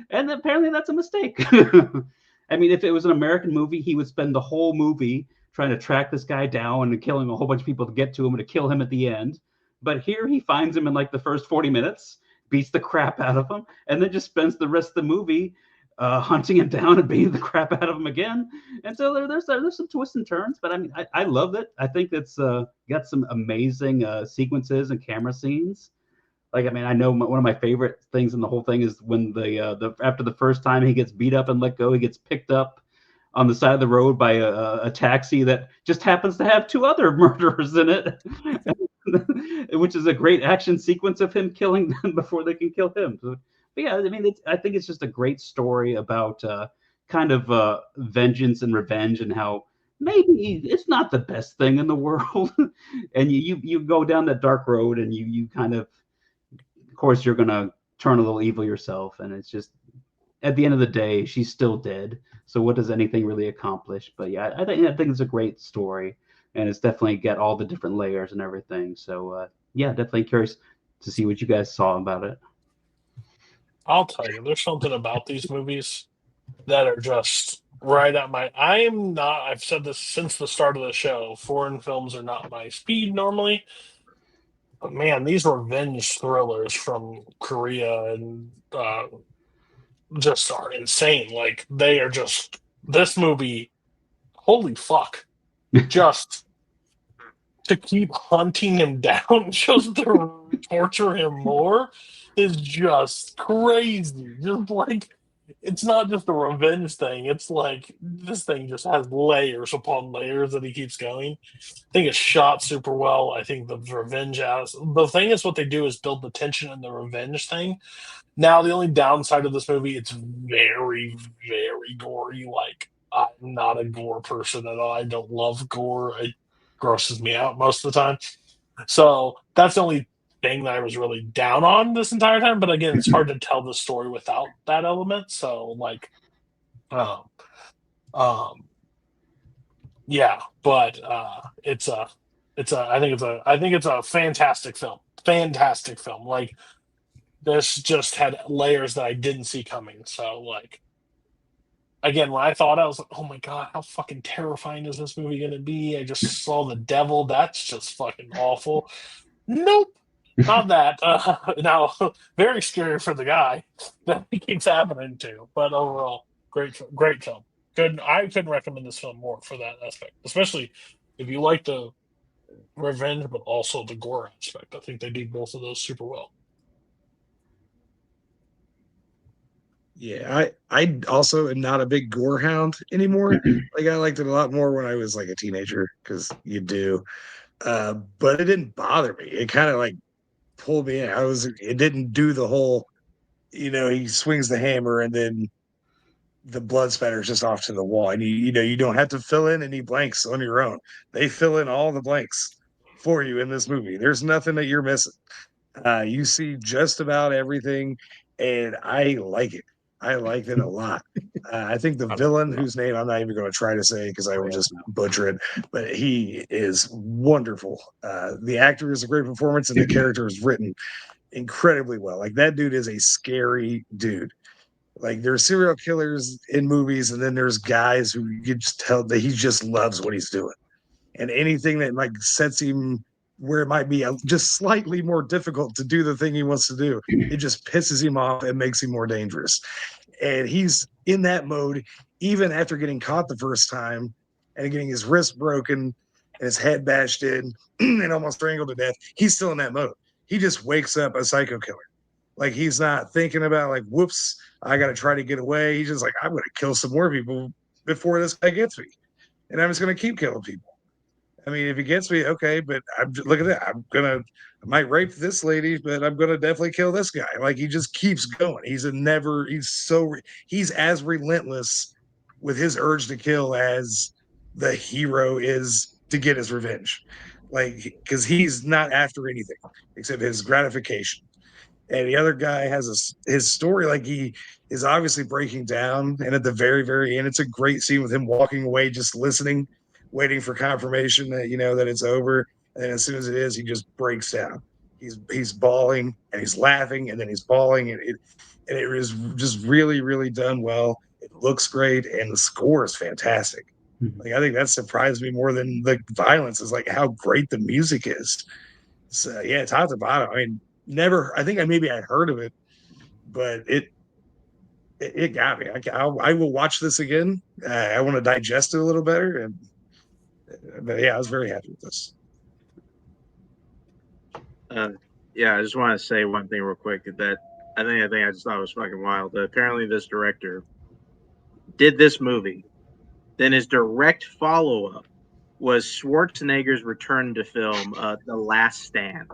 and apparently that's a mistake. I mean, if it was an American movie, he would spend the whole movie trying to track this guy down and killing a whole bunch of people to get to him and to kill him at the end. But here he finds him in like the first 40 minutes, beats the crap out of him, and then just spends the rest of the movie hunting him down and beating the crap out of him again. And so there's some twists and turns, but I mean, I love it. I think it's got some amazing sequences and camera scenes. Like, I mean, I know one of my favorite things in the whole thing is when the after the first time he gets beat up and let go, he gets picked up on the side of the road by a taxi that just happens to have 2 other murderers in it, which is a great action sequence of him killing them before they can kill him. So, but yeah, I mean, I think it's just a great story about kind of vengeance and revenge and how maybe it's not the best thing in the world. And you go down that dark road and you kind of course, you're going to turn a little evil yourself. And it's just, at the end of the day, she's still dead. So what does anything really accomplish? But yeah, I think it's a great story. And it's definitely got all the different layers and everything. So yeah, definitely curious to see what you guys saw about it. I'll tell you, there's something about these movies that are just right at my. I've said this since the start of the show. Foreign films are not my speed normally. But man, these revenge thrillers from Korea and just are insane. Like, they are just. This movie, holy fuck. Just to keep hunting him down, just to torture him more, is just crazy. Just like, it's not just a revenge thing. It's like, this thing just has layers upon layers that he keeps going. I think it's shot super well. I think the revenge the thing is, what they do is build the tension in the revenge thing. Now, the only downside of this movie, it's very, very gory. Like, I'm not a gore person at all. I don't love gore. It grosses me out most of the time. So that's the only thing that I was really down on this entire time. But again, it's hard to tell the story without that element. So like, yeah, but I think it's a fantastic film. Fantastic film. Like, this just had layers that I didn't see coming. So like, again, when I thought, I was like, oh my God, how fucking terrifying is this movie going to be? I just saw the devil. That's just fucking awful. Nope. Not that. Now, very scary for the guy that it keeps happening to. But overall, great film. Good. I couldn't recommend this film more for that aspect, especially if you like the revenge, but also the gore aspect. I think they do both of those super well. Yeah, I also am not a big gore hound anymore. Like, I liked it a lot more when I was like a teenager, because you do. But it didn't bother me. It kind of like pulled me in. It didn't do the whole he swings the hammer and then the blood spatters just off to the wall. And you don't have to fill in any blanks on your own. They fill in all the blanks for you in this movie. There's nothing that you're missing. You see just about everything, and I like it. I like it a lot. I think the villain, whose name I'm not even going to try to say because I will just butcher it, but he is wonderful. The actor is a great performance, and the character is written incredibly well. Like, that dude is a scary dude. Like, there's serial killers in movies, and then there's guys who you just tell that he just loves what he's doing, and anything that like sets him where it might be just slightly more difficult to do the thing he wants to do, it just pisses him off and makes him more dangerous. And he's in that mode even after getting caught the first time and getting his wrist broken and his head bashed in and almost strangled to death. He's still in that mode. He just wakes up a psycho killer. Like, he's not thinking about like, whoops, I got to try to get away. He's just like, I'm going to kill some more people before this guy gets me. And I'm just going to keep killing people. I mean, if he gets me, okay, but look at that. I might rape this lady, but I'm gonna definitely kill this guy. Like, he just keeps going. He's as relentless with his urge to kill as the hero is to get his revenge. Like, because he's not after anything except his gratification. And the other guy has his story, like, he is obviously breaking down, and at the very, very end, it's a great scene with him walking away, just listening, waiting for confirmation that that it's over. And then as soon as it is, he just breaks down. He's bawling and he's laughing, and then he's bawling, and it is just really, really done well. It looks great, and the score is fantastic. Like, I think that surprised me more than the violence, is like how great the music is. So yeah, top to bottom. I mean, never. I think maybe I heard of it, but it got me. I will watch this again. I want to digest it a little better, but yeah, I was very happy with this. Yeah, I just want to say one thing real quick that I just thought was fucking wild. Apparently, this director did this movie. Then his direct follow-up was Schwarzenegger's return to film, The Last Stand.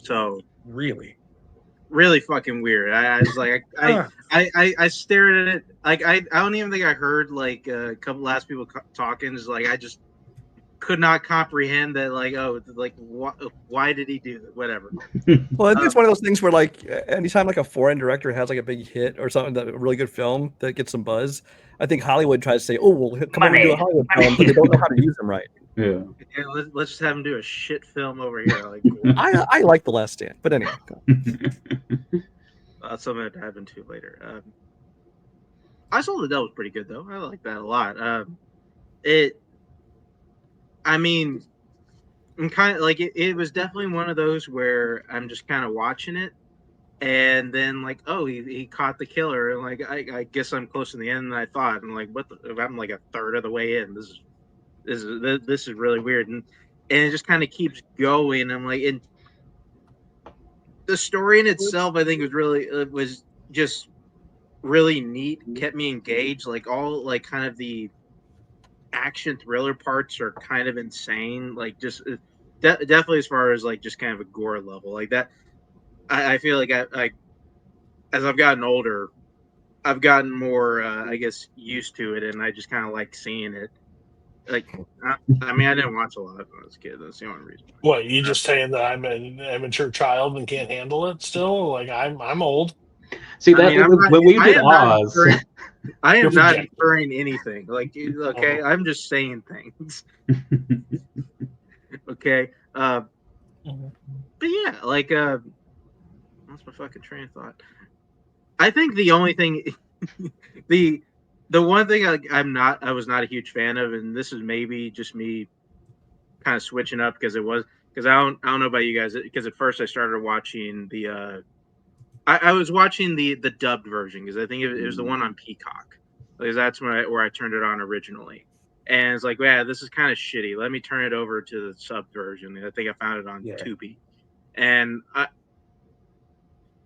So really fucking weird. I was like, I stared at it. Like, I don't even think I heard like a couple last people talking. It's like, I just could not comprehend that. Like, oh, like why did he do that? Whatever. Well, I think it's one of those things where, like, anytime like a foreign director has like a big hit or something, that a really good film that gets some buzz, I think Hollywood tries to say, "Oh, well, come on and do a Hollywood film," but they don't know how to use them right. Yeah. Let's just have him do a shit film over here. Like, I like The Last Stand, but anyway. That's something that happened to later. I Saw the Devil was pretty good though. I like that a lot. I mean, I'm kind of like it was definitely one of those where I'm just kind of watching it, and then like, oh, he caught the killer, and like I guess I'm closer to the end than I thought, and like, I'm like a third of the way in. This is really weird, and it just kind of keeps going. I'm like, and the story in itself, I think, was just really neat, kept me engaged. Like, all like kind of the action thriller parts are kind of insane. Like, just definitely as far as like just kind of a gore level like that. I feel like I as I've gotten older, I've gotten more I guess used to it, and I just kind of like seeing it. Like, I mean, I didn't watch a lot when I was a kid. That's the only reason. What, you just saying that I'm an immature child and can't handle it still? Like, I'm old. See, that when we did Oz, I am not inferring anything. Like, okay, I'm just saying things. Okay, but yeah, like, what's my fucking train of thought? I think the only thing, the one thing I was not a huge fan of, and this is maybe just me kind of switching up because I don't know about you guys, because at first I started watching the I was watching the dubbed version because I think it was the one on Peacock, because that's where I turned it on originally, and it's like, yeah, this is kind of shitty. Let me turn it over to the sub version. I think I found it on Tubi, and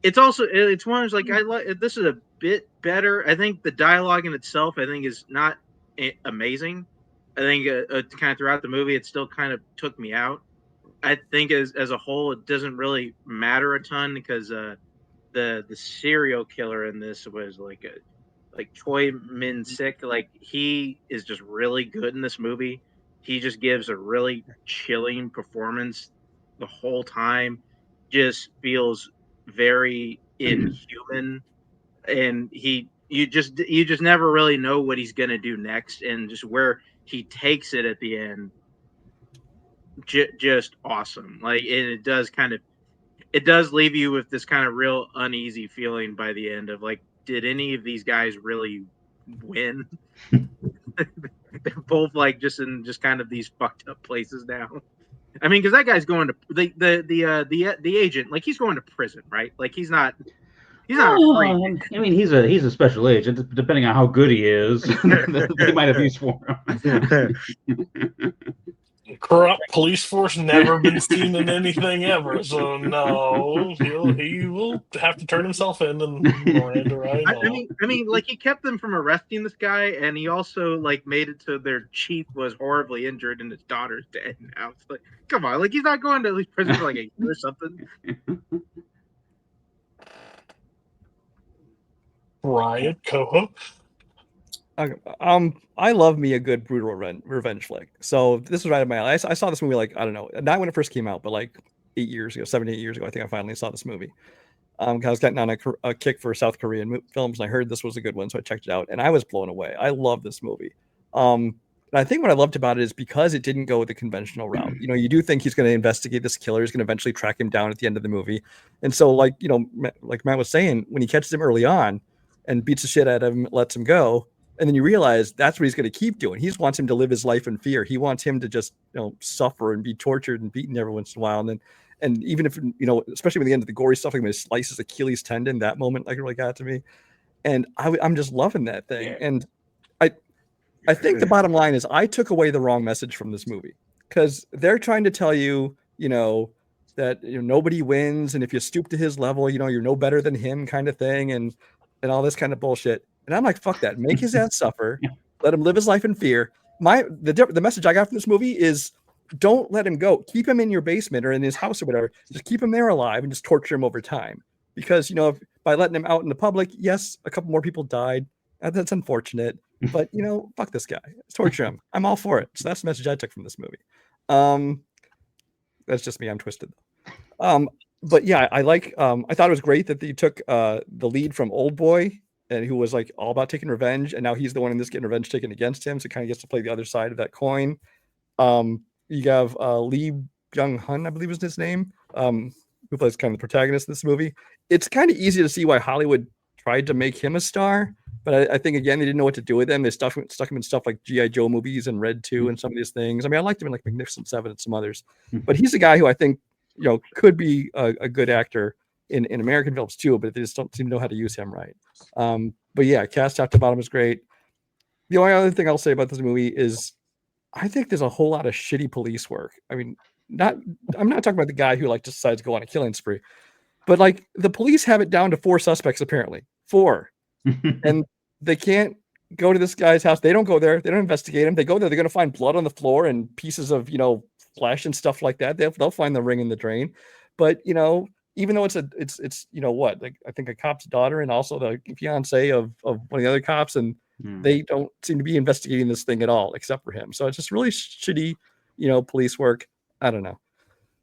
it's one of those, like, I like this is a bit better. I think the dialogue in itself, I think, is not amazing. I think kind of throughout the movie, it still kind of took me out. I think as a whole, it doesn't really matter a ton because the serial killer in this was like Choi Min Sik. Like he is just really good in this movie. He just gives a really chilling performance the whole time. Just feels very inhuman, and you just never really know what he's gonna do next, and just where he takes it at the end, just awesome. Like, and it does leave you with this kind of real uneasy feeling by the end of like, did any of these guys really win? They're both like just in just kind of these fucked up places now. I mean, because that guy's going to the agent, like he's going to prison, right? Like he's not a free. I mean, he's a special agent. Depending on how good he is, they might have use for him. Corrupt police force, never been seen in anything ever. So no, he will have to turn himself in and Miranda right I mean, like he kept them from arresting this guy, and he also like made it so their chief was horribly injured and his daughter's dead now. It's like, come on, like he's not going to at least prison for like a year or something. Ryan Coho. I love me a good brutal revenge flick. So this was right up my alley. I saw this movie like, I don't know, not when it first came out, but like 8 years ago, 7, 8 years ago. I think I finally saw this movie. I was getting on a kick for South Korean films, and I heard this was a good one, so I checked it out, and I was blown away. I love this movie. And I think what I loved about it is because it didn't go the conventional route. You know, you do think he's going to investigate this killer, he's going to eventually track him down at the end of the movie, and so like like Matt was saying, when he catches him early on and beats the shit out of him, lets him go. And then you realize that's what he's going to keep doing. He wants him to live his life in fear. He wants him to just, suffer and be tortured and beaten every once in a while. And even if, especially when the end of the gory stuff, like when he slices Achilles tendon, that moment like really got to me. And I'm just loving that thing. Yeah. And I think the bottom line is I took away the wrong message from this movie because they're trying to tell you, that nobody wins. And if you stoop to his level, you're no better than him kind of thing. And all this kind of bullshit. And I'm like, fuck that. Make his ass suffer. Let him live his life in fear. The message I got from this movie is don't let him go. Keep him in your basement or in his house or whatever. Just keep him there alive and just torture him over time. Because, by letting him out in the public, yes, a couple more people died. That's unfortunate. But, fuck this guy. Let's torture him. I'm all for it. So that's the message I took from this movie. That's just me. I'm twisted. But yeah, I thought it was great that they took the lead from Old Boy, and who was like all about taking revenge, and now he's the one in this getting revenge taken against him, so he kind of gets to play the other side of that coin. You have Lee Byung-hun, I believe is his name, who plays kind of the protagonist in this movie. It's kind of easy to see why Hollywood tried to make him a star, but I think again they didn't know what to do with him. They stuck him in stuff like G.I. Joe movies and Red 2 and some of these things. I mean, I liked him in like Magnificent Seven and some others, but he's a guy who I think could be a good actor in American films too, but they just don't seem to know how to use him right. But yeah, cast top to bottom is great. The only other thing I'll say about this movie is I think there's a whole lot of shitty police work. I mean, I'm not talking about the guy who like decides to go on a killing spree, but like the police have it down to 4 suspects, apparently 4, and they can't go to this guy's house. They don't go there. They don't investigate him. They go there. They're going to find blood on the floor and pieces of, flesh and stuff like that. They'll find the ring in the drain. But, even though it's like I think a cop's daughter and also the fiance of one of the other cops, and they don't seem to be investigating this thing at all except for him. So it's just really shitty, police work. I don't know.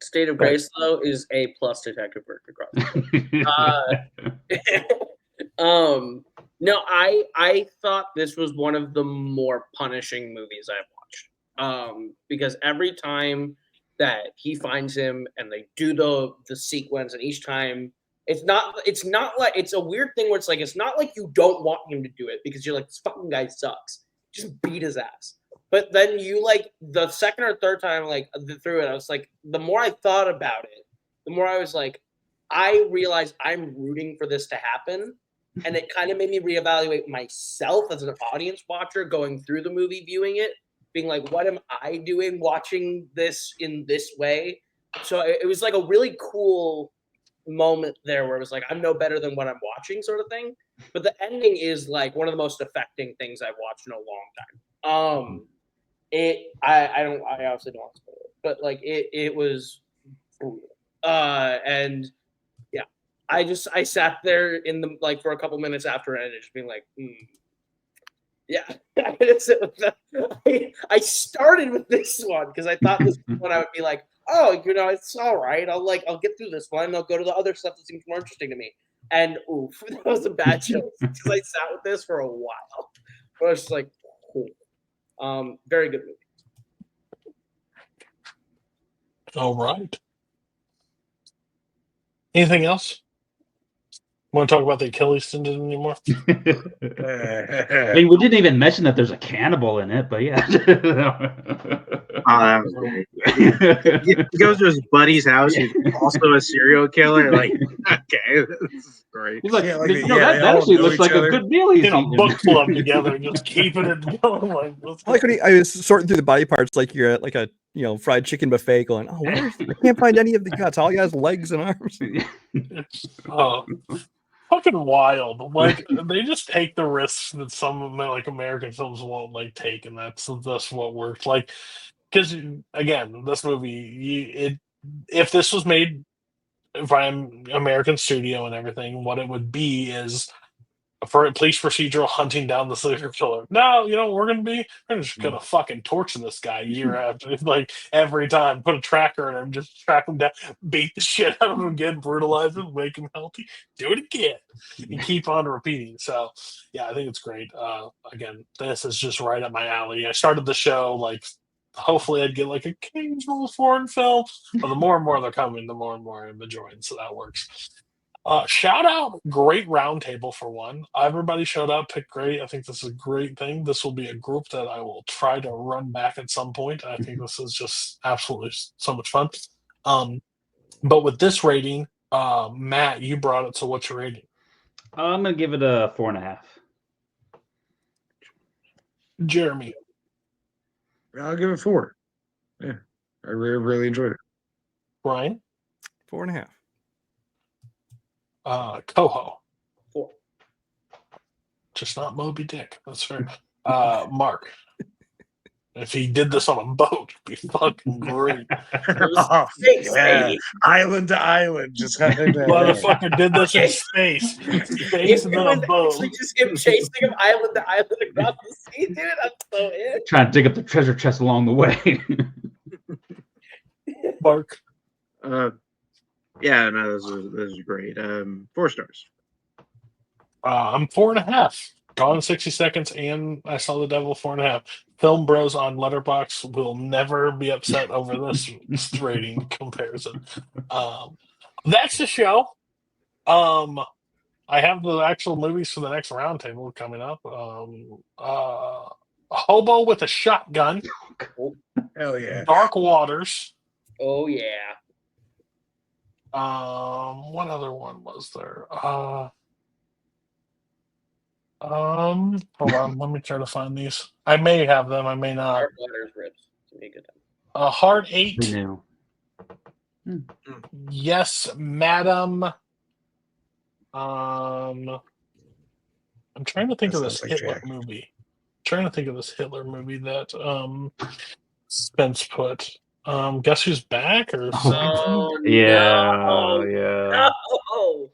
State of Grace though is A+ detective work across. No, I thought this was one of the more punishing movies I've watched. Because every time that he finds him and they do the sequence, and each time it's not like it's a weird thing where it's like it's not like you don't want him to do it because you're like, this fucking guy sucks. Just beat his ass. But then you like the second or third time like through it, I was like, the more I thought about it, the more I was like, I realized I'm rooting for this to happen. And it kind of made me reevaluate myself as an audience watcher going through the movie, viewing it, being like, what am I doing watching this in this way? So it was like a really cool moment there where it was like, I'm no better than what I'm watching sort of thing. But the ending is like one of the most affecting things I've watched in a long time. I obviously don't want to spoil it, but like it was brutal. And yeah, I sat there in the like for a couple minutes after it ended, just being like, yeah. I started with this one because I thought this one I would be like, oh, it's all right. I'll get through this one and I'll go to the other stuff that seems more interesting to me. And oof, that was a bad choice because I sat with this for a while. I was just like, cool. Very good movie. All right. Anything else? Want to talk about the Achilles tendon anymore? I mean, we didn't even mention that there's a cannibal in it, but yeah. That was great. He goes to his buddy's house. He's also a serial killer. Like, okay, this is great. He's like, Yeah, that actually looks like a good meal he's in a eating. book club together, just keeping it going. Like when I was sorting through the body parts, like you're at like a fried chicken buffet, going, "Oh, I can't find any of the guts. All he has legs and arms." It's fucking wild. Like they just take the risks that some of like American films won't like take, and that's what works. Like, because again, this movie, if this was made by an American studio and everything, what it would be is for a police procedural hunting down the serial killer. No, we're just gonna fucking torture this guy year after, like every time, put a tracker in him, just track him down, beat the shit out of him again, brutalize him, make him healthy, do it again, and keep on repeating. So yeah, I think it's great. Again, this is just right up my alley. I started the show like hopefully I'd get like a occasional foreign film, but the more and more they're coming, the more and more I'm enjoying. So that works. Shout out, great roundtable for one. Everybody showed up, picked great. I think this is a great thing. This will be a group that I will try to run back at some point. I think this is just absolutely so much fun. But with this rating, Matt, you brought it. So what's your rating? I'm gonna give it a 4.5. Jeremy, I'll give it 4. Yeah, I really enjoyed it. Brian, 4.5. Coho, 4. just not Moby Dick. That's fair. Mark, if he did this on a boat, it'd be fucking great. Yeah. Island to island, just kind of. Motherfucker did this in space. Space and then a boat. We just keep chasing him island to island across the sea, dude. I'm so in. Trying to dig up the treasure chest along the way. Mark. Yeah, no, this is great. 4 stars. I'm 4.5. Gone in 60 Seconds and I Saw the Devil 4.5. Film Bros on Letterboxd will never be upset over this rating comparison. That's the show. I have the actual movies for the next roundtable coming up. A Hobo with a Shotgun. Hell yeah. Dark Waters. Oh yeah. What other one was there? Hold on, let me try to find these. I may have them, I may not. Dark Waters ribs. It's a good time. Heart 8. We knew. Yes, Madam. I'm trying to think of this Hitler movie. That Spence put. Guess Who's Back or something? Oh, yeah. No.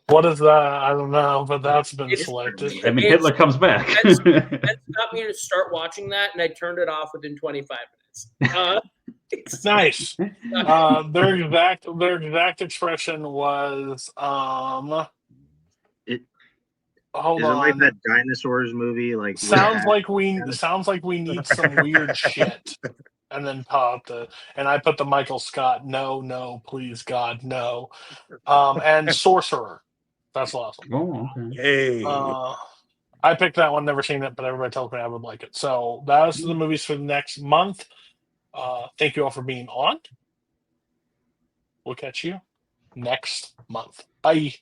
What is that? I don't know, but that's been selected. I mean, Hitler comes back. That's got me to start watching that, and I turned it off within 25 minutes. Nice. Their exact expression was hold on. Like that dinosaurs movie, like sounds like we need some weird shit. And then popped and I put the Michael Scott, no, please God, no. And Sorcerer. That's awesome. Oh, okay. Hey. I picked that one, never seen it, but everybody tells me I would like it. So those are the movies for the next month. Thank you all for being on. We'll catch you next month. Bye.